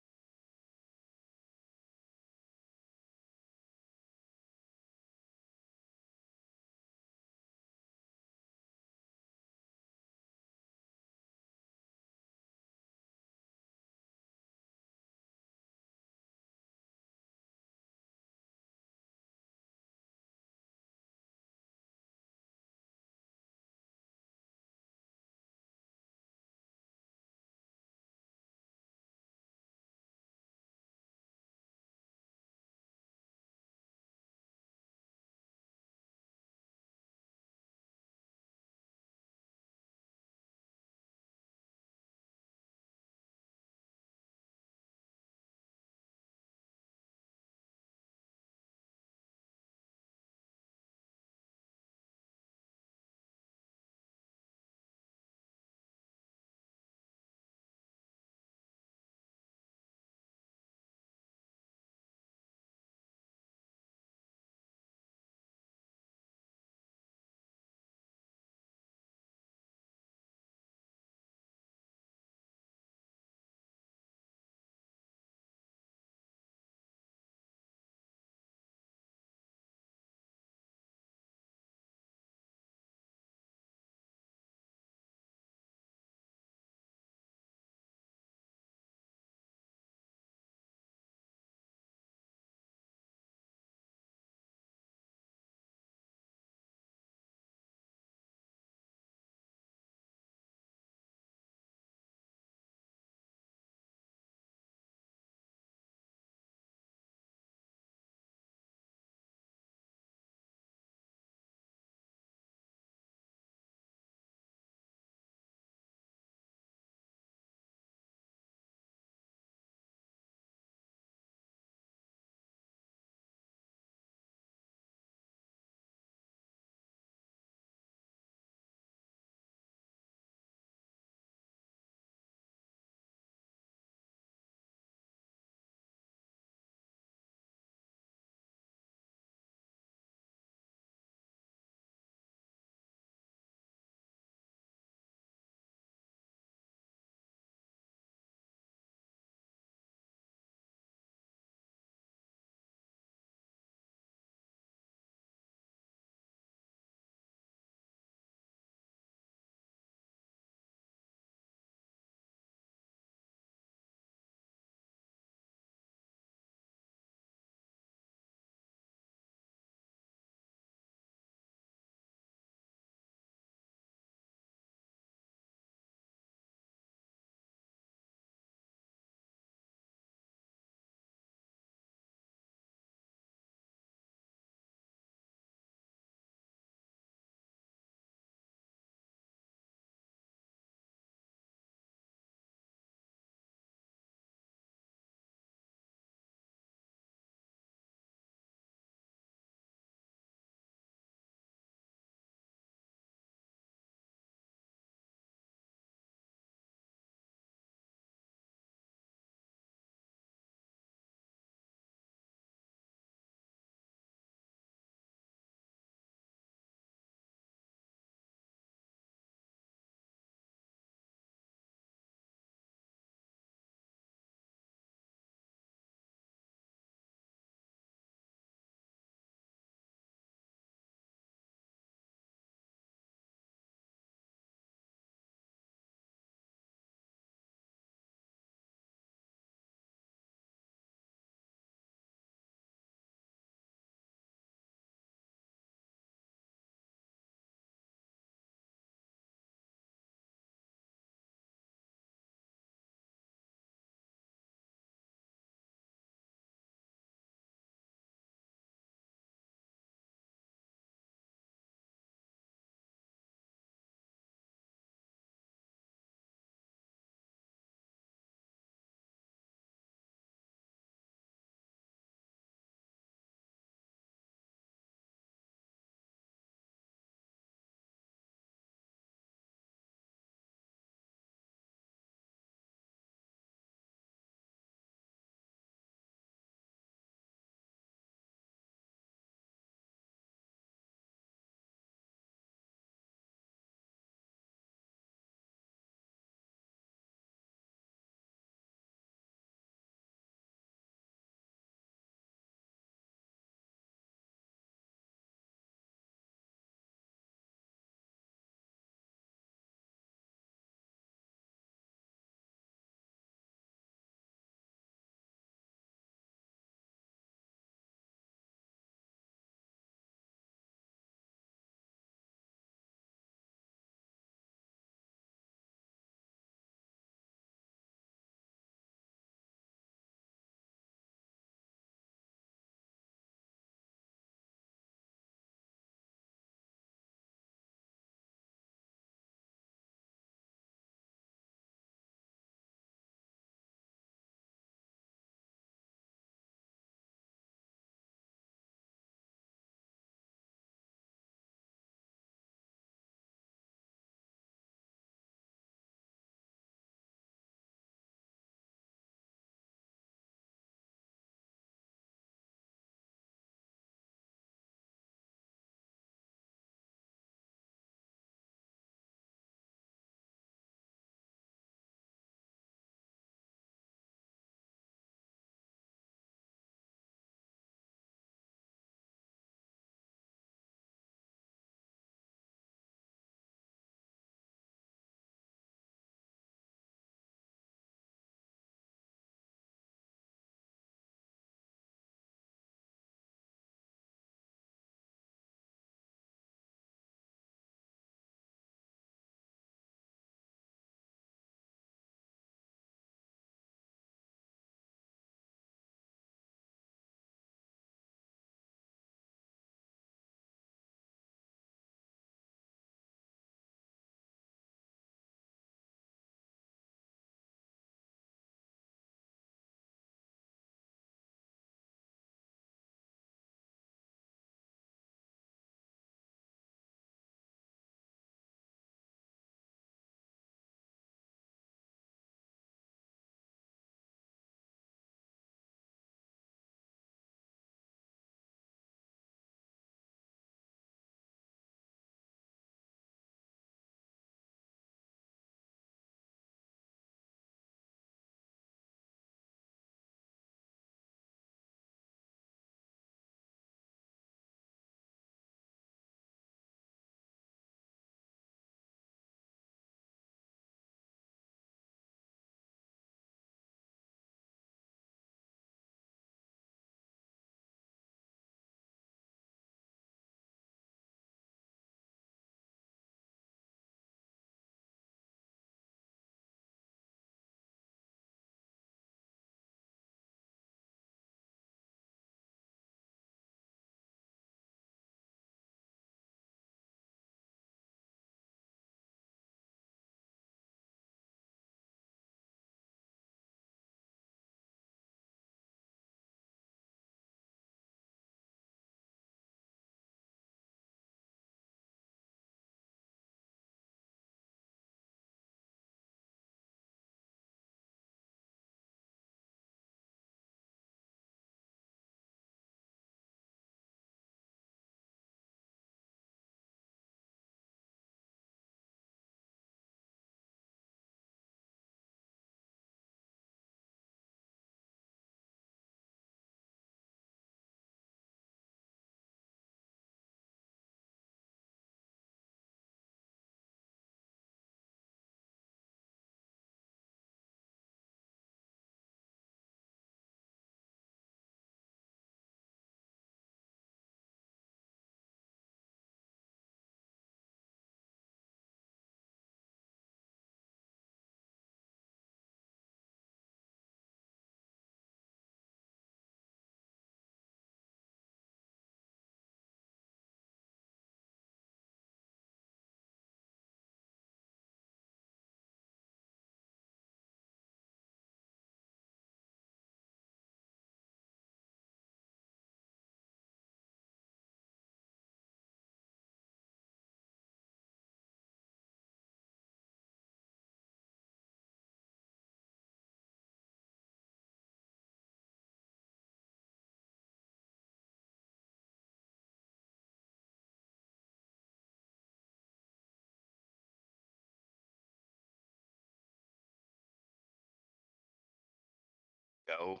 Go.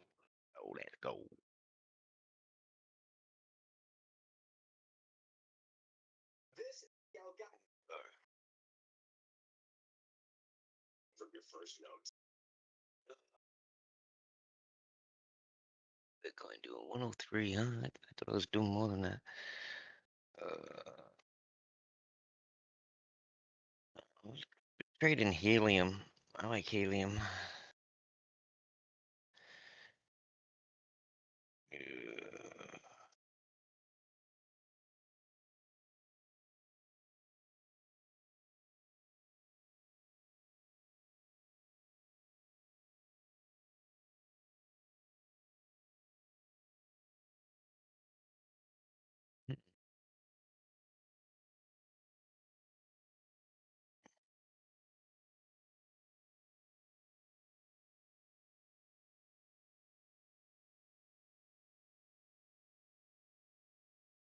Oh, let's go. From your first note. Bitcoin doing 103, huh? I thought I was doing more than that. I was trading helium. I like helium.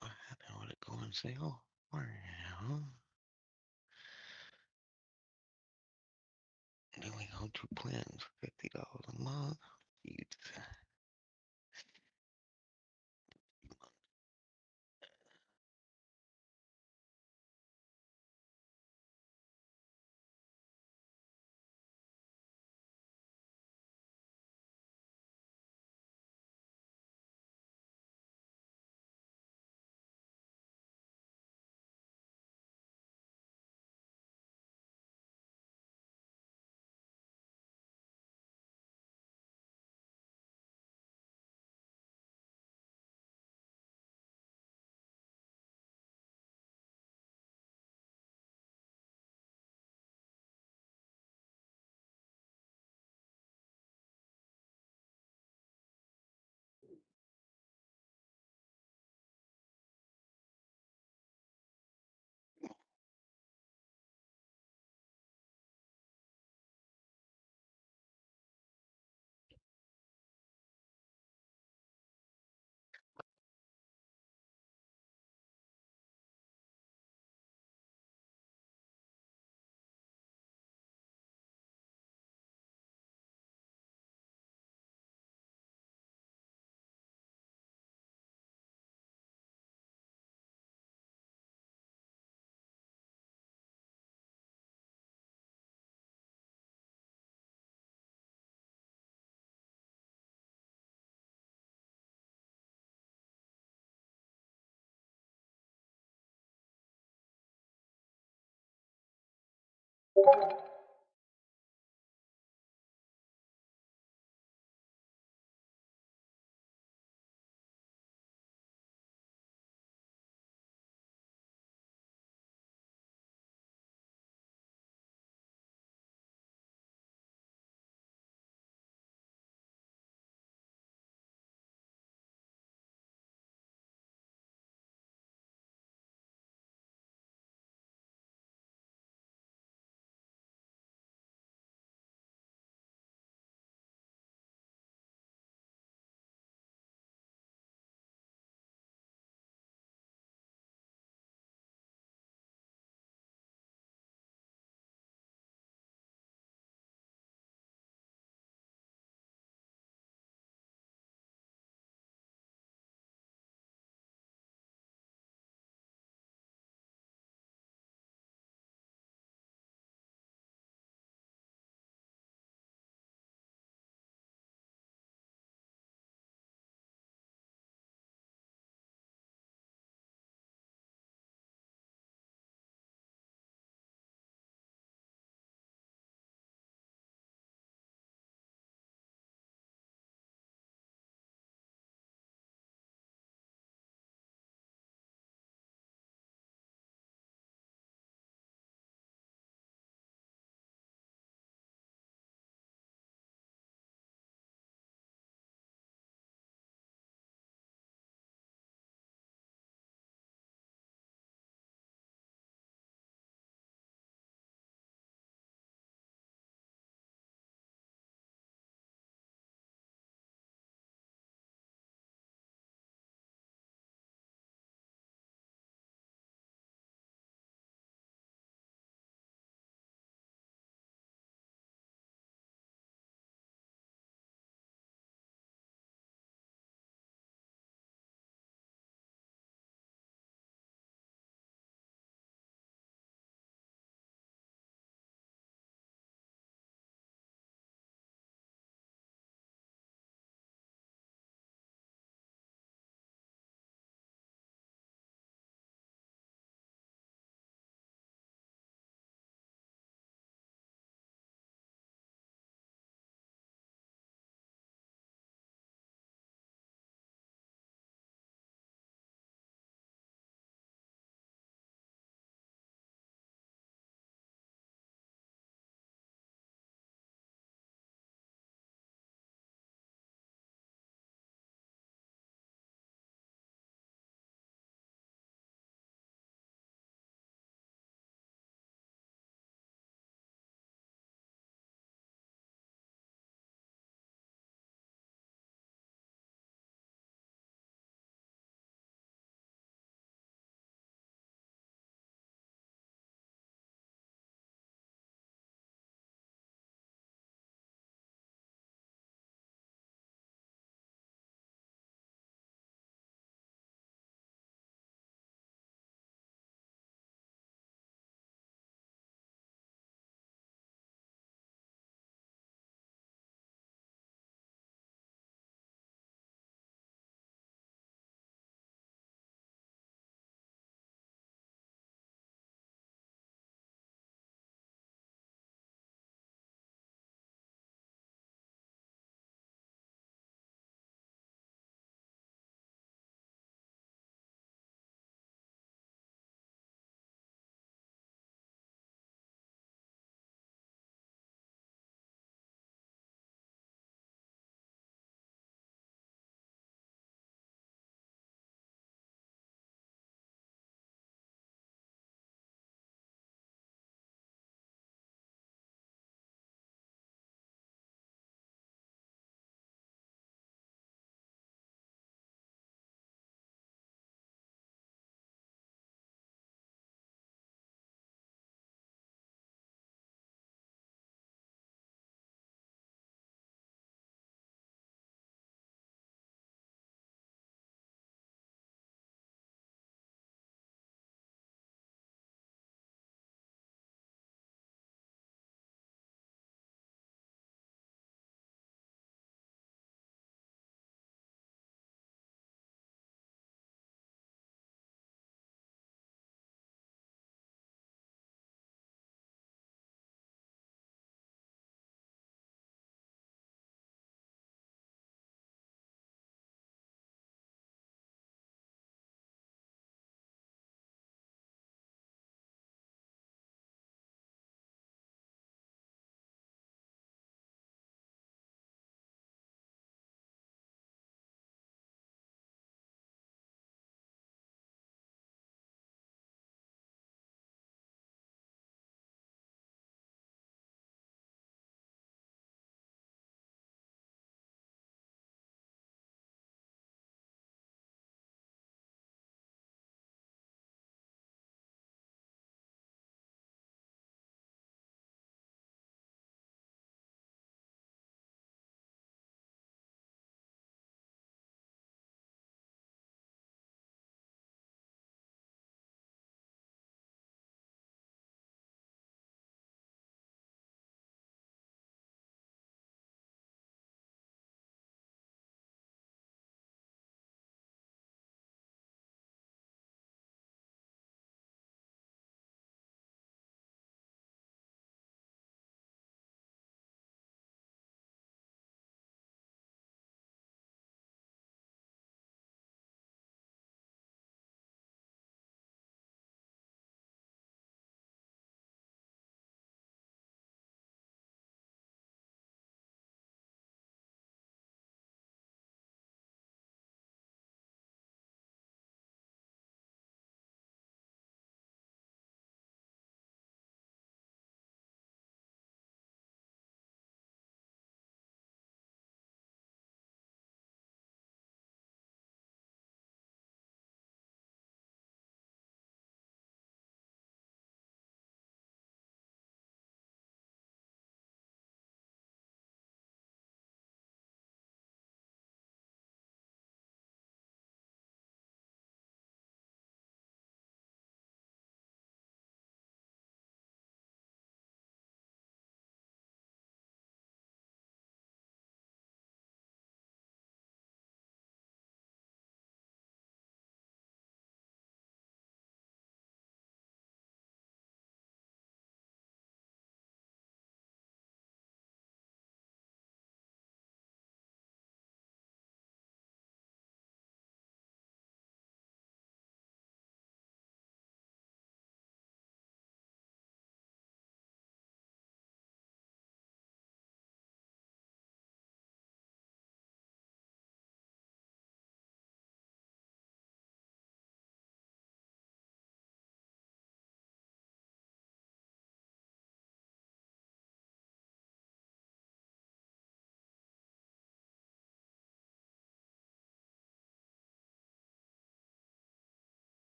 What happened with it going sale? Where? There we go, 2 plans, $50 a month. Jeez.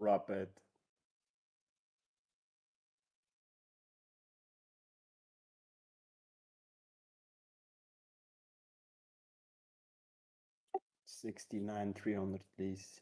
Drop it. $69,300, please.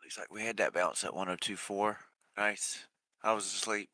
Looks like we had that bounce at 102.4. Nice. I was asleep.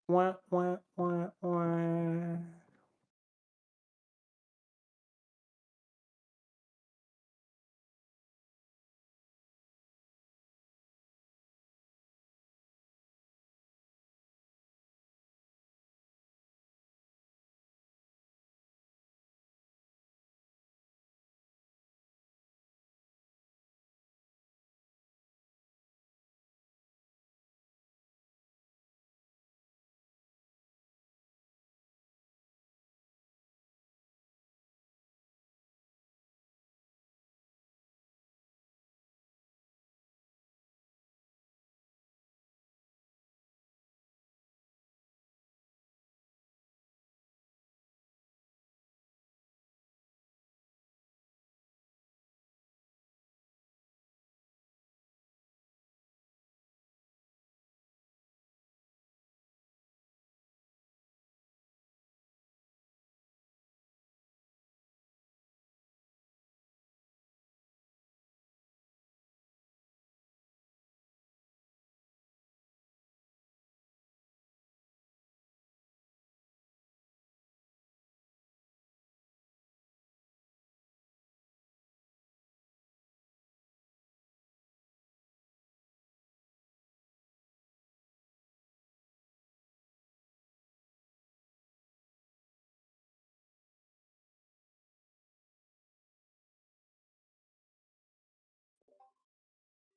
Wah, wah, wah, wah.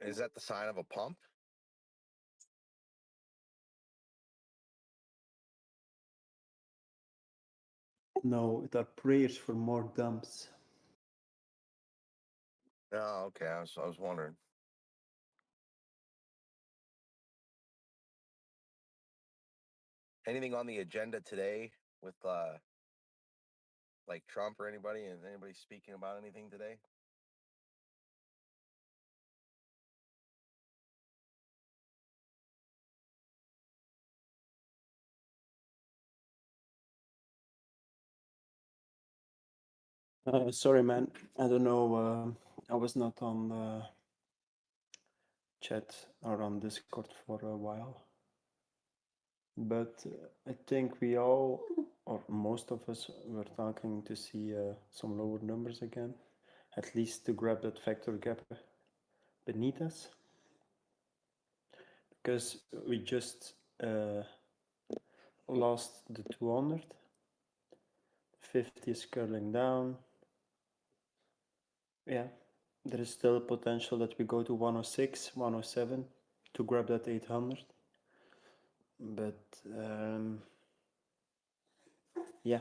Is that the sign of a pump? No, it are prayers for more dumps. Oh, okay. I was wondering. Anything on the agenda today with like Trump or anybody? Is anybody speaking about anything today? Sorry, man. I don't know. I was not on chat or on Discord for a while. But I think we all, or most of us, were talking to see some lower numbers again, at least to grab that factor gap beneath us. Because we just lost the 200. 50 is curling down. Yeah, there is still potential that we go to 106, 107 to grab that 800. But yeah,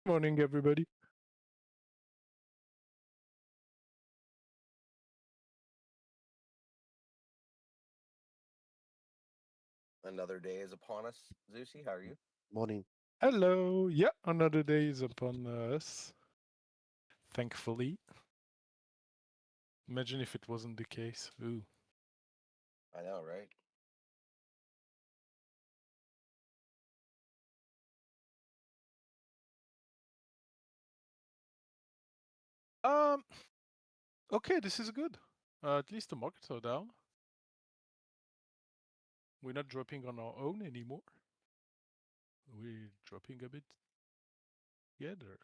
Morning, everybody. Another day is upon us. Zeusy, how are you? Morning. Hello. Yeah, another day is upon us. Thankfully. Imagine if it wasn't the case. Ooh. I know, right? Okay, this is good. At least the markets are down. We're not dropping on our own anymore. We're dropping a bit together.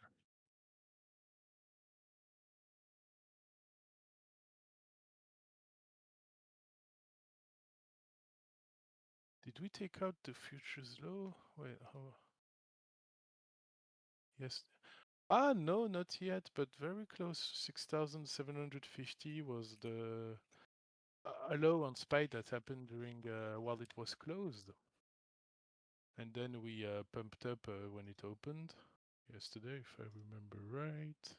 Did we take out the futures low? Wait, how? Yes. Ah, no, not yet, but very close. 6,750 was the a low on SPY that happened during while it was closed. And then we pumped up when it opened yesterday, if I remember right.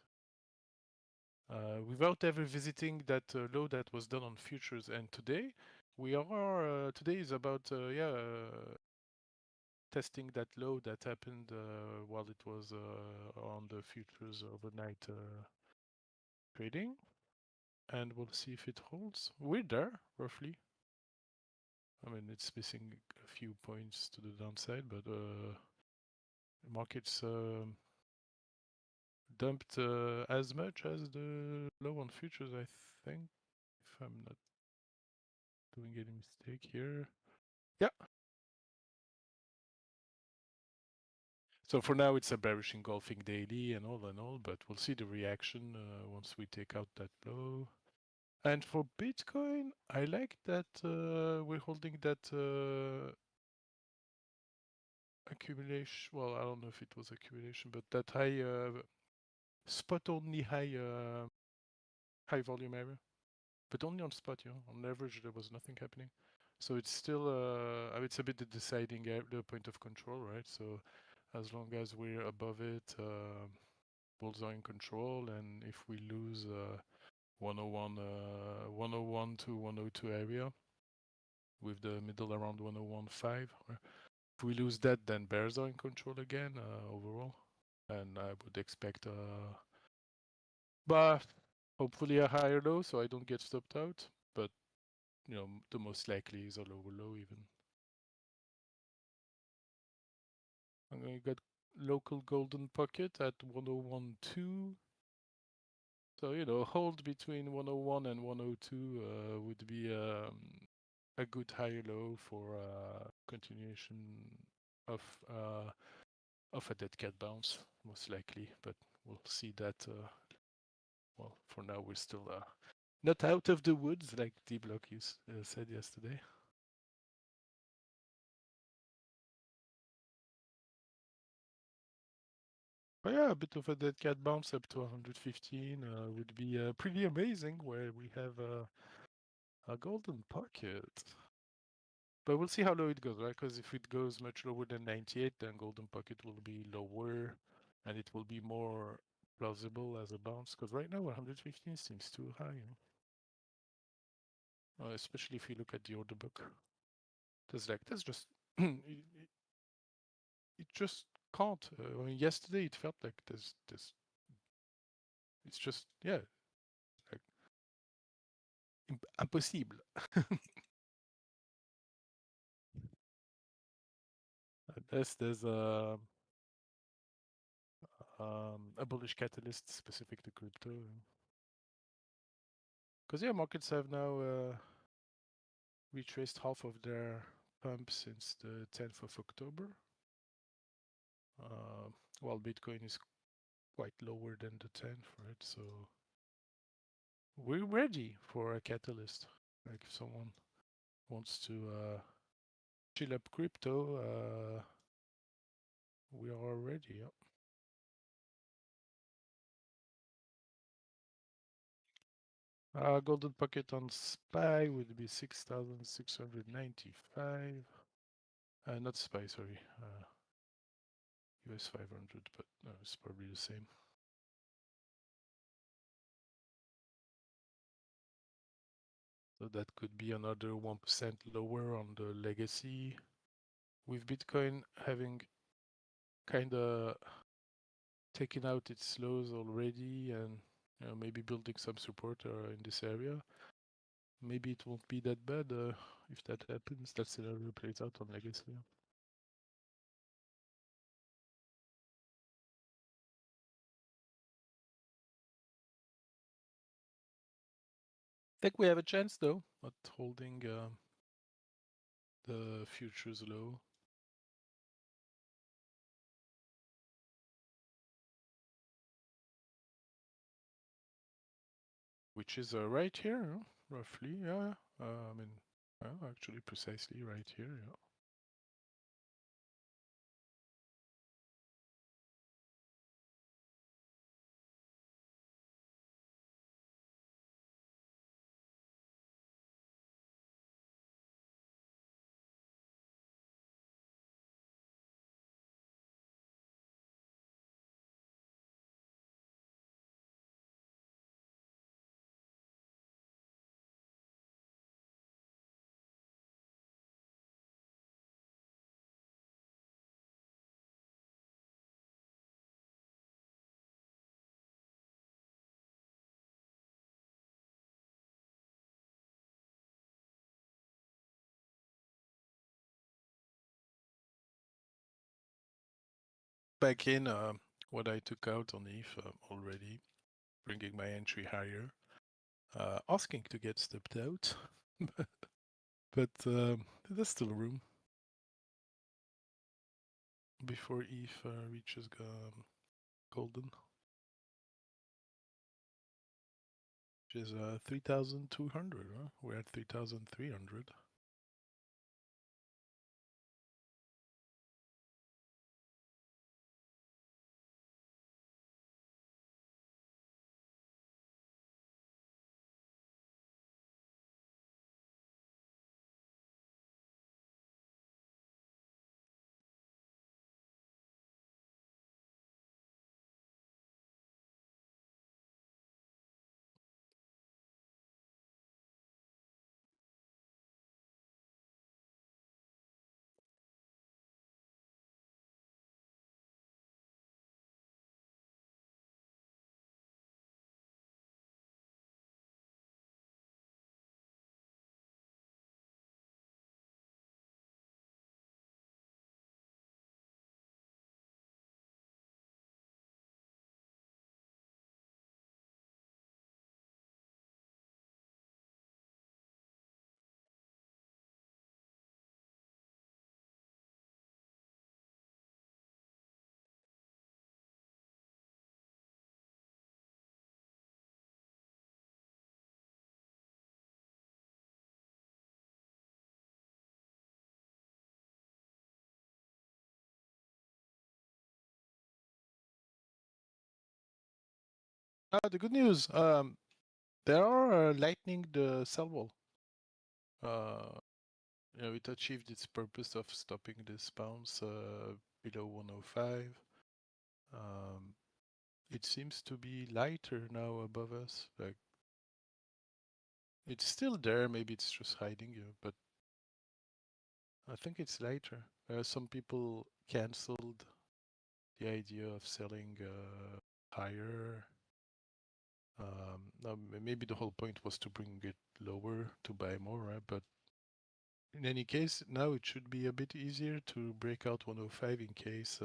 Without ever visiting that low that was done on futures, and today we are today is about testing that low that happened while it was on the futures overnight trading, and we'll see if it holds. We're there roughly. I mean, it's missing a few points to the downside, but the market's dumped as much as the low on futures, I think, if I'm not doing any mistake here. Yeah. So for now, it's a bearish engulfing daily and all, but we'll see the reaction once we take out that low. And for Bitcoin, I like that we're holding that accumulation. Well, I don't know if it was accumulation, but that high spot only high volume area, but only on spot. On average there was nothing happening, so it's still it's a bit the deciding the point of control, right? So as long as we're above it, bulls are in control, and if we lose 101 to 102 area with the middle around 101.5, if we lose that, then bears are in control again overall, and I would expect but hopefully a higher low so I don't get stopped out, but the most likely is a lower low even. I'm going to get local golden pocket at 101.2. So, hold between 101 and 102 would be a good higher low for continuation of a dead cat bounce, most likely, but we'll see that. Well, for now, we're still not out of the woods, like Dbloc said yesterday. But yeah, a bit of a dead cat bounce up to 115 would be pretty amazing, where we have a golden pocket. But we'll see how low it goes, right? Because if it goes much lower than 98, then golden pocket will be lower, and it will be more plausible as a bounce. Because right now 115 seems too high, especially if you look at the order book. That's just it just can't. I mean, yesterday it felt like this. It's just like impossible. Unless there's a bullish catalyst specific to crypto. Because markets have now retraced half of their pump since the 10th of October, while Bitcoin is quite lower than the 10th, right? So we're ready for a catalyst. Like if someone wants to chill up crypto, we are ready. Golden pocket on SPY would be 6,695. Not SPY, sorry. US 500, but it's probably the same. So that could be another 1% lower on the legacy. With Bitcoin having kind of taken out its lows already and maybe building some support in this area, maybe it won't be that bad if that happens. That scenario plays out on legacy. I think we have a chance though at holding the futures low. Which is right here, roughly, yeah. I mean, actually precisely right here, yeah. Back in what I took out on ETH already, bringing my entry higher, asking to get stepped out, but there's still room before ETH reaches golden, which is 3,200. We're at 3,300. The good news, they are lightening the sell wall. It achieved its purpose of stopping this bounce below 105. It seems to be lighter now above us. Like, it's still there. Maybe it's just hiding you, but I think it's lighter. Some people canceled the idea of selling higher. Now maybe the whole point was to bring it lower to buy more, right? But in any case, now it should be a bit easier to break out 105 in case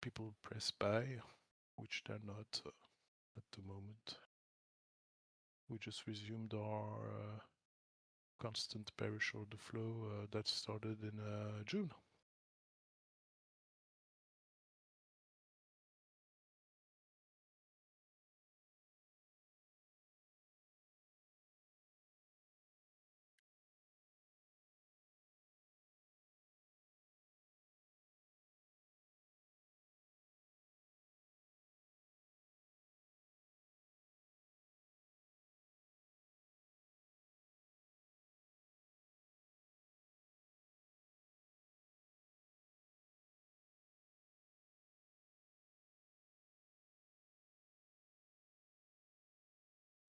people press buy, which they're not at the moment. We just resumed our constant bearish order flow that started in June.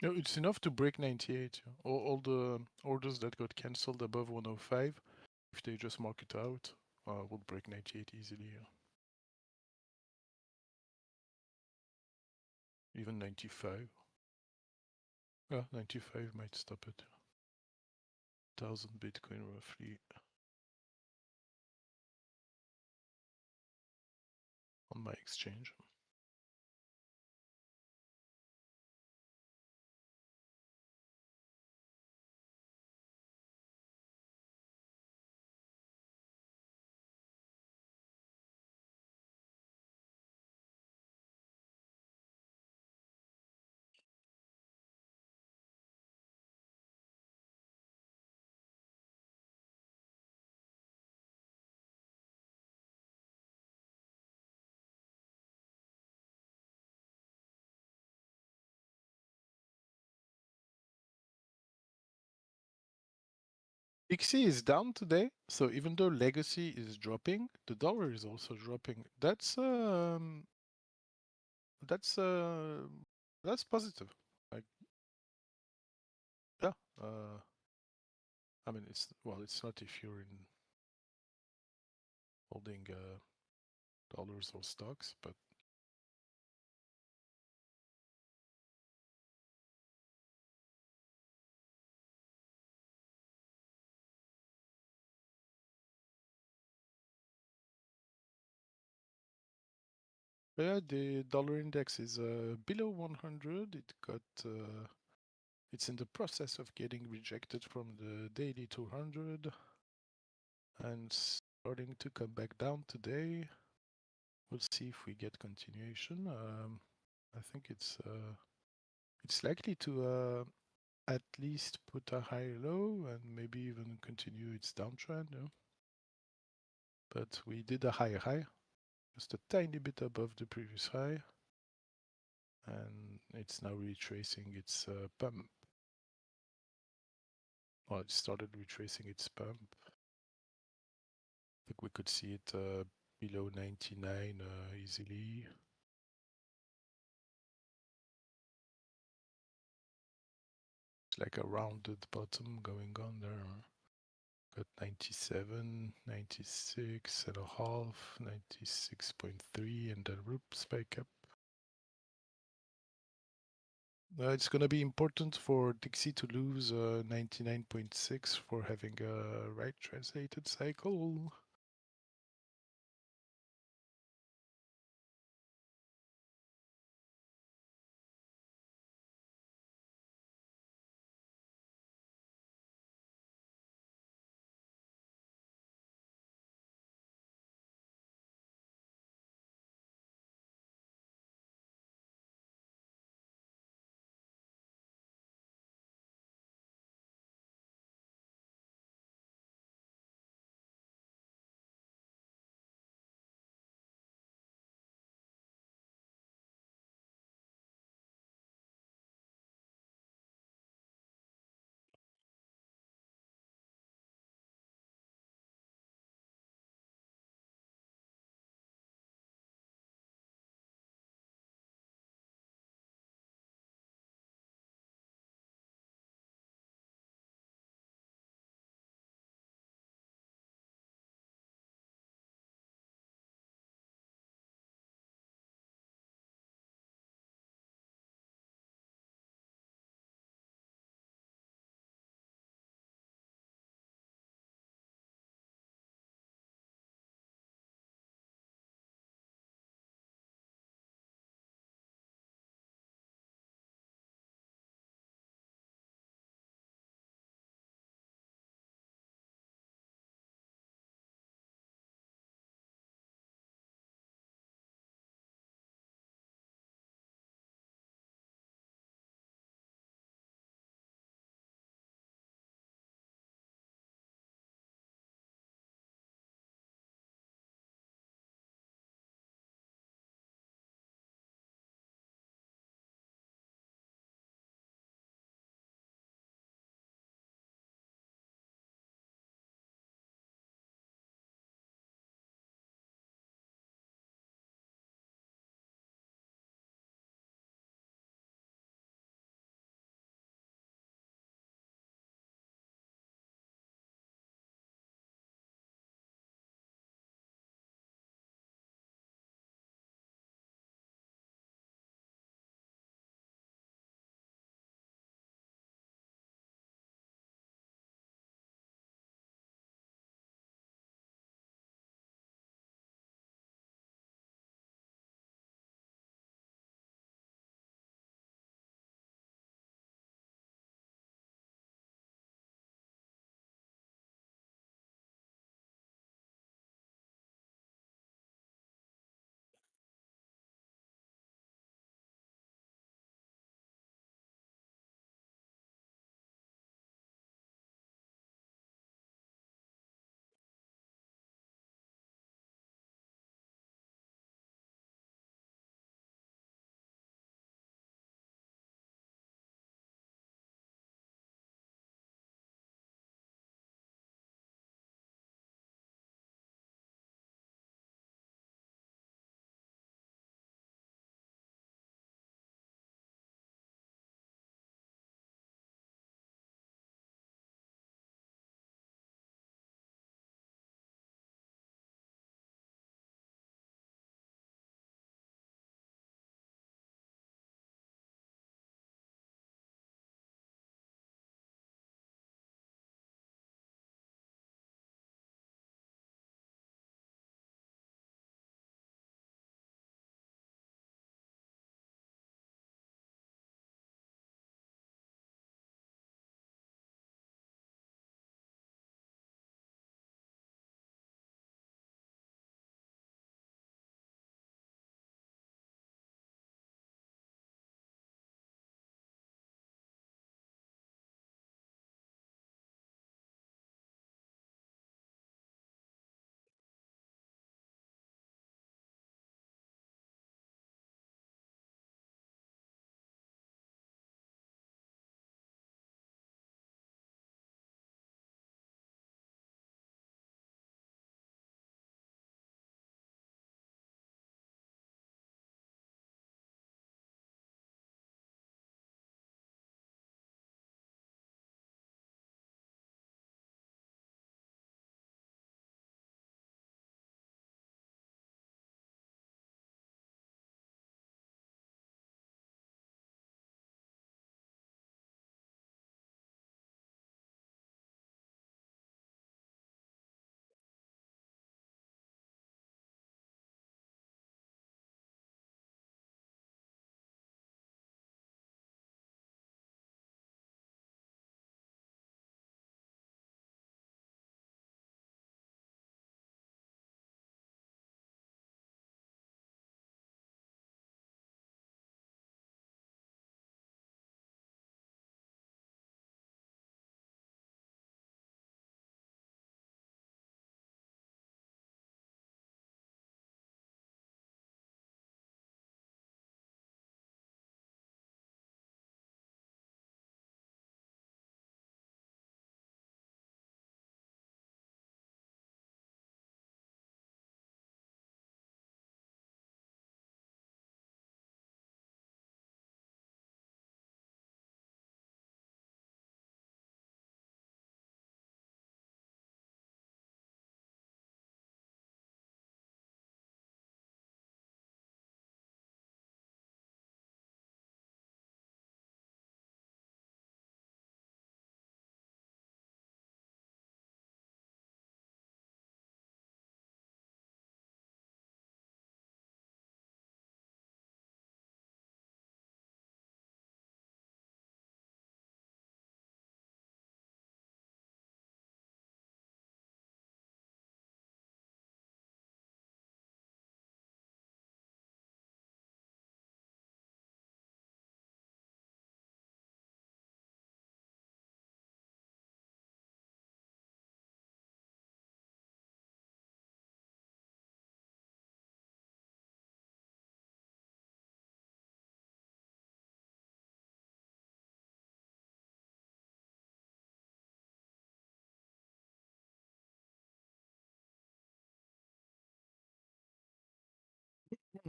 No, it's enough to break 98. Yeah. All the orders that got cancelled above 105, if they just mark it out, will break 98 easily. Yeah. Even 95. Yeah, 95 might stop it. 1,000 Bitcoin roughly on my exchange. BTC is down today, so even though legacy is dropping, the dollar is also dropping. That's positive. Like, yeah. I mean, it's not if you're in holding dollars or stocks, but yeah, the dollar index is below 100. It's in the process of getting rejected from the daily 200 and starting to come back down today. We'll see if we get continuation. I think it's likely to at least put a higher low and maybe even continue its downtrend. Yeah? But we did a higher high, just a tiny bit above the previous high, and it's now retracing its pump. Well, it started retracing its pump. I think we could see it below 99 easily. It's like a rounded bottom going on there. Got 97, 96 and a half, 96.3, and then whoop, spike up. It's going to be important for Dixie to lose 99.6 for having a right translated cycle.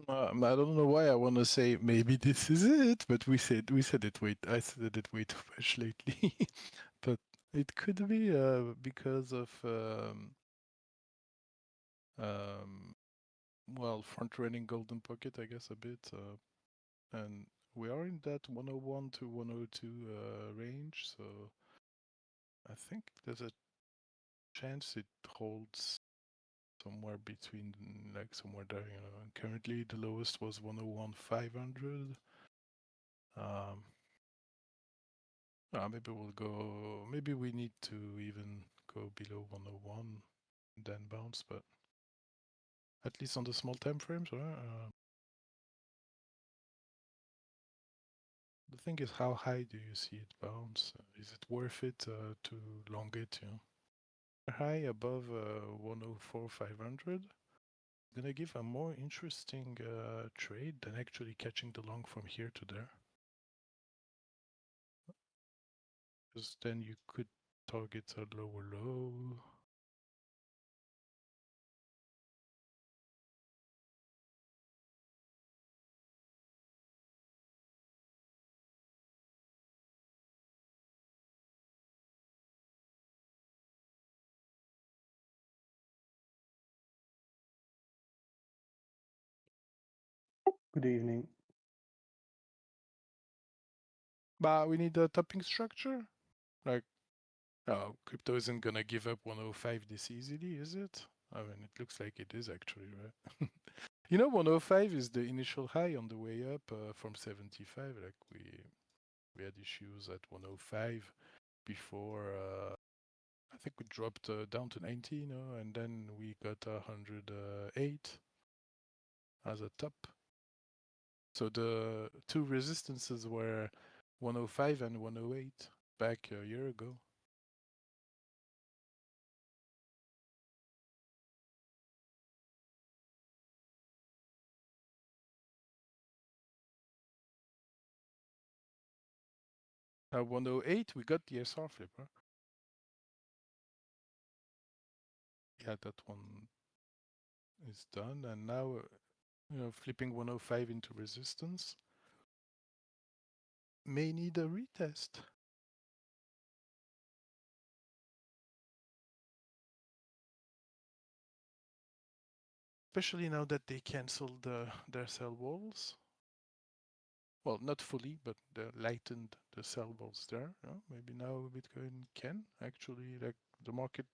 I don't know why I want to say maybe this is it, but we said it I said it way too much lately. But it could be because of well, front running golden pocket, I guess a bit, and we are in that 101 to 102 range, so I think there's a chance it holds somewhere between, like somewhere there, you know. And currently the lowest was 101,500. Maybe we'll go. Maybe we need to even go below 101 and then bounce, but at least on the small time frames, right? The thing is, how high do you see it bounce? Is it worth it to long it? You know, high above 104,500. Gonna give a more interesting trade than actually catching the long from here to there. Because then you could target a lower low. Good evening. But we need a topping structure. Like, crypto isn't gonna give up 105 this easily, is it? I mean, it looks like it is actually, right? You know, 105 is the initial high on the way up from 75. Like we had issues at 105 before. I think we dropped down to 90, you know, and then we got 108 as a top. So the two resistances were 105 and 108 back a year ago. At 108, we got the SR flipper. Yeah, that one is done, and now you know, flipping 105 into resistance may need a retest. Especially now that they canceled their sell walls. Well, not fully, but they lightened the sell walls there. Maybe now Bitcoin can actually, like, the market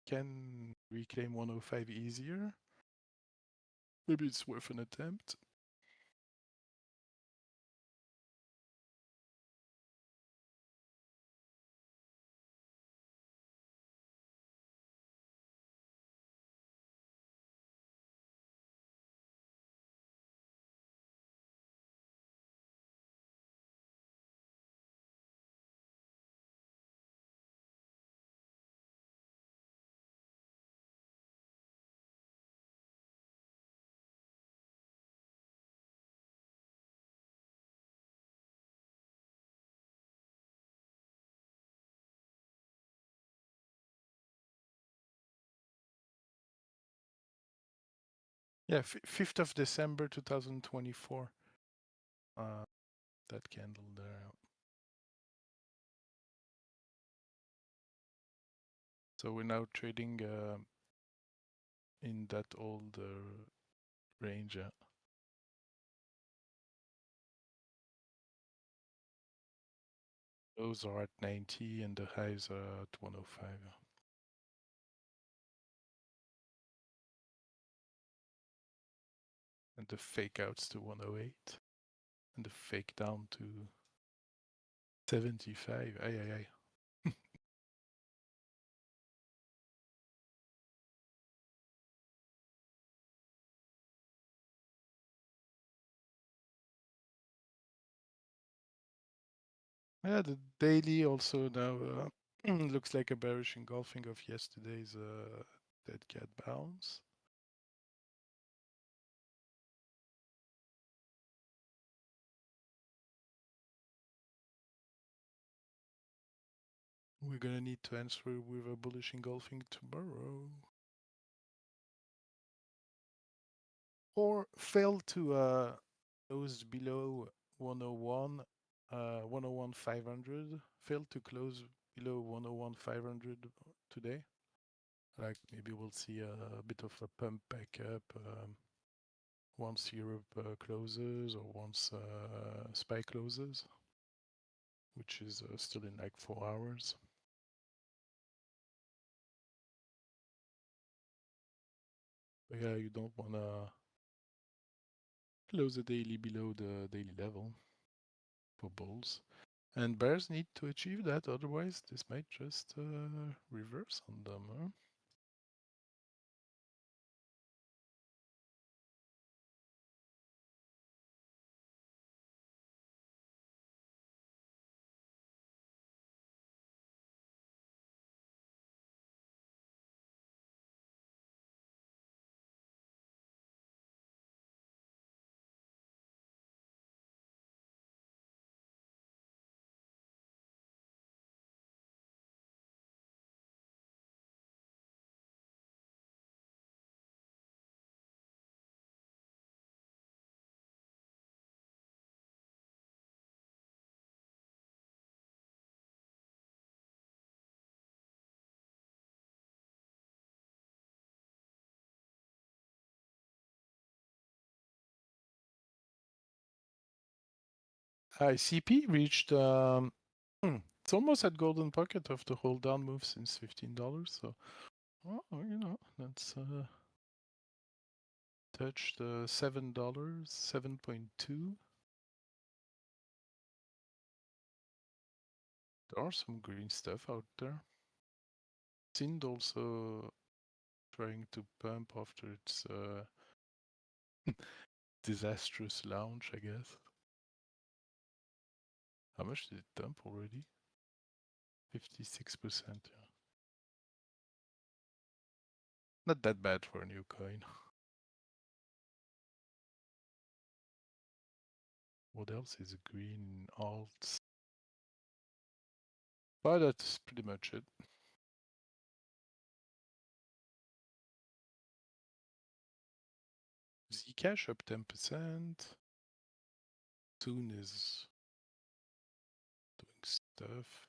can reclaim 105 easier. Maybe it's worth an attempt. Yeah, 5th of December 2024. That candle there. So we're now trading in that old range. Those are at 90 and the highs are at 105. And the fake outs to 108. And the fake down to 75. Aye, aye, aye. Yeah, the daily also now looks like a bearish engulfing of yesterday's dead cat bounce. We're gonna need to answer with a bullish engulfing tomorrow. or failed to close below 101, 101,500, failed to close below 101,500 today. Like maybe we'll see a bit of a pump back up once Europe closes or once SPY closes, which is still in like 4 hours. But yeah, you don't want to close the daily below the daily level for bulls. And bears need to achieve that, otherwise this might just reverse on them. Huh? ICP reached it's almost at golden pocket of the whole down move since $15. So, well, you know, that's touched $7, 7.2. There are some green stuff out there. Sind also trying to pump after its disastrous launch, I guess. How much did it dump already? 56%, yeah. Not that bad for a new coin. What else is green in alts? But that's pretty much it. Zcash up 10%. Soon is doing stuff.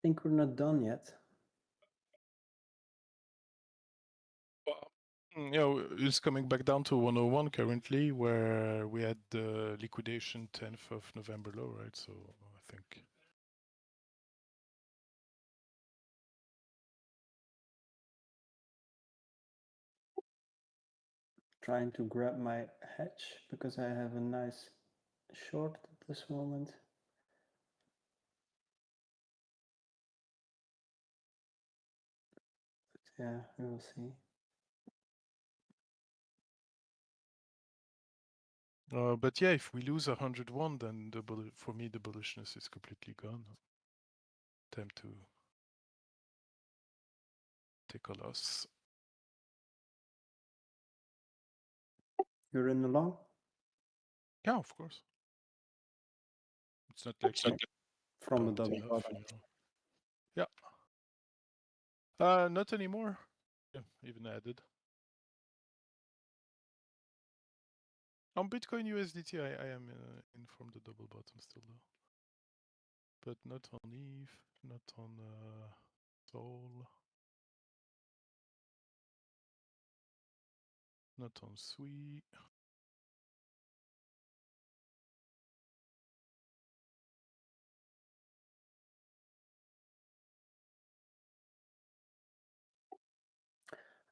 think we're not done yet. Yeah, it's coming back down to 101 currently, where we had the liquidation 10th of November low, right? So I think. Trying to grab my hedge because I have a nice short at this moment. But yeah, we will see. But yeah, if we lose 101, then for me the bullishness is completely gone. Time to take a loss. You're in the long? Yeah, of course. It's not like From the pumped double enough, bottom. you know. Yeah. Not anymore. Yeah, even added. On Bitcoin USDT, I am in from the double bottom still though. But not on ETH, not on Sol, not on Sui.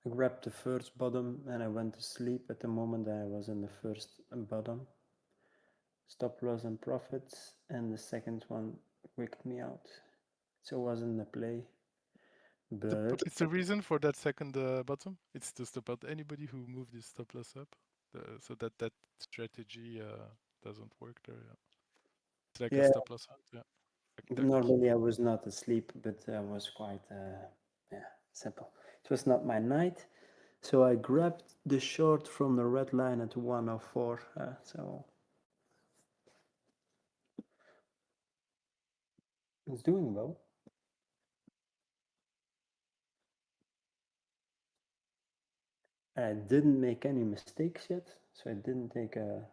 I grabbed the first bottom and I went to sleep at the moment that I was in the first bottom. Stop loss and profits, and the second one wicked me out. So it wasn't a play. But It's the reason for that second bottom. It's to stop out anybody who moved his stop loss up, so that strategy doesn't work there. Yeah. It's like a stop loss hunt. Yeah. Like normally I was not asleep, but I was quite simple. It was not my night, so I grabbed the short from the red line at 104. So it's doing well. I didn't make any mistakes yet, so I didn't take a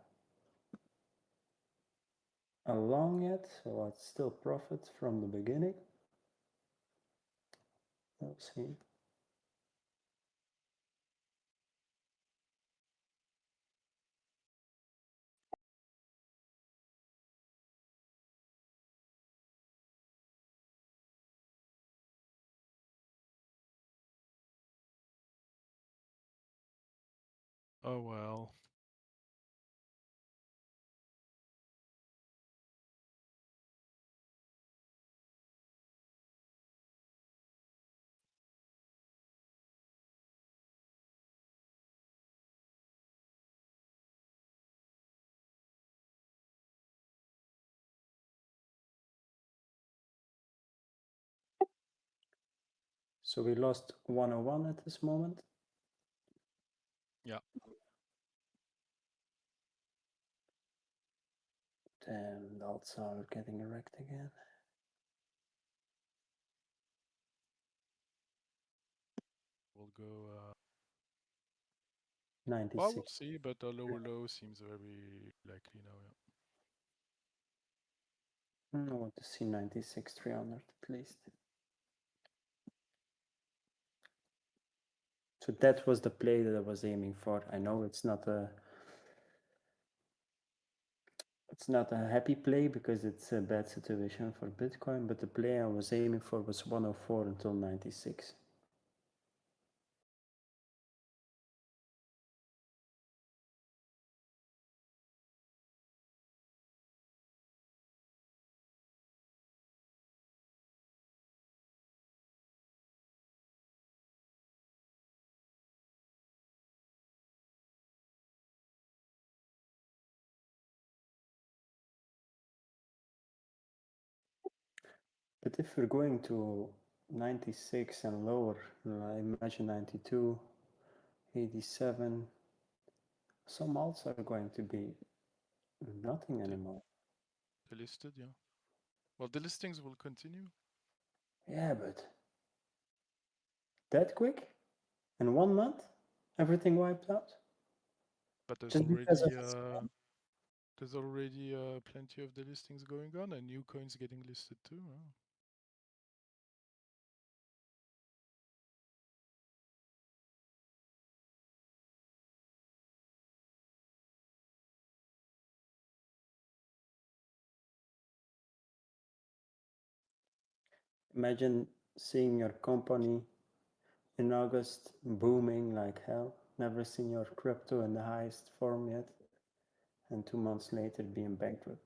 long yet, so it's still profits from the beginning. We'll see. Oh well. So we lost 101 at this moment. Yeah. And the alts are getting erect again. We'll go 96. well, we'll see, but a lower low seems very likely now. Yeah. I want to see 96, 300 at least. So that was the play that I was aiming for. I know it's not a happy play because it's a bad situation for Bitcoin, but the play I was aiming for was 104 until 96. But if we're going to 96 and lower, I imagine 92, 87, some alts are going to be nothing anymore. Delisted, yeah. Well, the listings will continue. Yeah, but that quick? In 1 month? Everything wiped out? But there's Just already because of plenty of delistings going on and new coins getting listed too. Huh? Imagine seeing your company in August booming like hell, never seen your crypto in the highest form yet, and 2 months later being bankrupt.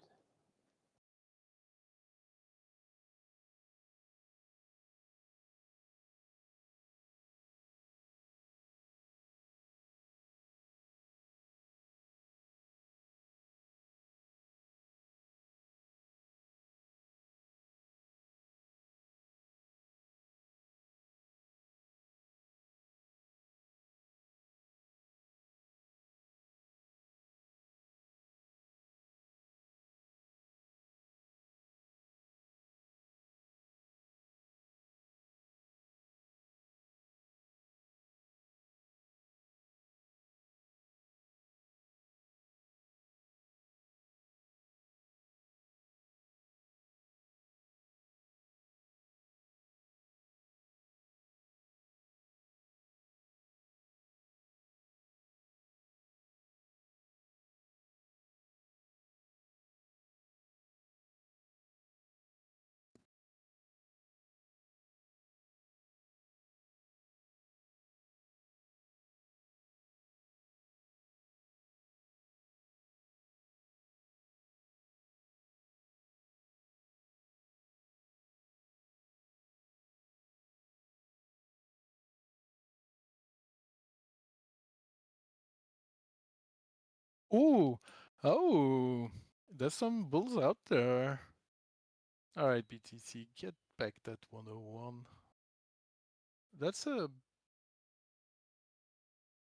Ooh, oh, there's some bulls out there. All right, BTC, get back that 101. That's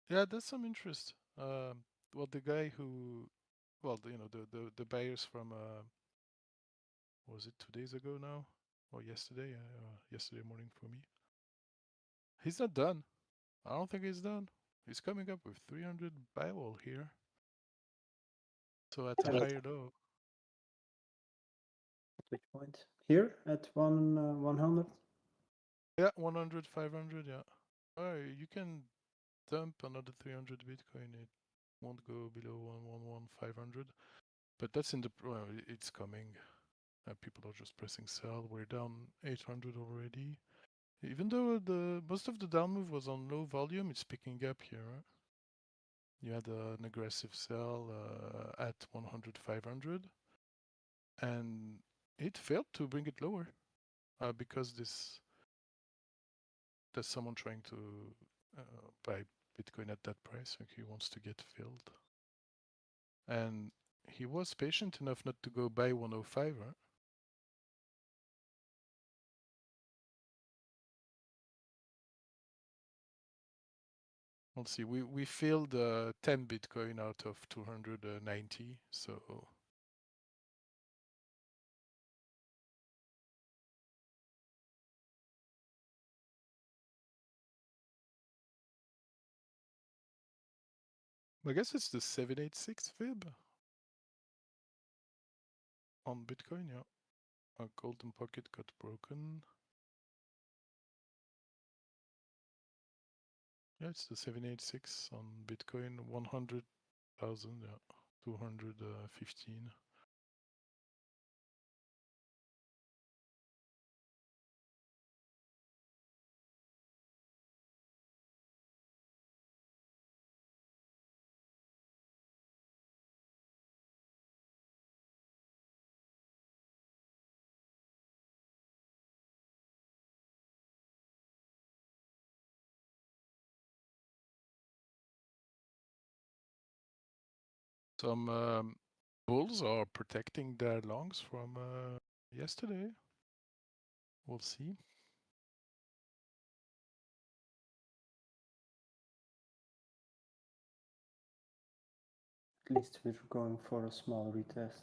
yeah, that's some interest. Well, the guy who, well, the buyers from was it 2 days ago now, or yesterday? Yesterday morning for me. He's not done. I don't think he's done. He's coming up with 300 buy wall here. So at a higher low. Which point? Here at 100? Yeah, 100, 500, yeah. You can dump another 300 Bitcoin. It won't go below 111, 500. But that's in the, well, it's coming. People are just pressing sell. We're down 800 already. Even though the most of the down move was on low volume, it's picking up here. Right? You had an aggressive sell at 100, 500. And it failed to bring it lower because there's someone trying to buy Bitcoin at that price. Like he wants to get filled. And he was patient enough not to go buy 105, right? Let's see, we filled 10 Bitcoin out of 290, so I guess it's the 786 fib on Bitcoin, yeah. A golden pocket got broken. Yeah, it's the 786 on Bitcoin, 100,000, yeah, 215. Some bulls are protecting their longs from yesterday. We'll see. At least we're going for a small retest.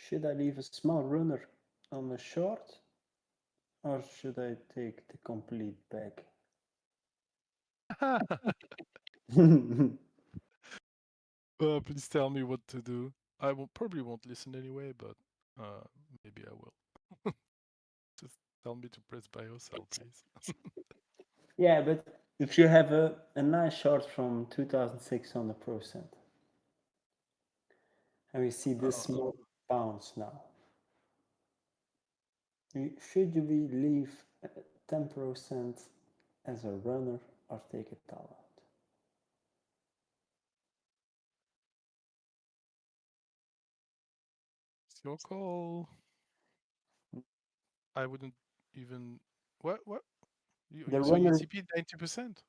should I leave a small runner on a short, or should I take the complete bag? Please tell me what to do. I probably won't listen anyway, but maybe I will. Just tell me to press buy or sell, please. Yeah, but if you have a nice short from 2,600%, and we see this small bounce now, should we leave 10% as a runner or take it all out? It's your call. I wouldn't even. What? The So you runner, TP 90%?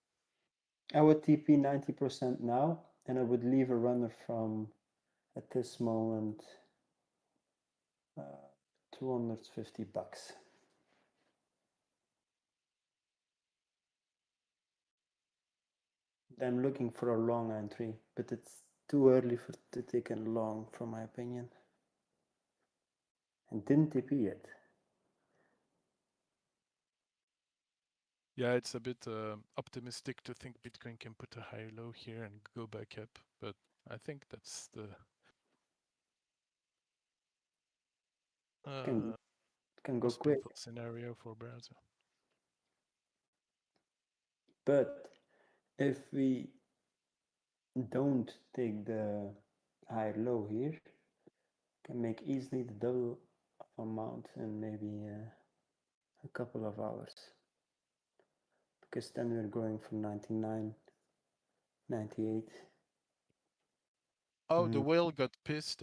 I would TP 90% now, and I would leave a runner from, at this moment, $250. I'm looking for a long entry, but it's too early to take a long, from my opinion. And didn't TP yet. Yeah, it's a bit optimistic to think Bitcoin can put a high low here and go back up, but I think that's the Can go most quick. painful scenario for browser. But if we don't take the high low here, can make easily the double amount in maybe a couple of hours. Because then we're going from 99, 98. Oh, the whale got pissed.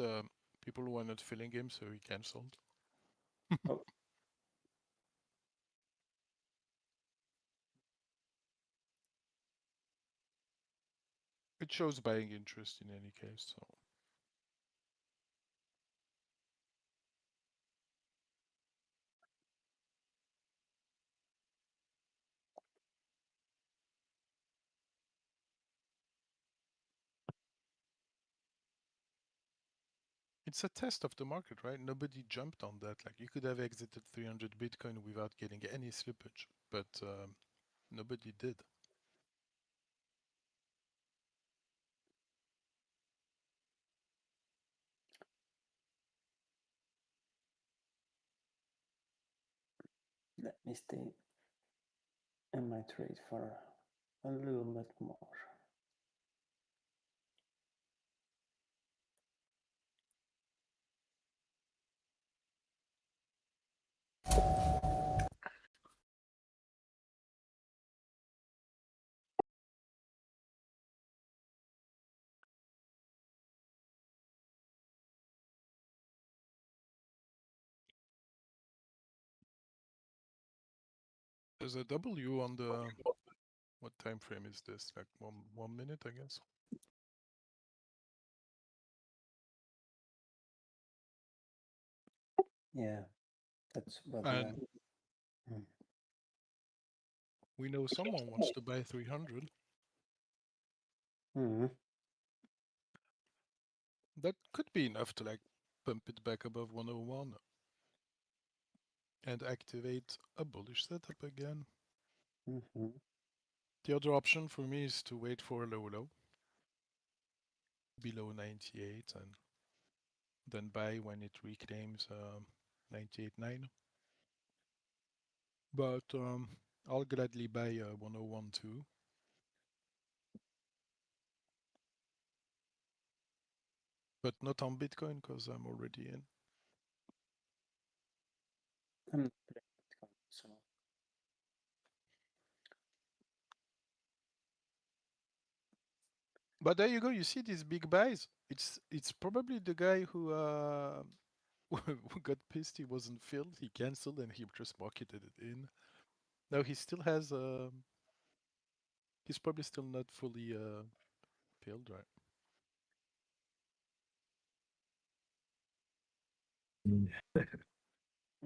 People were not filling him, so he cancelled. Oh. It shows buying interest in any case, so. It's a test of the market, right? Nobody jumped on that. Like you could have exited 300 Bitcoin without getting any slippage, but nobody did. Let me stay in my trade for a little bit more. There's a W on the, what time frame is this? Like 1 minute, I guess. Yeah, that's what And we know someone wants to buy 300. That could be enough to like pump it back above 101 and activate a bullish setup again. The other option for me is to wait for a low below 98 and then buy when it reclaims 98.9. But I'll gladly buy 101 too. But not on Bitcoin because I'm already in. I'm playing Bitcoin, so. But there you go. You see these big buys. It's probably the guy who who got pissed he wasn't filled. He cancelled and he just marketed it in. Now he still has he's probably still not fully filled, right?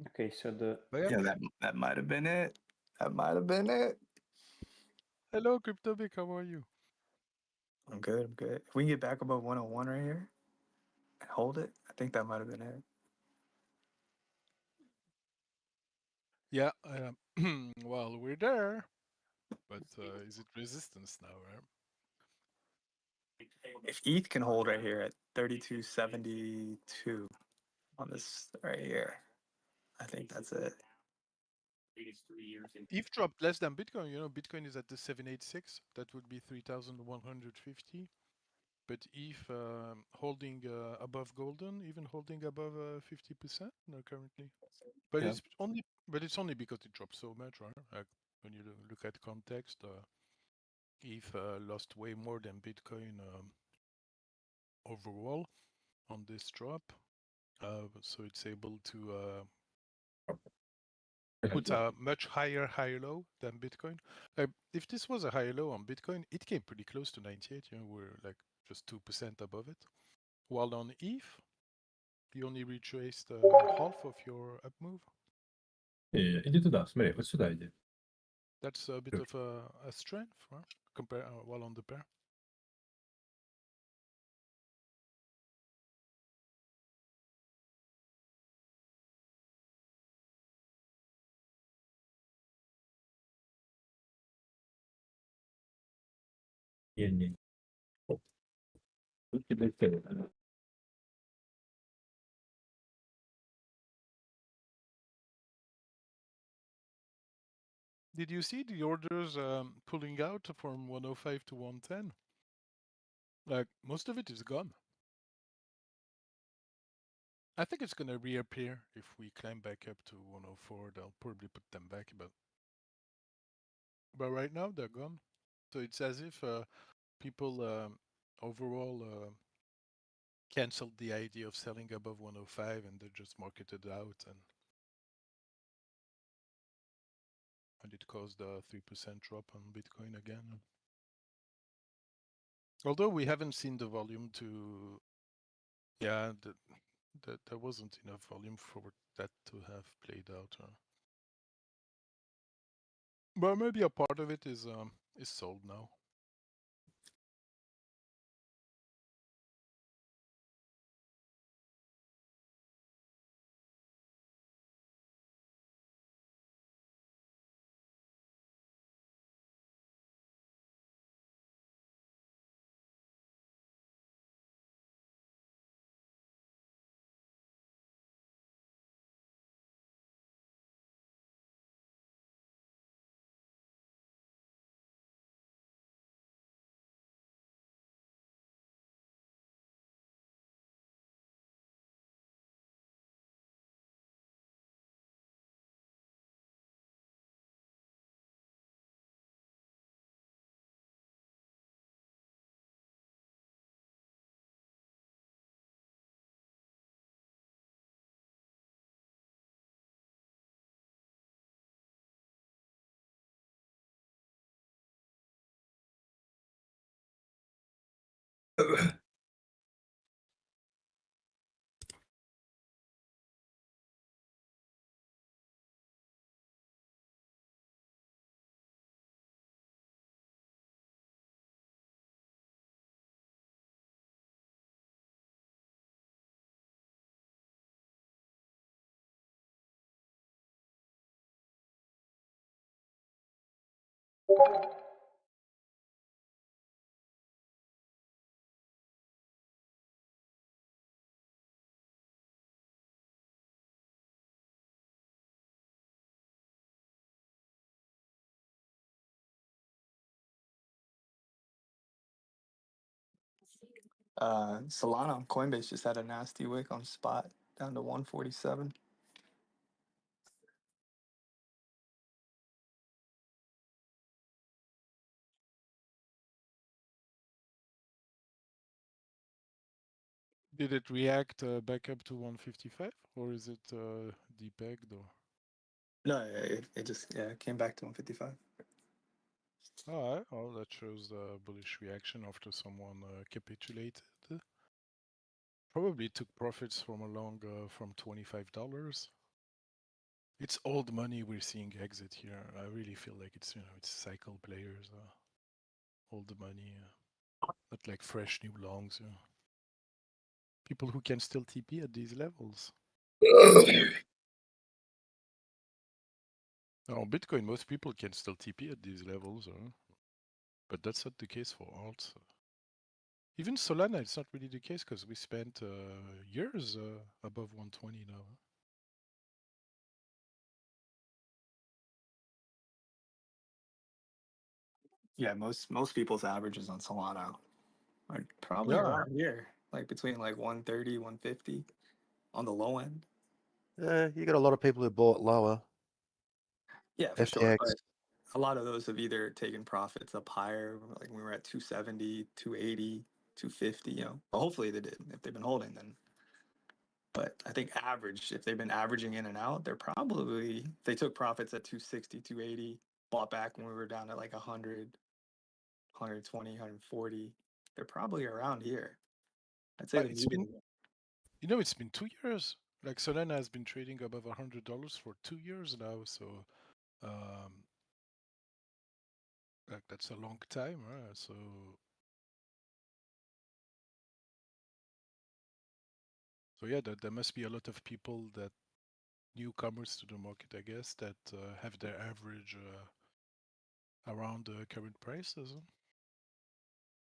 Okay, so the Yeah, that might have been it. That might have been it. Hello, CryptoBic. How are you? I'm good. I'm good. If we can get back above 101 right here and hold it, I think that might have been it. Yeah, well, we're there, but is it resistance now, right? If ETH can hold right here at 32.72 on this right here, I think that's it. ETH dropped less than Bitcoin. You know, Bitcoin is at the 786. That would be 3,150. But ETH holding above golden, even holding above 50% currently. But Yeah. it's only because it dropped so much, right? Like when you look at context, ETH lost way more than Bitcoin overall on this drop. So it's able to put a much higher low than Bitcoin. If this was a higher low on Bitcoin, it came pretty close to 98. You know, we're like just 2% above it. While on ETH, you only retraced half of your up move. Indeed, da, смотри, вот сюда иди. That's a bit of a strength, right? Compare while on the pair. Не. Тут тебе цель. Did you see the orders pulling out from 105 to 110? Like most of it is gone. I think it's gonna reappear if we climb back up to 104. They'll probably put them back, but right now they're gone. So it's as if people overall canceled the idea of selling above 105 and they just marketed out, and it caused a 3% drop on Bitcoin again. Although we haven't seen the volume to, yeah, there wasn't enough volume for that to have played out. But maybe a part of it is sold now. Solana on Coinbase just had a nasty wick on spot down to 147. Did it react back up to 155, or is it depegged? Or No, it just came back to 155. all right, well that shows the bullish reaction after someone capitulated. Probably took profits from a long from $25. It's old money we're seeing exit here. I really feel like it's it's cycle players, old money, not like fresh new longs. People who can still TP at these levels. On Bitcoin, most people can still TP at these levels, but that's not the case for alts. Even Solana, it's not really the case because we spent years above 120 now. Yeah, most people's averages on Solana are probably around here, like between like 130, 150 on the low end. You got a lot of people who bought lower. Yeah, for sure. FTX. But a lot of those have either taken profits up higher, like we were at 270, 280, 250, you know. But hopefully they did. If they've been holding, then. But I think average, if they've been averaging in and out, they're probably, they took profits at 260, 280, bought back when we were down at like 100, 120, 140. They're probably around here. I'd say It's been, it's been 2 years. Like Solana has been trading above $100 for 2 years now. So, like that's a long time, right? So yeah, there must be a lot of people that newcomers to the market, I guess, that have their average around the current prices.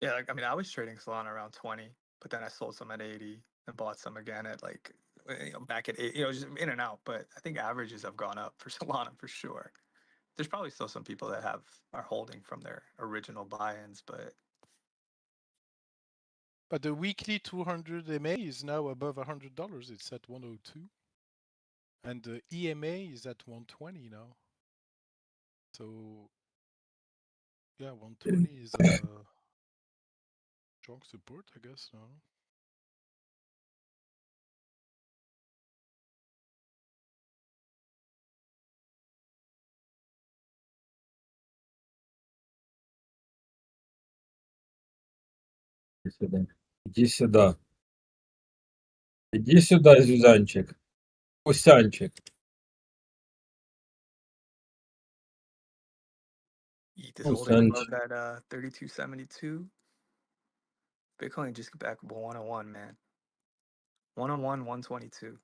Yeah, like, I mean, I was trading Solana around 20, but then I sold some at 80 and bought some again at like, back at 8, just in and out. But I think averages have gone up for Solana for sure. There's probably still some people that are holding from their original buy-ins, but the weekly 200 MA is now above $100. It's at 102, and the EMA is at 120 now. So yeah, 120 is strong support, I guess. No? Иди сюда. Иди сюда, Зюзанчик. Усянчик. ETH is holding above that 3272. Bitcoin just back 101, man. 101, 122.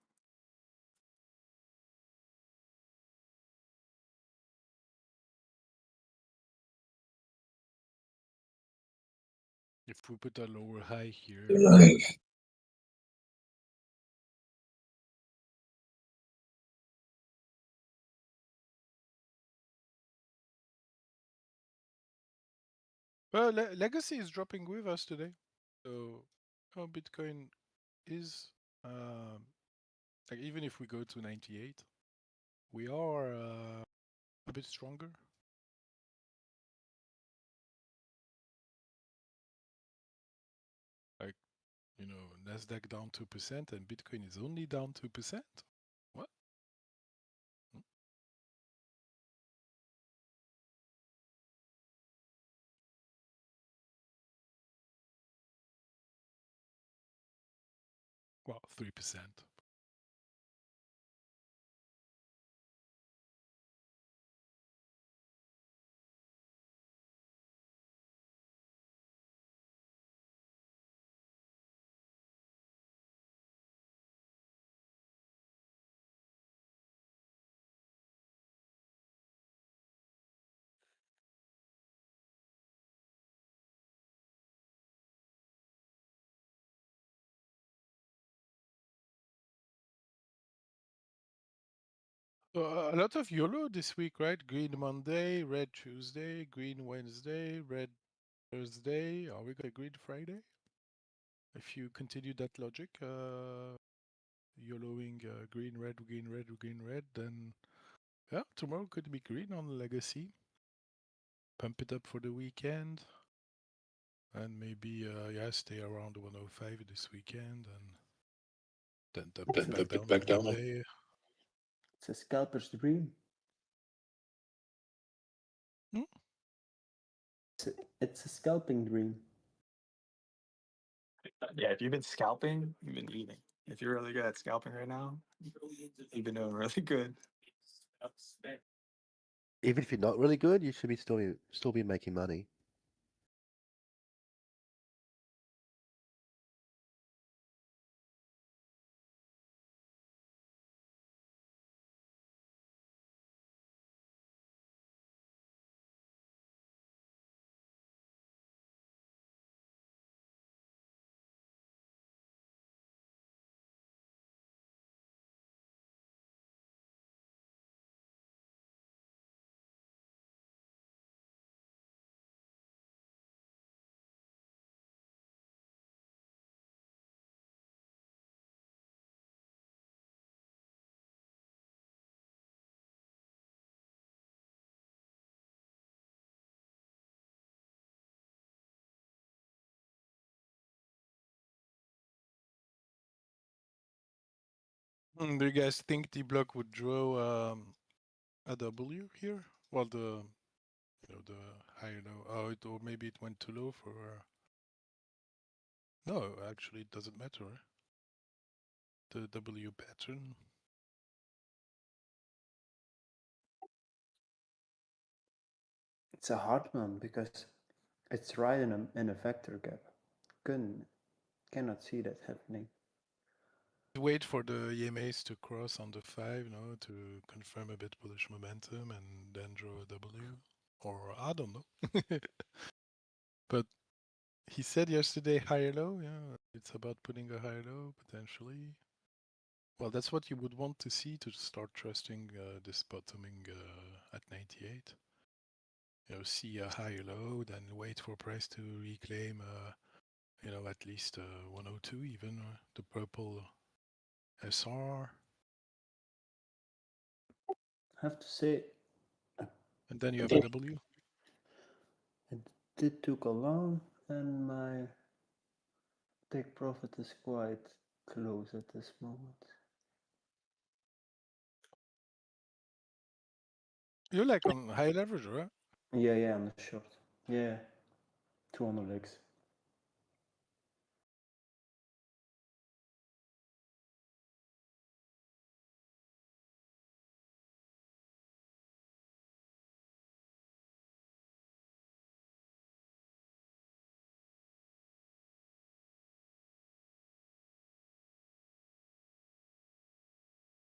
If we put a lower high here. Well, Legacy is dropping with us today. So Bitcoin is, like even if we go to 98, we are a bit stronger. Like, Nasdaq down 2% and Bitcoin is only down 2%. What? Well, 3%. A lot of YOLO this week, right? Green Monday, red Tuesday, green Wednesday, red Thursday. Are we going to green Friday? If you continue that logic, YOLOing green, red, green, red, green, red, then yeah, tomorrow could be green on Legacy. Pump it up for the weekend. And maybe, stay around 105 this weekend and then dump it back down on Monday. It's a scalper's dream. It's a scalping dream. Yeah, if you've been scalping, you've been eating. If you're really good at scalping right now, you've been doing really good. Even if you're not really good, you should be still be making money. Do you guys think Dbloc would draw a W here? Well, the high low. Oh, or maybe it went too low for. No, actually, it doesn't matter. The W pattern. It's a hard one because it's right in a vector gap. Cannot see that happening. Wait for the EMAs to cross on the 5, to confirm a bit bullish momentum and then draw a W. Or I don't know. But he said yesterday higher low, yeah. It's about putting a higher low potentially. Well, that's what you would want to see to start trusting this bottoming at 98. See a higher low, then wait for price to reclaim, at least 102 even, the purple SR. I have to say. And then you have a W. It did took a long, and my take profit is quite close at this moment. You're like on high leverage, right? Yeah, I'm short. Yeah, 200x.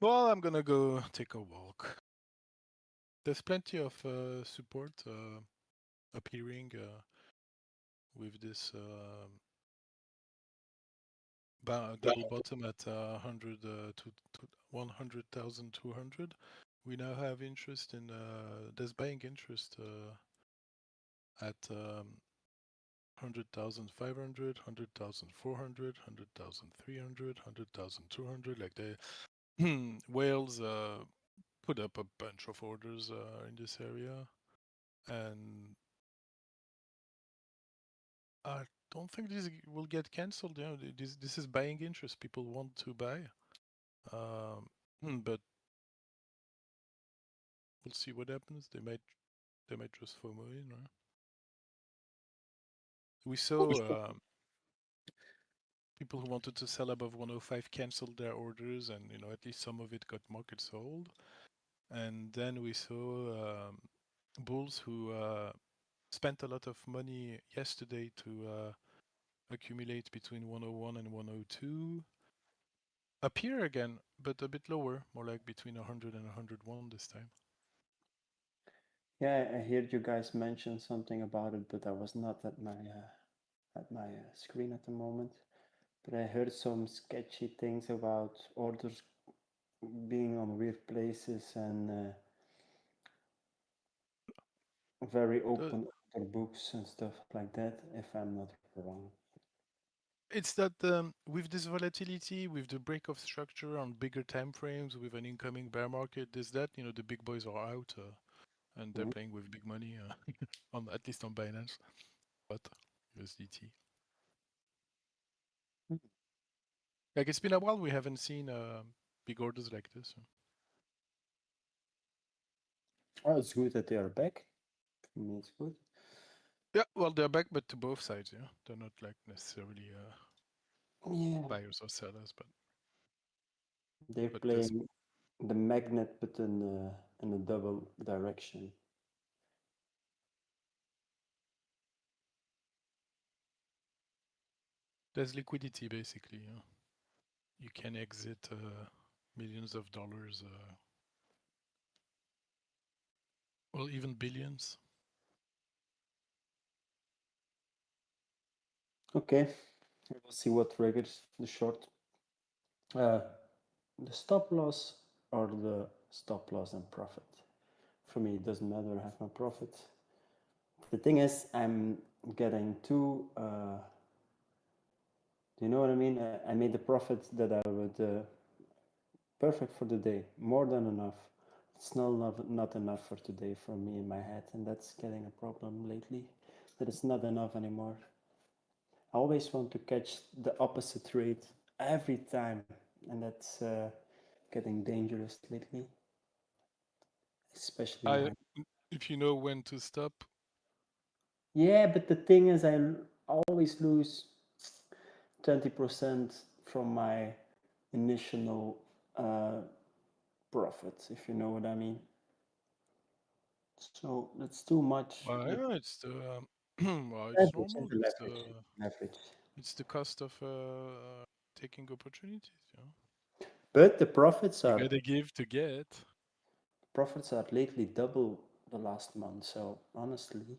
Well, I'm gonna go take a walk. There's plenty of support appearing with this double bottom at 100 to 100,200. We now have interest in there's buying interest at 100,500, 100,400, 100,300, 100,200. Like the whales put up a bunch of orders in this area, and I don't think this will get cancelled. This is buying interest. People want to buy, but we'll see what happens. They might just FOMO in. Right? We saw people who wanted to sell above 105 canceled their orders, and at least some of it got market sold. And then we saw bulls who spent a lot of money yesterday to accumulate between 101 and 102. Appear again, but a bit lower, more like between 100 and 101 this time. Yeah, I heard you guys mention something about it, but I was not at my screen at the moment. But I heard some sketchy things about orders being on weird places and very open order books and stuff like that, if I'm not wrong. It's that with this volatility, with the break of structure on bigger time frames, with an incoming bear market, the big boys are out and they're playing with big money on at least on Binance, but USDT. Like it's been a while we haven't seen big orders like this. Oh, it's good that they are back. For me, it's good. Yeah, well, they're back, but to both sides. Yeah, they're not like necessarily buyers or sellers, but they're playing the magnet, but in a double direction. There's liquidity basically. Yeah. You can exit millions of dollars, well, even billions. Okay, we'll see what triggers the short. The stop loss or the stop loss and profit. For me, it doesn't matter. I have my profit. The thing is, I'm getting too. Do you know what I mean? I made the profit that I would. Perfect for the day, more than enough. It's not enough for today for me in my head, and that's getting a problem lately. That it's not enough anymore. I always want to catch the opposite rate every time, and that's getting dangerous lately, especially now. If you know when to stop. Yeah, but the thing is, I always lose 20% from my initial profit, if you know what I mean. So that's too much. Well, But yeah, it's the well, it's leverage normal. is the It's leverage. the Leverage. it's the cost of taking opportunities. You know, But the profits you are gotta give to get. lately double the last month. So honestly,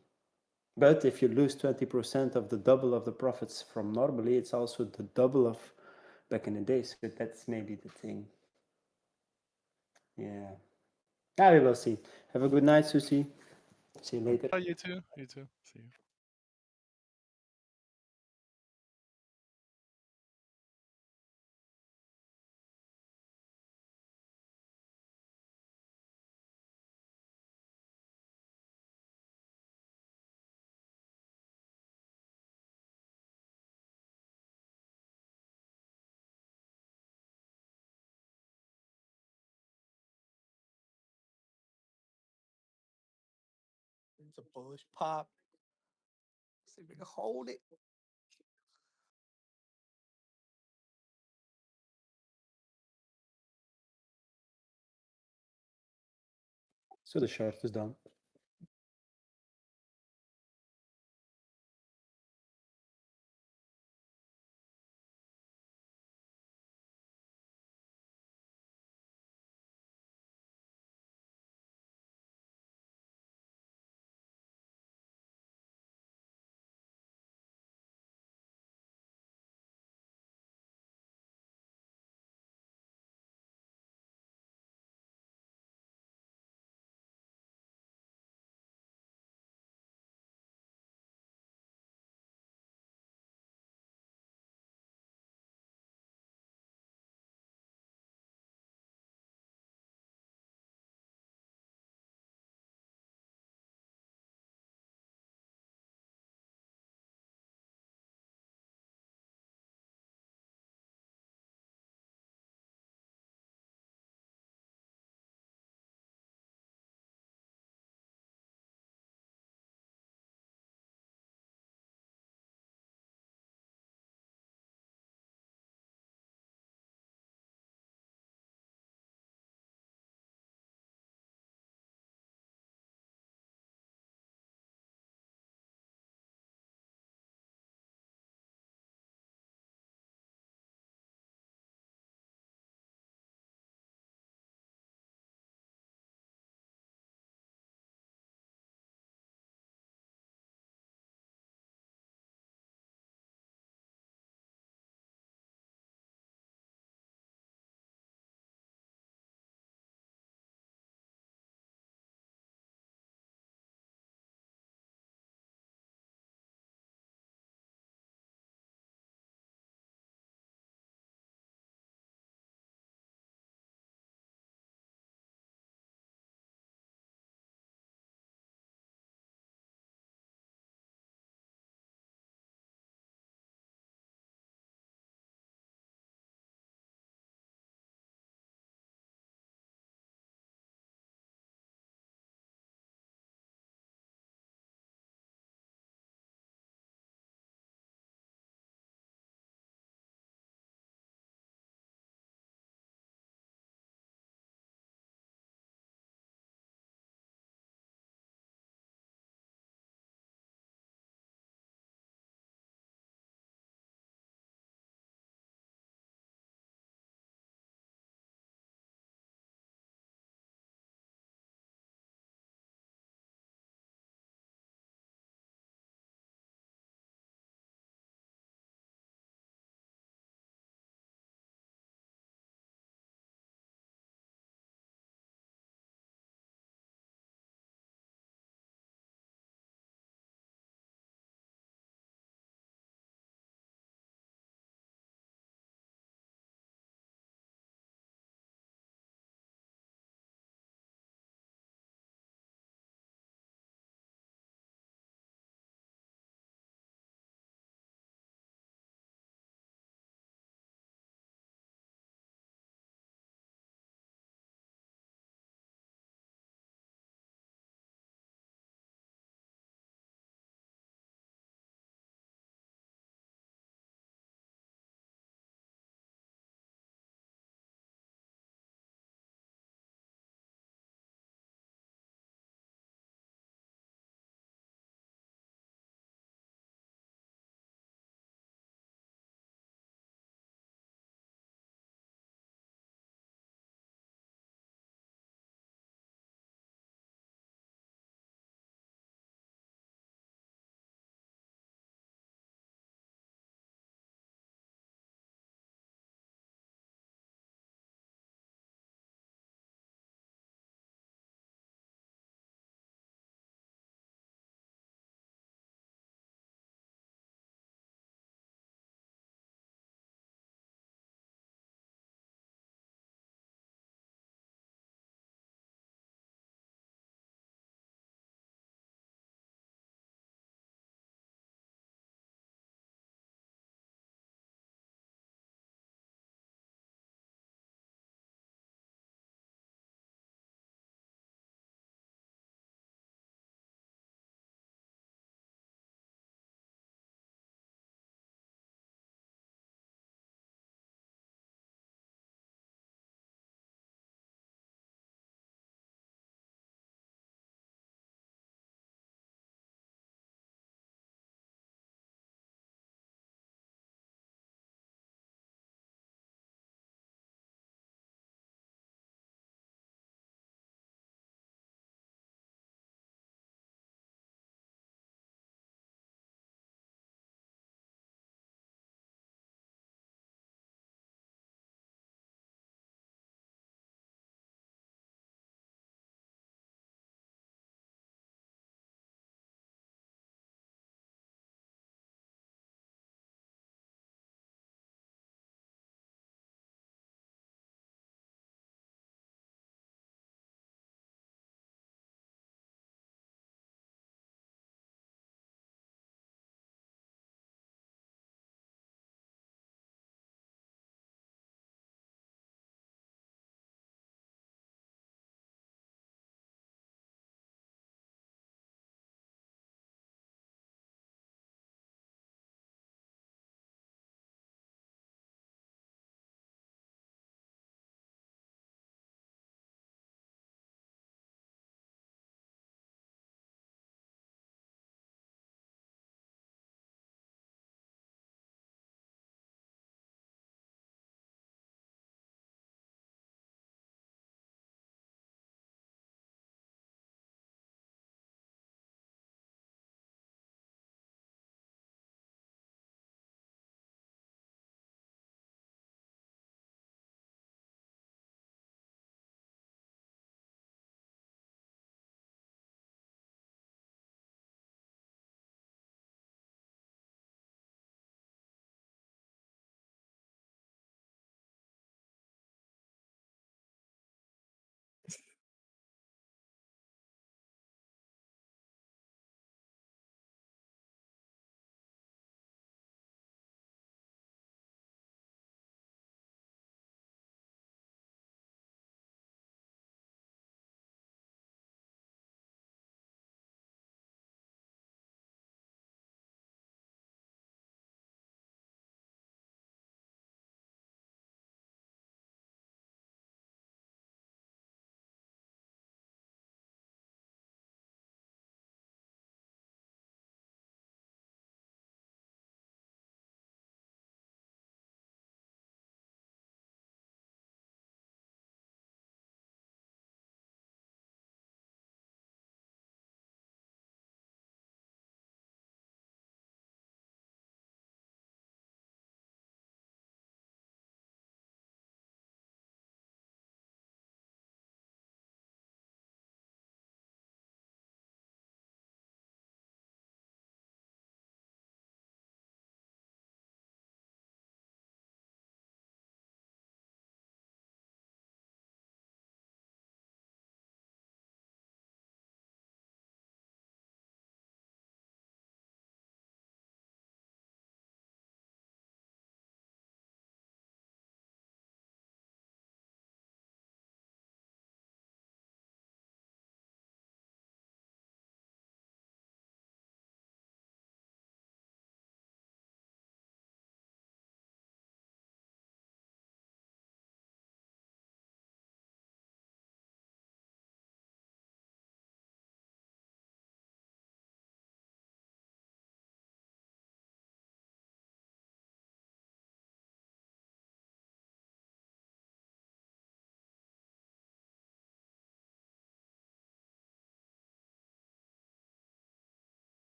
but if you lose 20% of the double of the profits from normally, it's also the double of back in the day. So that's maybe the thing. Yeah. Now we will see. Have a good night, Susie. See you later. Oh, you too. You too. See you. It's a bullish pop. See if we can hold it. So the short is done.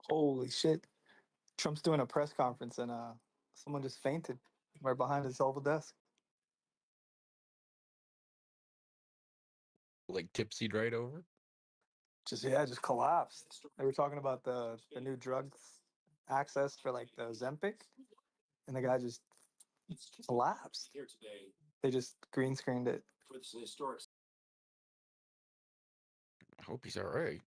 Holy shit! Trump's doing a press conference and someone just fainted right behind his oval desk. Like tipsied right over. Just collapsed. They were talking about the new drugs access for like the Ozempic, and the guy just collapsed. They just green screened it. I hope he's all right.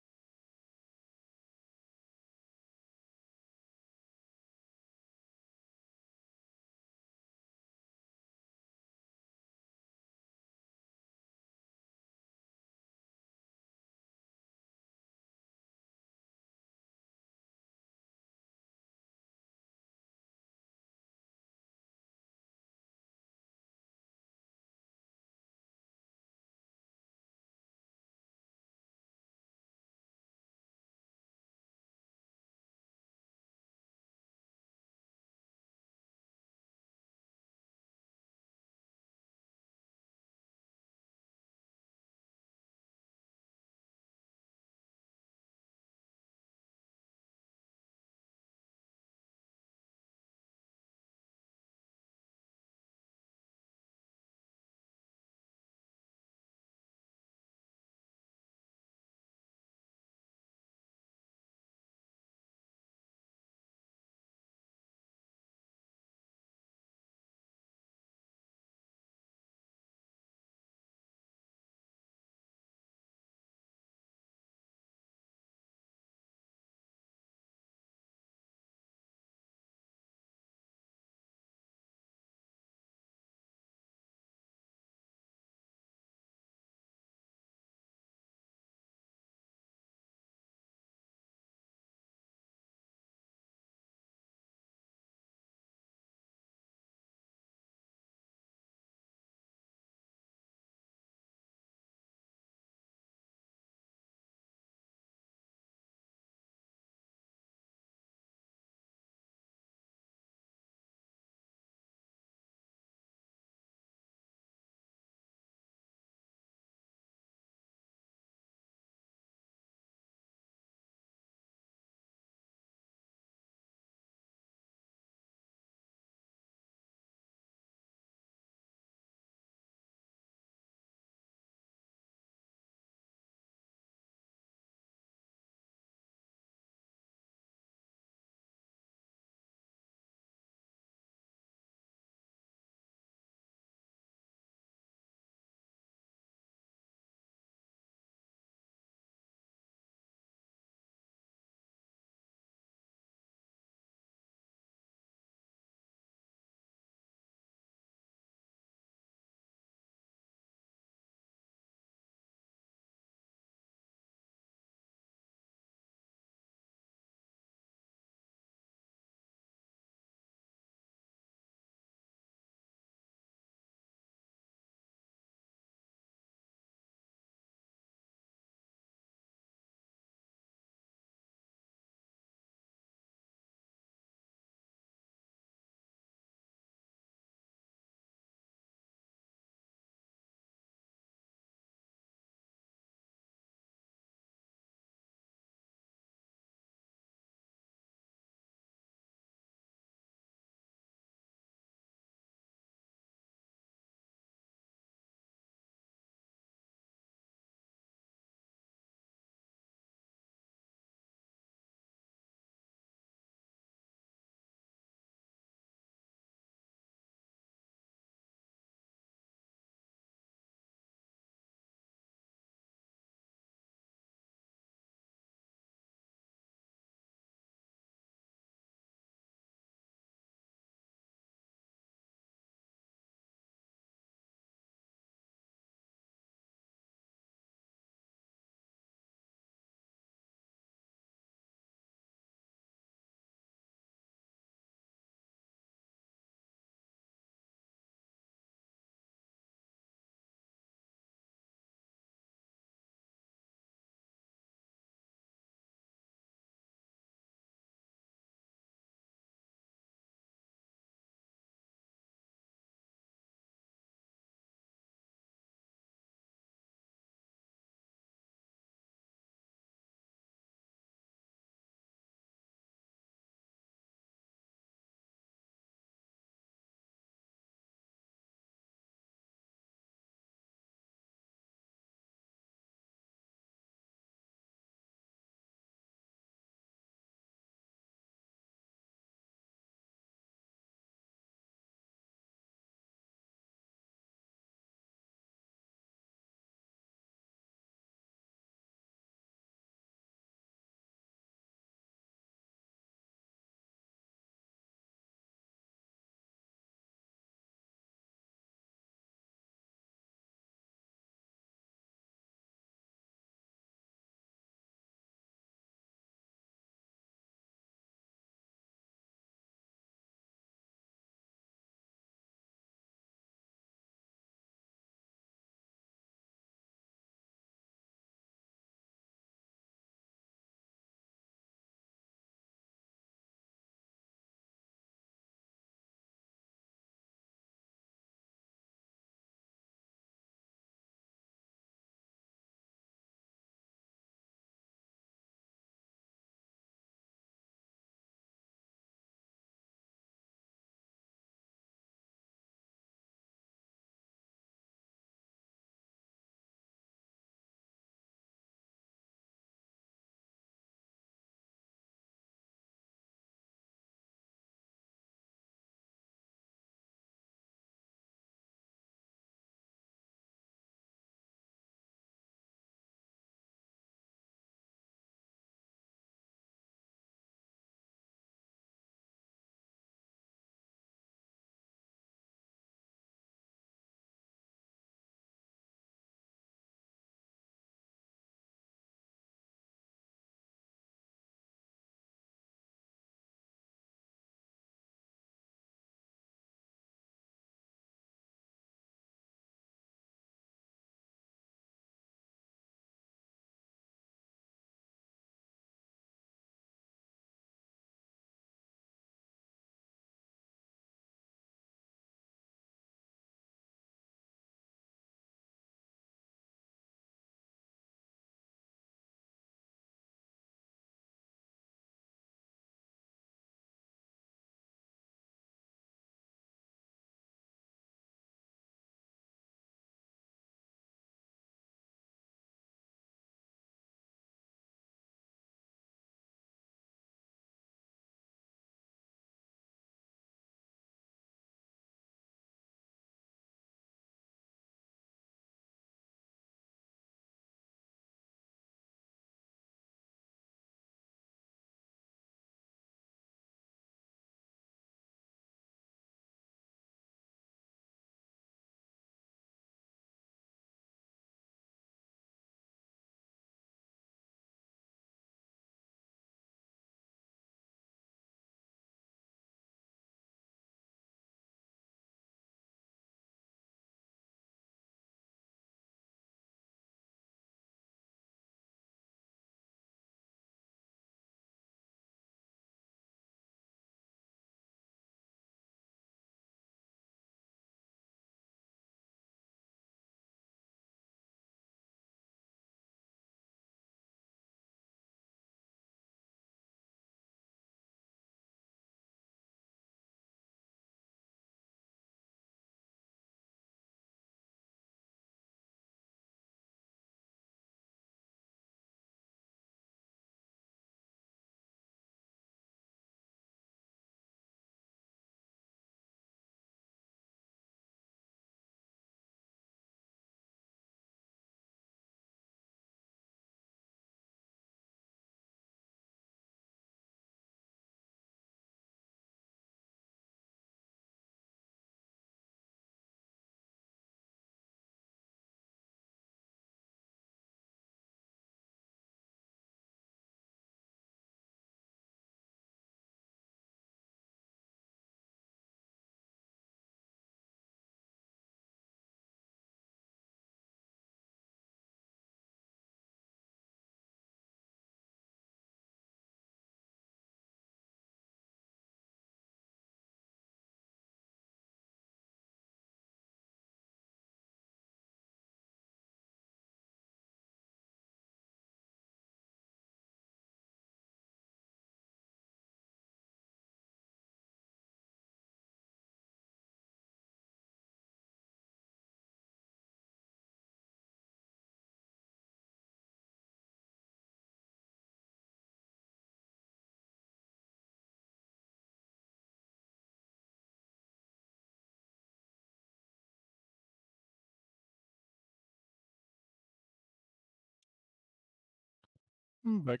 Back.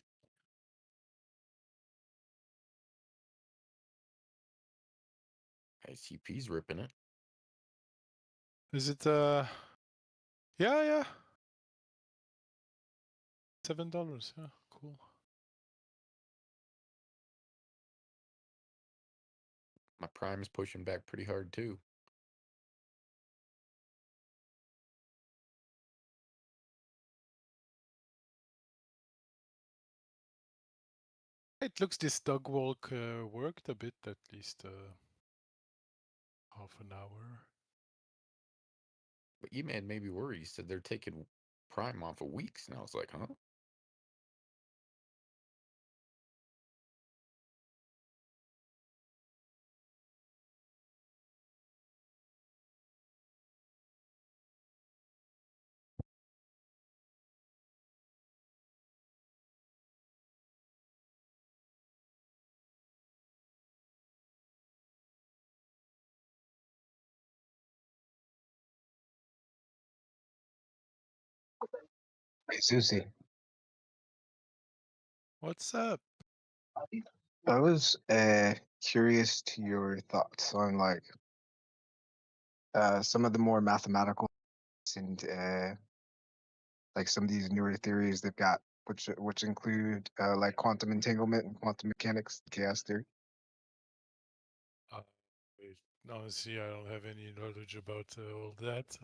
ICP's ripping it. Is it yeah. $7, yeah, cool. My prime's pushing back pretty hard too. It looks this dog walk worked a bit, at least half an hour. But E-Man made me worried. He said they're taking prime off of weeks. And I was like, huh? Hey, Susie. What's up? I was curious to your thoughts on like some of the more mathematical and like some of these newer theories they've got, which include like quantum entanglement and quantum mechanics, chaos theory. Honestly, I don't have any knowledge about all that.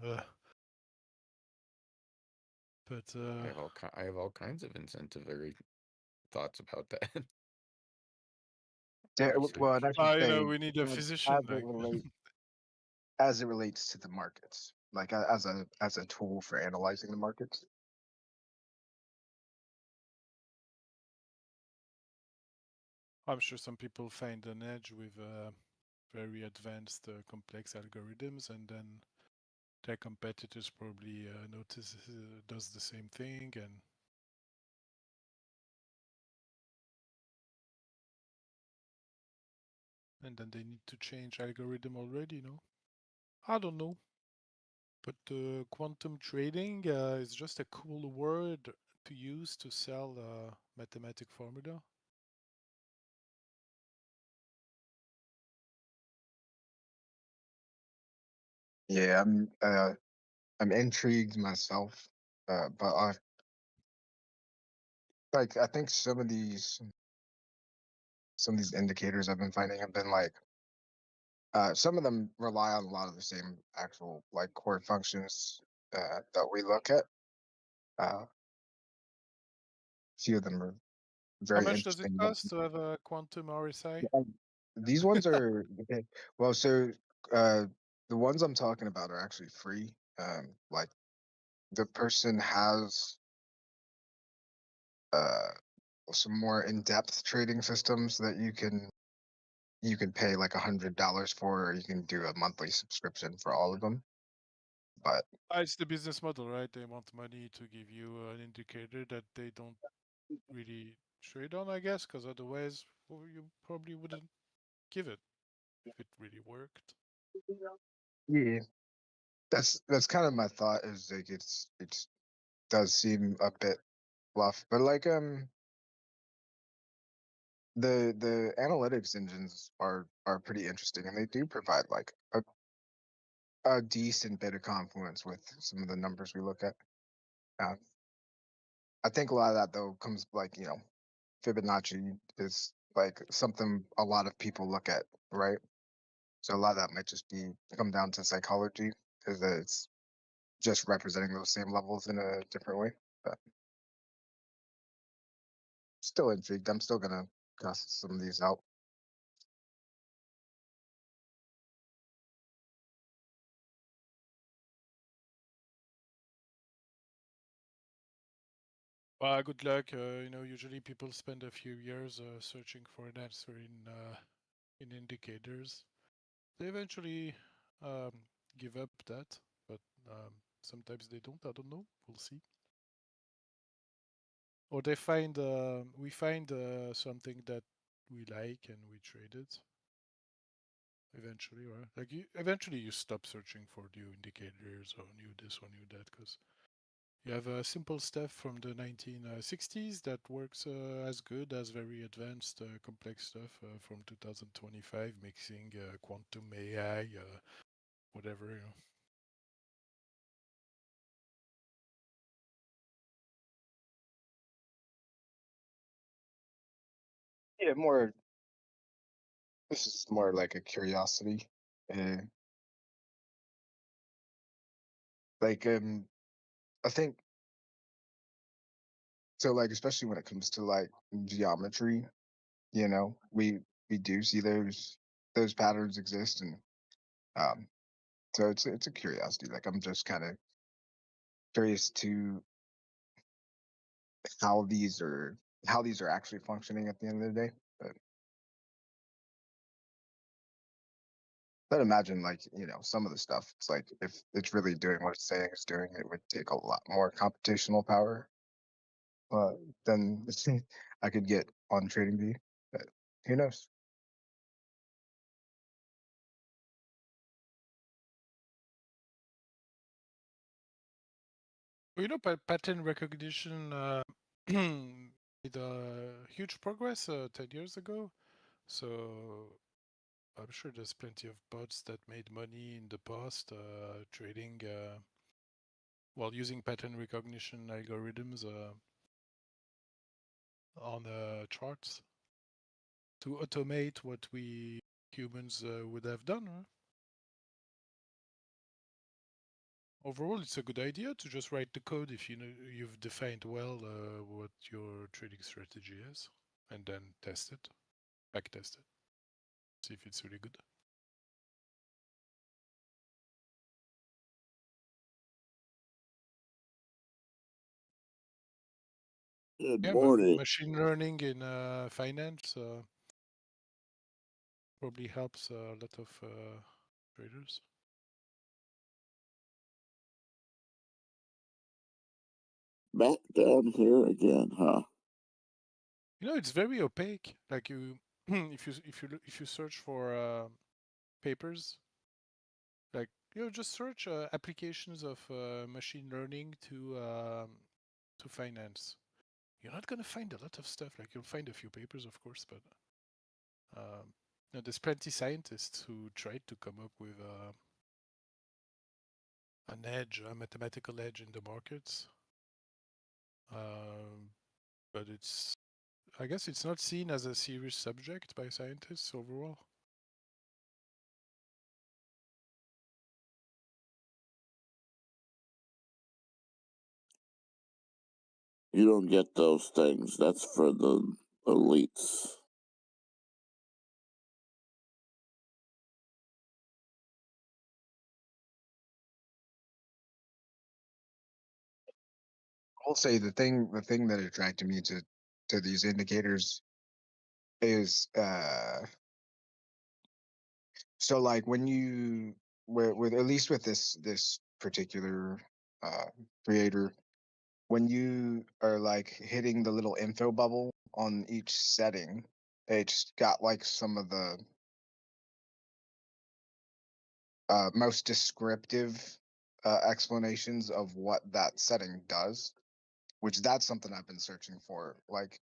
But I have all kinds of incentivary thoughts about that. Yeah, well, and I should you know, say we need a physician. As it relates to the markets, like as a tool for analyzing the markets. I'm sure some people find an edge with very advanced complex algorithms, and then their competitors probably does the same thing, and then they need to change algorithm already, no? I don't know. But quantum trading is just a cool word to use to sell mathematic formula. Yeah, I'm intrigued myself, but I think some of these indicators I've been finding have been like some of them rely on a lot of the same actual like core functions that we look at. A few of them are How very much does it interesting. cost to have a quantum RSI? These ones are okay. Well, so uh, the ones I'm talking about are actually free. Like the person has uh, some more in-depth trading systems that you can pay like $100 for, or you can do a monthly subscription for all of them. But It's the business model, right? They want money to give you an indicator that they don't really trade on, I guess, because otherwise you probably wouldn't give it if it really worked. yeah, that's kind of my thought. Is like it does seem a bit fluff, but like the analytics engines are pretty interesting, and they do provide like a decent bit of confluence with some of the numbers we look at. I think a lot of that though comes like Fibonacci is like something a lot of people look at, right? So a lot of that might just come down to psychology, because it's just representing those same levels in a different way. But still intrigued. I'm still gonna test some of these out. Well, good luck. Usually people spend a few years searching for an answer in indicators. They eventually give up that, but sometimes they don't. I don't know. We'll see. Or they find we find something that we like and we trade it. Eventually, right? Like eventually you stop searching for new indicators or new this or new that, because You have simple stuff from the 1960s that works as good as very advanced complex stuff from 2025, mixing quantum AI, whatever. You know. Yeah, more. This is more like a curiosity. Uh, like I think so. Like especially when it comes to like geometry, you know, we do see those patterns exist, and so it's a curiosity. Like I'm just kind of curious to how these are actually functioning at the end of the day. But imagine like, you know, some of the stuff, it's like if it's really doing what it's saying it's doing, it would take a lot more computational power than I could get on TradingView. But who knows? Well, you know, pattern recognition made huge progress 10 years ago. So I'm sure there's plenty of bots that made money in the past trading while using pattern recognition algorithms on charts to automate what we humans would have done. Huh? Overall, it's a good idea to just write the code if you know you've defined well what your trading strategy is, and then test it, back test it, see if it's really good. Good Yeah, morning. machine learning in finance probably helps a lot of traders. Back down here again, huh? You know, it's very opaque. Like you, if you search for papers, like just search applications of machine learning to finance. You're not gonna find a lot of stuff. Like you'll find a few papers, of course, but there's plenty scientists who tried to come up with an edge, a mathematical edge in the markets. But I guess it's not seen as a serious subject by scientists overall. You don't get those things. That's for the elites. I'll say the thing that attracted me to these indicators is so like when you with at least with this particular creator, when you are like hitting the little info bubble on each setting, it's got like some of the most descriptive explanations of what that setting does, which that's something I've been searching for, like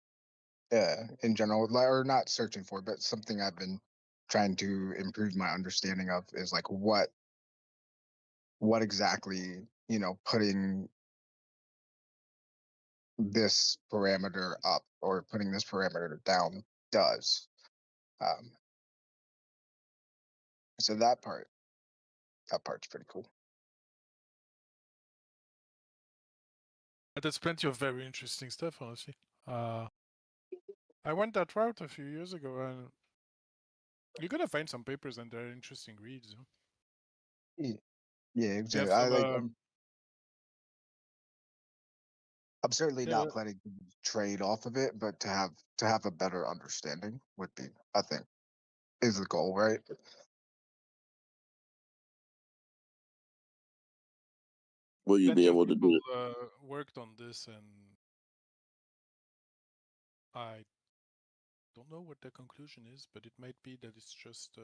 in general, or not searching for, but something I've been trying to improve my understanding of is like what exactly, you know, putting this parameter up or putting this parameter down does. So that part's pretty cool. But there's plenty of very interesting stuff, honestly. I went that route a few years ago, and you're gonna find some papers and they're interesting reads. Yeah, exactly. I'm certainly not planning to trade off of it, but to have a better understanding would be, I think, is the goal, right? Will you be Plenty of able to do people it? worked on this, and I don't know what the conclusion is, but it might be that it's just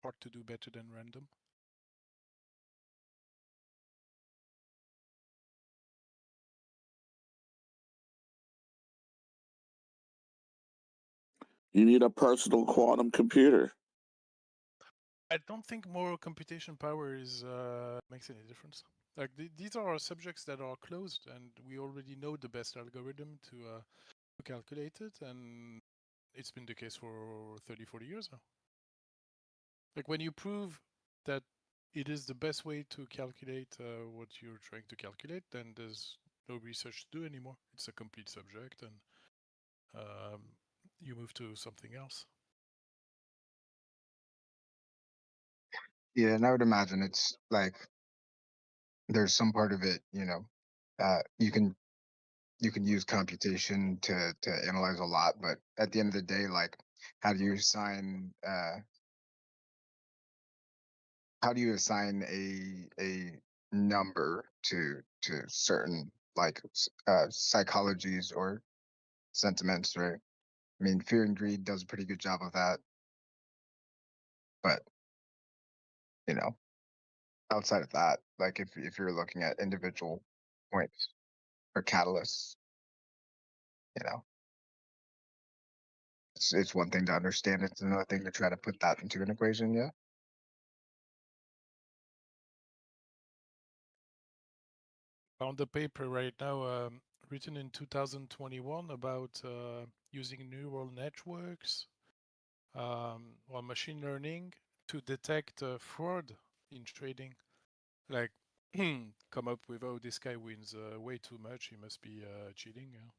hard to do better than random. You need a personal quantum computer. I don't think more computation power is makes any difference. Like these are subjects that are closed, and we already know the best algorithm to calculate it, and it's been the case for 30, 40 years now. Like when you prove that it is the best way to calculate what you're trying to calculate, then there's no research to do anymore. It's a complete subject, and you move to something else. Yeah, and I would imagine it's like there's some part of it, you can use computation to analyze a lot, but at the end of the day, like how do you assign a number to certain like psychologies or sentiments, right? I mean, fear and greed does a pretty good job of that, but you know, outside of that, like if you're looking at individual points or catalysts, you know, it's one thing to understand, it's another thing to try to put that into an equation. Yeah. Found a paper right now written in 2021 about using neural networks or machine learning to detect fraud in trading. Like, come up with, oh, this guy wins way too much, he must be cheating. Yeah.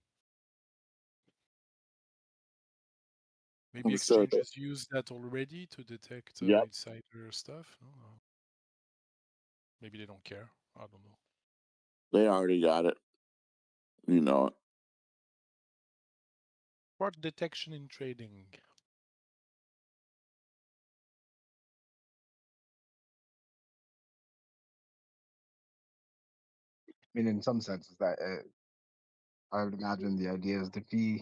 Maybe I'm sure exchanges use that already to detect Yep. insider stuff. No? Maybe they don't care. I don't know. They already got it. You know it. Fraud detection in trading. I mean, in some senses, that I would imagine the idea is the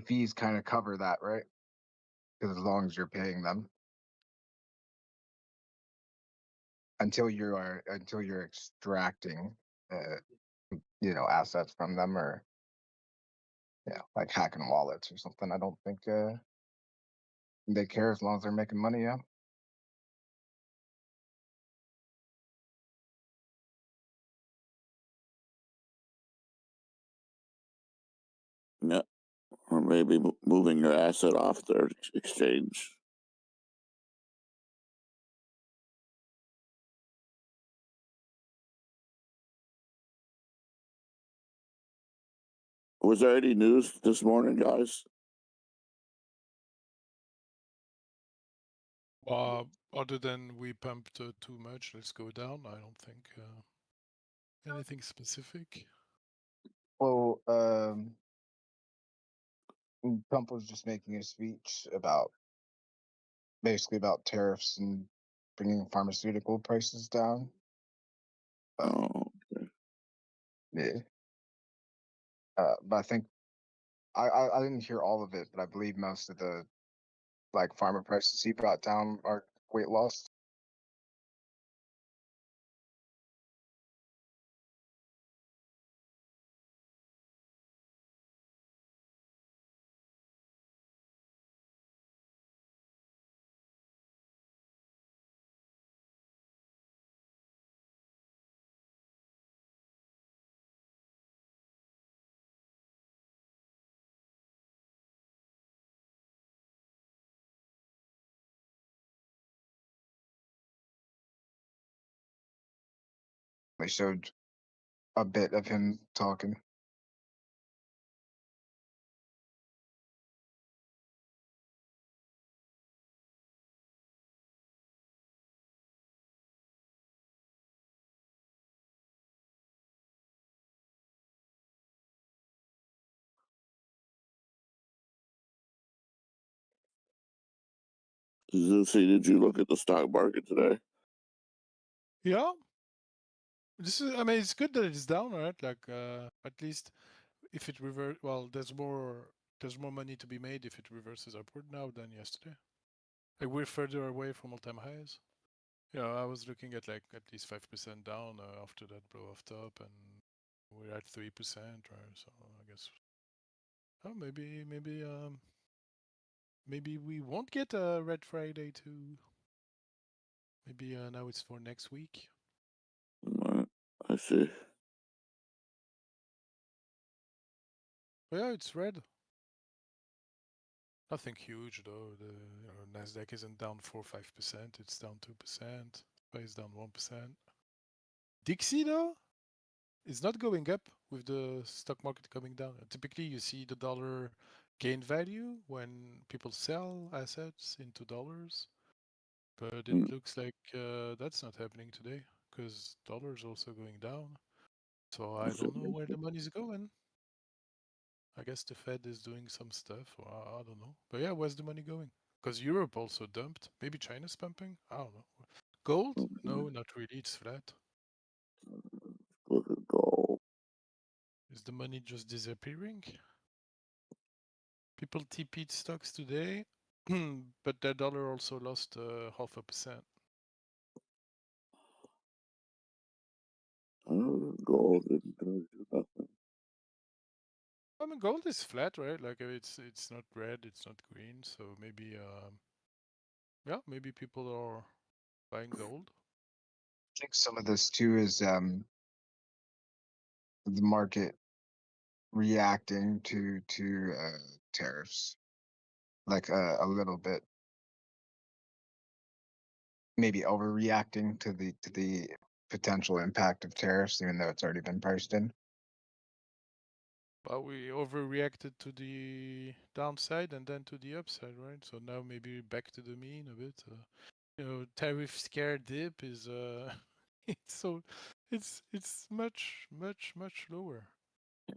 fees kind of cover that, right? Because as long as you're paying them until you're extracting, assets from them, or like hacking wallets or something. I don't think they care as long as they're making money. Yeah. Yeah. Or maybe moving your asset off their exchange. Was there any news this morning, guys? Other than we pumped too much, let's go down. I don't think anything specific. Well, Trump was just making a speech basically about tariffs and bringing pharmaceutical prices down. Oh, okay. Yeah. But I think I didn't hear all of it, but I believe most of the like pharma prices he brought down are weight loss. They showed a bit of him talking. Zusi, did you look at the stock market today? Yeah. I mean, it's good that it's down, right? Like, at least if it revert, well, there's more money to be made if it reverses upward now than yesterday. Like, we're further away from all-time highs. I was looking at like at least 5% down after that blow off top, and we're at 3%, right? So I guess, oh, maybe maybe we won't get a Red Friday too. Maybe now it's for next week. Right. I see. But yeah, it's red. Nothing huge though. The Nasdaq isn't down 4 or 5%. It's down 2%. SPY is down 1%. Dixie though is not going up with the stock market coming down. Typically, you see the dollar gain value when people sell assets into dollars, but it looks like that's not happening today because dollar is also going down. So I don't know where the money's going. I guess the Fed is doing some stuff, or I don't know. But yeah, where's the money going? Because Europe also dumped. Maybe China's pumping? I don't know. Gold? No, not really. It's flat. Look at gold. Is the money just disappearing? People TP'd stocks today, but their dollar also lost 0.5%. Gold didn't do nothing. I mean, gold is flat, right? Like it's not red, it's not green. So maybe, yeah, maybe people are buying gold. I think some of this too is the market reacting to tariffs, like a little bit, maybe overreacting to the potential impact of tariffs, even though it's already been priced in. But we overreacted to the downside and then to the upside, right? So now maybe back to the mean a bit. Tariff scare dip is it's much lower.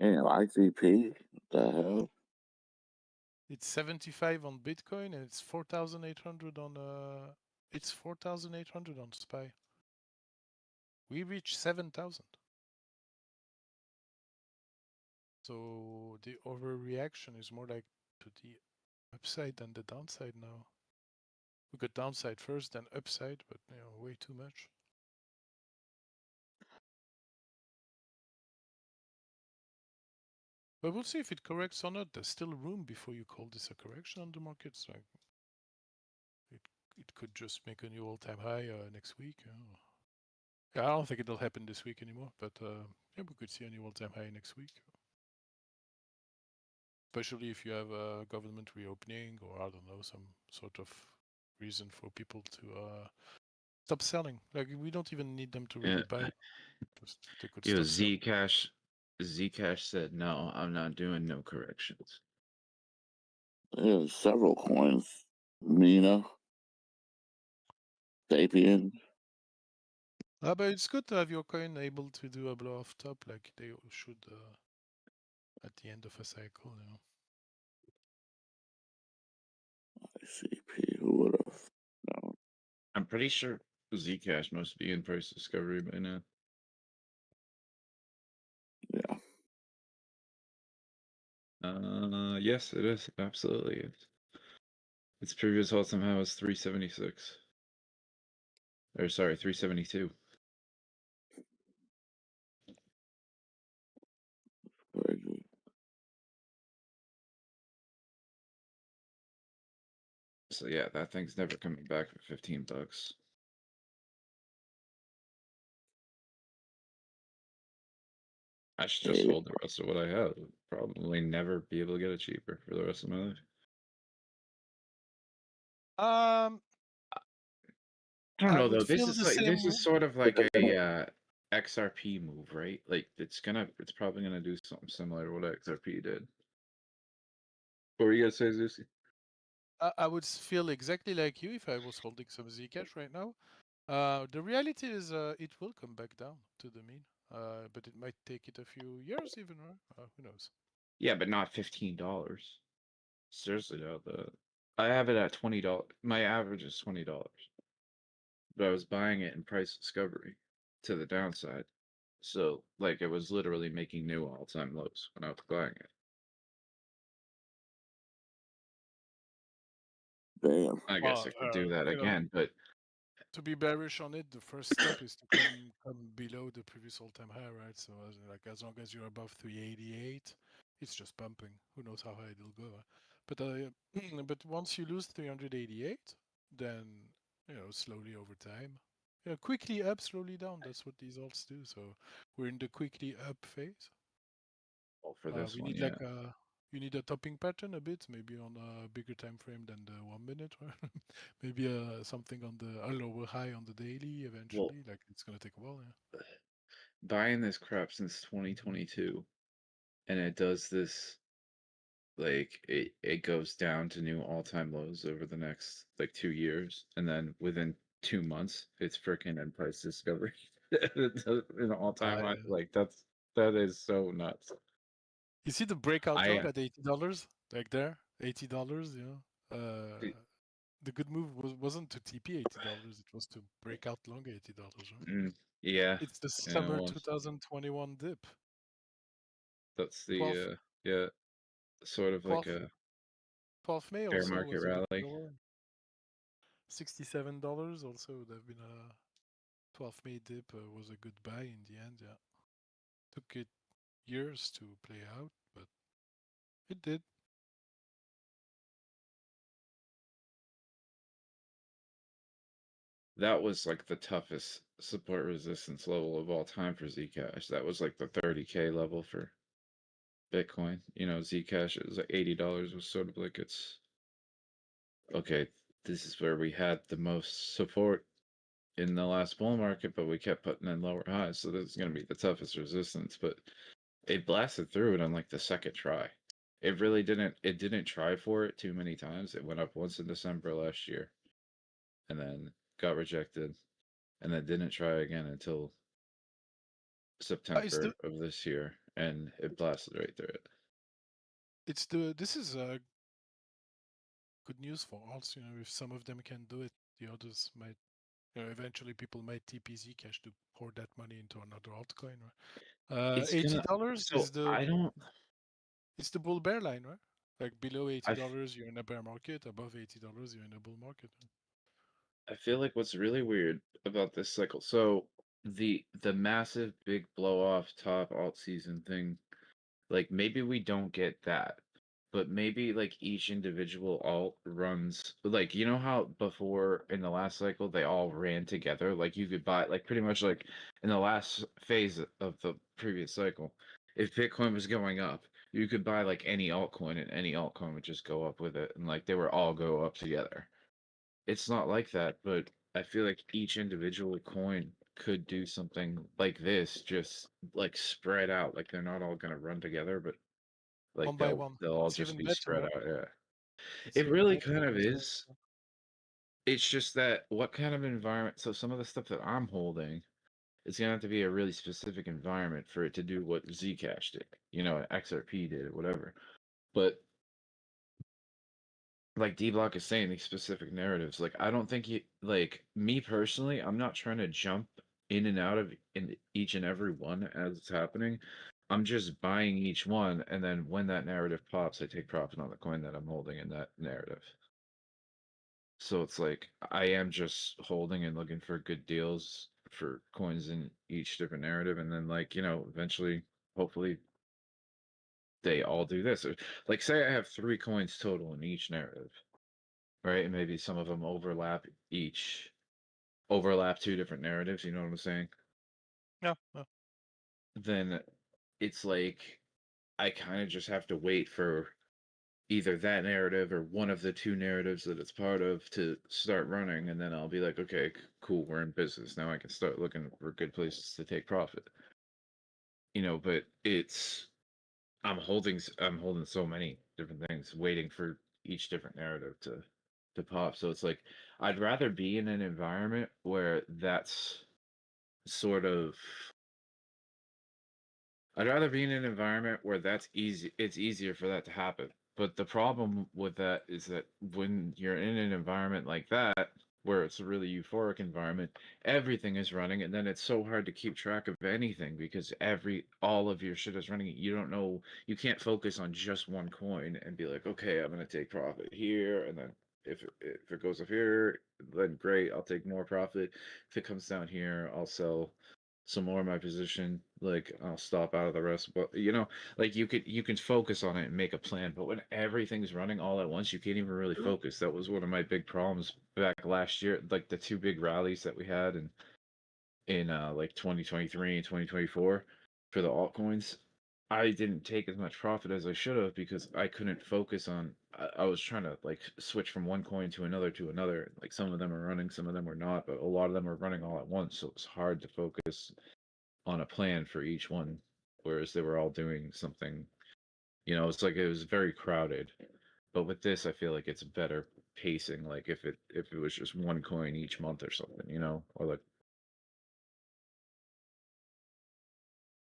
Damn, ICP. What the hell? It's 75 on Bitcoin and it's 4,800 on it's 4,800 on SPY. We reached 7,000. So the overreaction is more like to the upside than the downside now. We got downside first, then upside, but way too much. But we'll see if it corrects or not. There's still room before you call this a correction on the markets. Like it could just make a new all-time high next week. Yeah, I don't think it'll happen this week anymore. But yeah, we could see a new all-time high next week. Especially if you have a government reopening or I don't know, some sort of reason for people to stop selling. Like we don't even need them to really buy. Just they could stop selling. Zcash said no. I'm not doing no corrections. There's several coins. Mina, Sapien. But it's good to have your coin able to do a blow off top like they should at the end of a cycle. ICP. Who would have known? I'm pretty sure Zcash must be in price discovery by now. Yeah. Yes, it is. Absolutely. Its previous all-time high was 376. Or sorry, 372. Crazy. So yeah, that thing's never coming back for $15. I should just hold the rest of what I have. Probably never be able to get it cheaper for the rest of my life. I don't know though. This is sort of like a XRP move, right? Like it's probably gonna do something similar to what XRP did. What were you gonna say, Zusi? I would feel exactly like you if I was holding some Zcash right now. The reality is it will come back down to the mean, but it might take it a few years even, right? Who knows? Yeah, but not $15. Seriously though, I have it at $20. My average is $20. But I was buying it in price discovery to the downside. So like it was literally making new all-time lows when I was buying it. Damn. I guess I could do that again, but to be bearish on it, the first step is to come below the previous all-time high, right? So as long as you're above 388, it's just pumping. Who knows how high it'll go? But once you lose 388, then slowly over time, quickly up, slowly down. That's what these alts do. So we're in the quickly up phase. Well, for this We one, need yeah. you need a topping pattern a bit, maybe on a bigger time frame than the 1 minute, right? Maybe something on a lower high on the daily eventually. Like it's gonna take a while, yeah. Buying this crap since 2022, and it does this, like it goes down to new all-time lows over the next like 2 years, and then within 2 months, it's freaking in price discovery. It's an all-time high. Like that is so nuts. You see the breakout I long at $80, like there, $80. The good move wasn't to TP $80. It was to break out long $80. Right? Yeah, It's the yeah, it summer was. 2021 dip. That's 12th, the yeah, sort of like 12th, a 12th May bear also market was a bit rally. lower. $67 also would have been a 12th May dip was a good buy in the end. Yeah, took it years to play out, but it did. That was like the toughest support resistance level of all time for Zcash. That was like the 30K level for Bitcoin. Zcash, it was like $80 was sort of like it's okay, this is where we had the most support in the last bull market, but we kept putting in lower highs, so this is gonna be the toughest resistance. But it blasted through it on like the second try. It really didn't try for it too many times. It went up once in December last year and then got rejected and then didn't try again until September of this year, and it blasted right through it. This is good news for alts. If some of them can do it, the others might. Eventually people might TP Zcash to pour that money into another altcoin, right? $80 is it's the bull bear line, right? Like below $80, you're in a bear market. Above $80, you're in a bull market. I feel like what's really weird about this cycle, so the massive big blow off top alt season thing, like maybe we don't get that, but maybe like each individual alt runs, like how before in the last cycle they all ran together, like you could buy, like pretty much like in the last phase of the previous cycle, if Bitcoin was going up, you could buy like any altcoin and any altcoin would just go up with it, and like they were all go up together. It's not like that, but I feel like each individual coin could do something like this, just like spread out. Like they're not all gonna run together, but like One by one. they'll all It's just even be better, spread right? out. Yeah, It's it even really better kind of because is. It's just that what kind of environment? So some of the stuff that I'm holding, it's gonna have to be a really specific environment for it to do what Zcash did, XRP did, or whatever. But like Dbloc is saying, these specific narratives, like I don't think like me personally, I'm not trying to jump in and out of in each and every one as it's happening. I'm just buying each one, and then when that narrative pops, I take profit on the coin that I'm holding in that narrative. So it's like I am just holding and looking for good deals for coins in each different narrative, and then like eventually, hopefully, they all do this. Like say I have 3 coins total in each narrative, right? And maybe some of them overlap 2 different narratives, you know what I'm saying? Yeah. Then it's like I kind of just have to wait for either that narrative or one of the 2 narratives that it's part of to start running, and then I'll be like, okay, cool, we're in business. Now I can start looking for good places to take profit. But I'm holding so many different things, waiting for each different narrative to pop. So it's like I'd rather be in an environment where that's sort of I'd rather be in an environment where that's easy. It's easier for that to happen. But the problem with that is that when you're in an environment like that, where it's a really euphoric environment, everything is running, and then it's so hard to keep track of anything because all of your shit is running. You don't know, you can't focus on just one coin and be like, okay, I'm gonna take profit here, and then if it goes up here, then great, I'll take more profit. If it comes down here, I'll sell some more of my position. Like I'll stop out of the rest. But you know, like you can focus on it and make a plan. But when everything's running all at once, you can't even really focus. That was one of my big problems back last year. Like the two big rallies that we had in like 2023 and 2024 for the altcoins. I didn't take as much profit as I should have because I couldn't focus on. I was trying to like switch from one coin to another. Like some of them are running, some of them are not, but a lot of them are running all at once. So it's hard to focus on a plan for each one, whereas they were all doing something. You know, it's like it was very crowded. But with this, I feel like it's better pacing. Like if it was just one coin each month or something, you know, or like.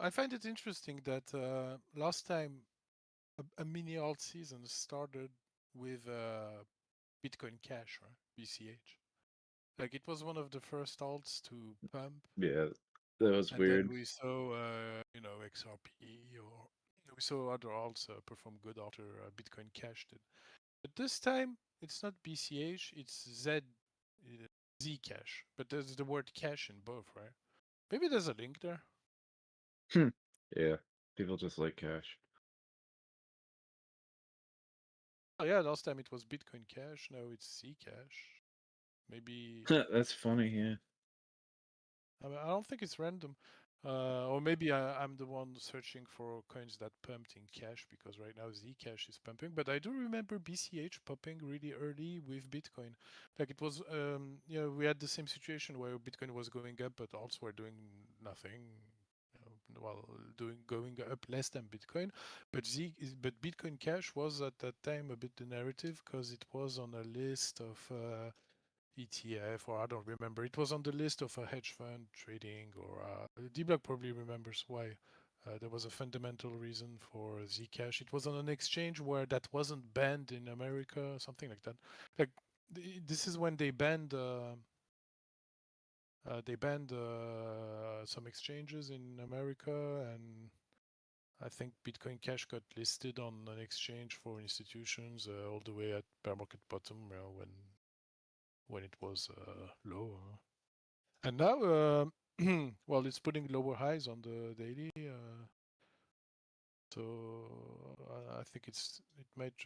I find it interesting that last time a mini alt season started with Bitcoin Cash, right? BCH. Like it was one of the first alts to pump. Yeah, that was and weird. then we saw, you know, XRP or we saw other alts perform good after Bitcoin Cash did. But this time it's not BCH, it's Zcash. But there's the word cash in both, right? Maybe there's a link there. Yeah, people just like cash. Oh yeah, last time it was Bitcoin Cash, now it's Zcash. Maybe That's funny, yeah. I mean, I don't think it's random. Or maybe I'm the one searching for coins that pumped in cash because right now Zcash is pumping. But I do remember BCH popping really early with Bitcoin. Like it was, you know, we had the same situation where Bitcoin was going up, but also were doing nothing. While going up less than Bitcoin, but Bitcoin Cash was at that time a bit the narrative because it was on a list of ETF, or I don't remember. It was on the list of a hedge fund trading, or Dbloc probably remembers why. There was a fundamental reason for Zcash. It was on an exchange where that wasn't banned in America, something like that. Like this is when they banned some exchanges in America, and I think Bitcoin Cash got listed on an exchange for institutions all the way at bear market bottom when it was low. And now, well, it's putting lower highs on the daily. So I think it might just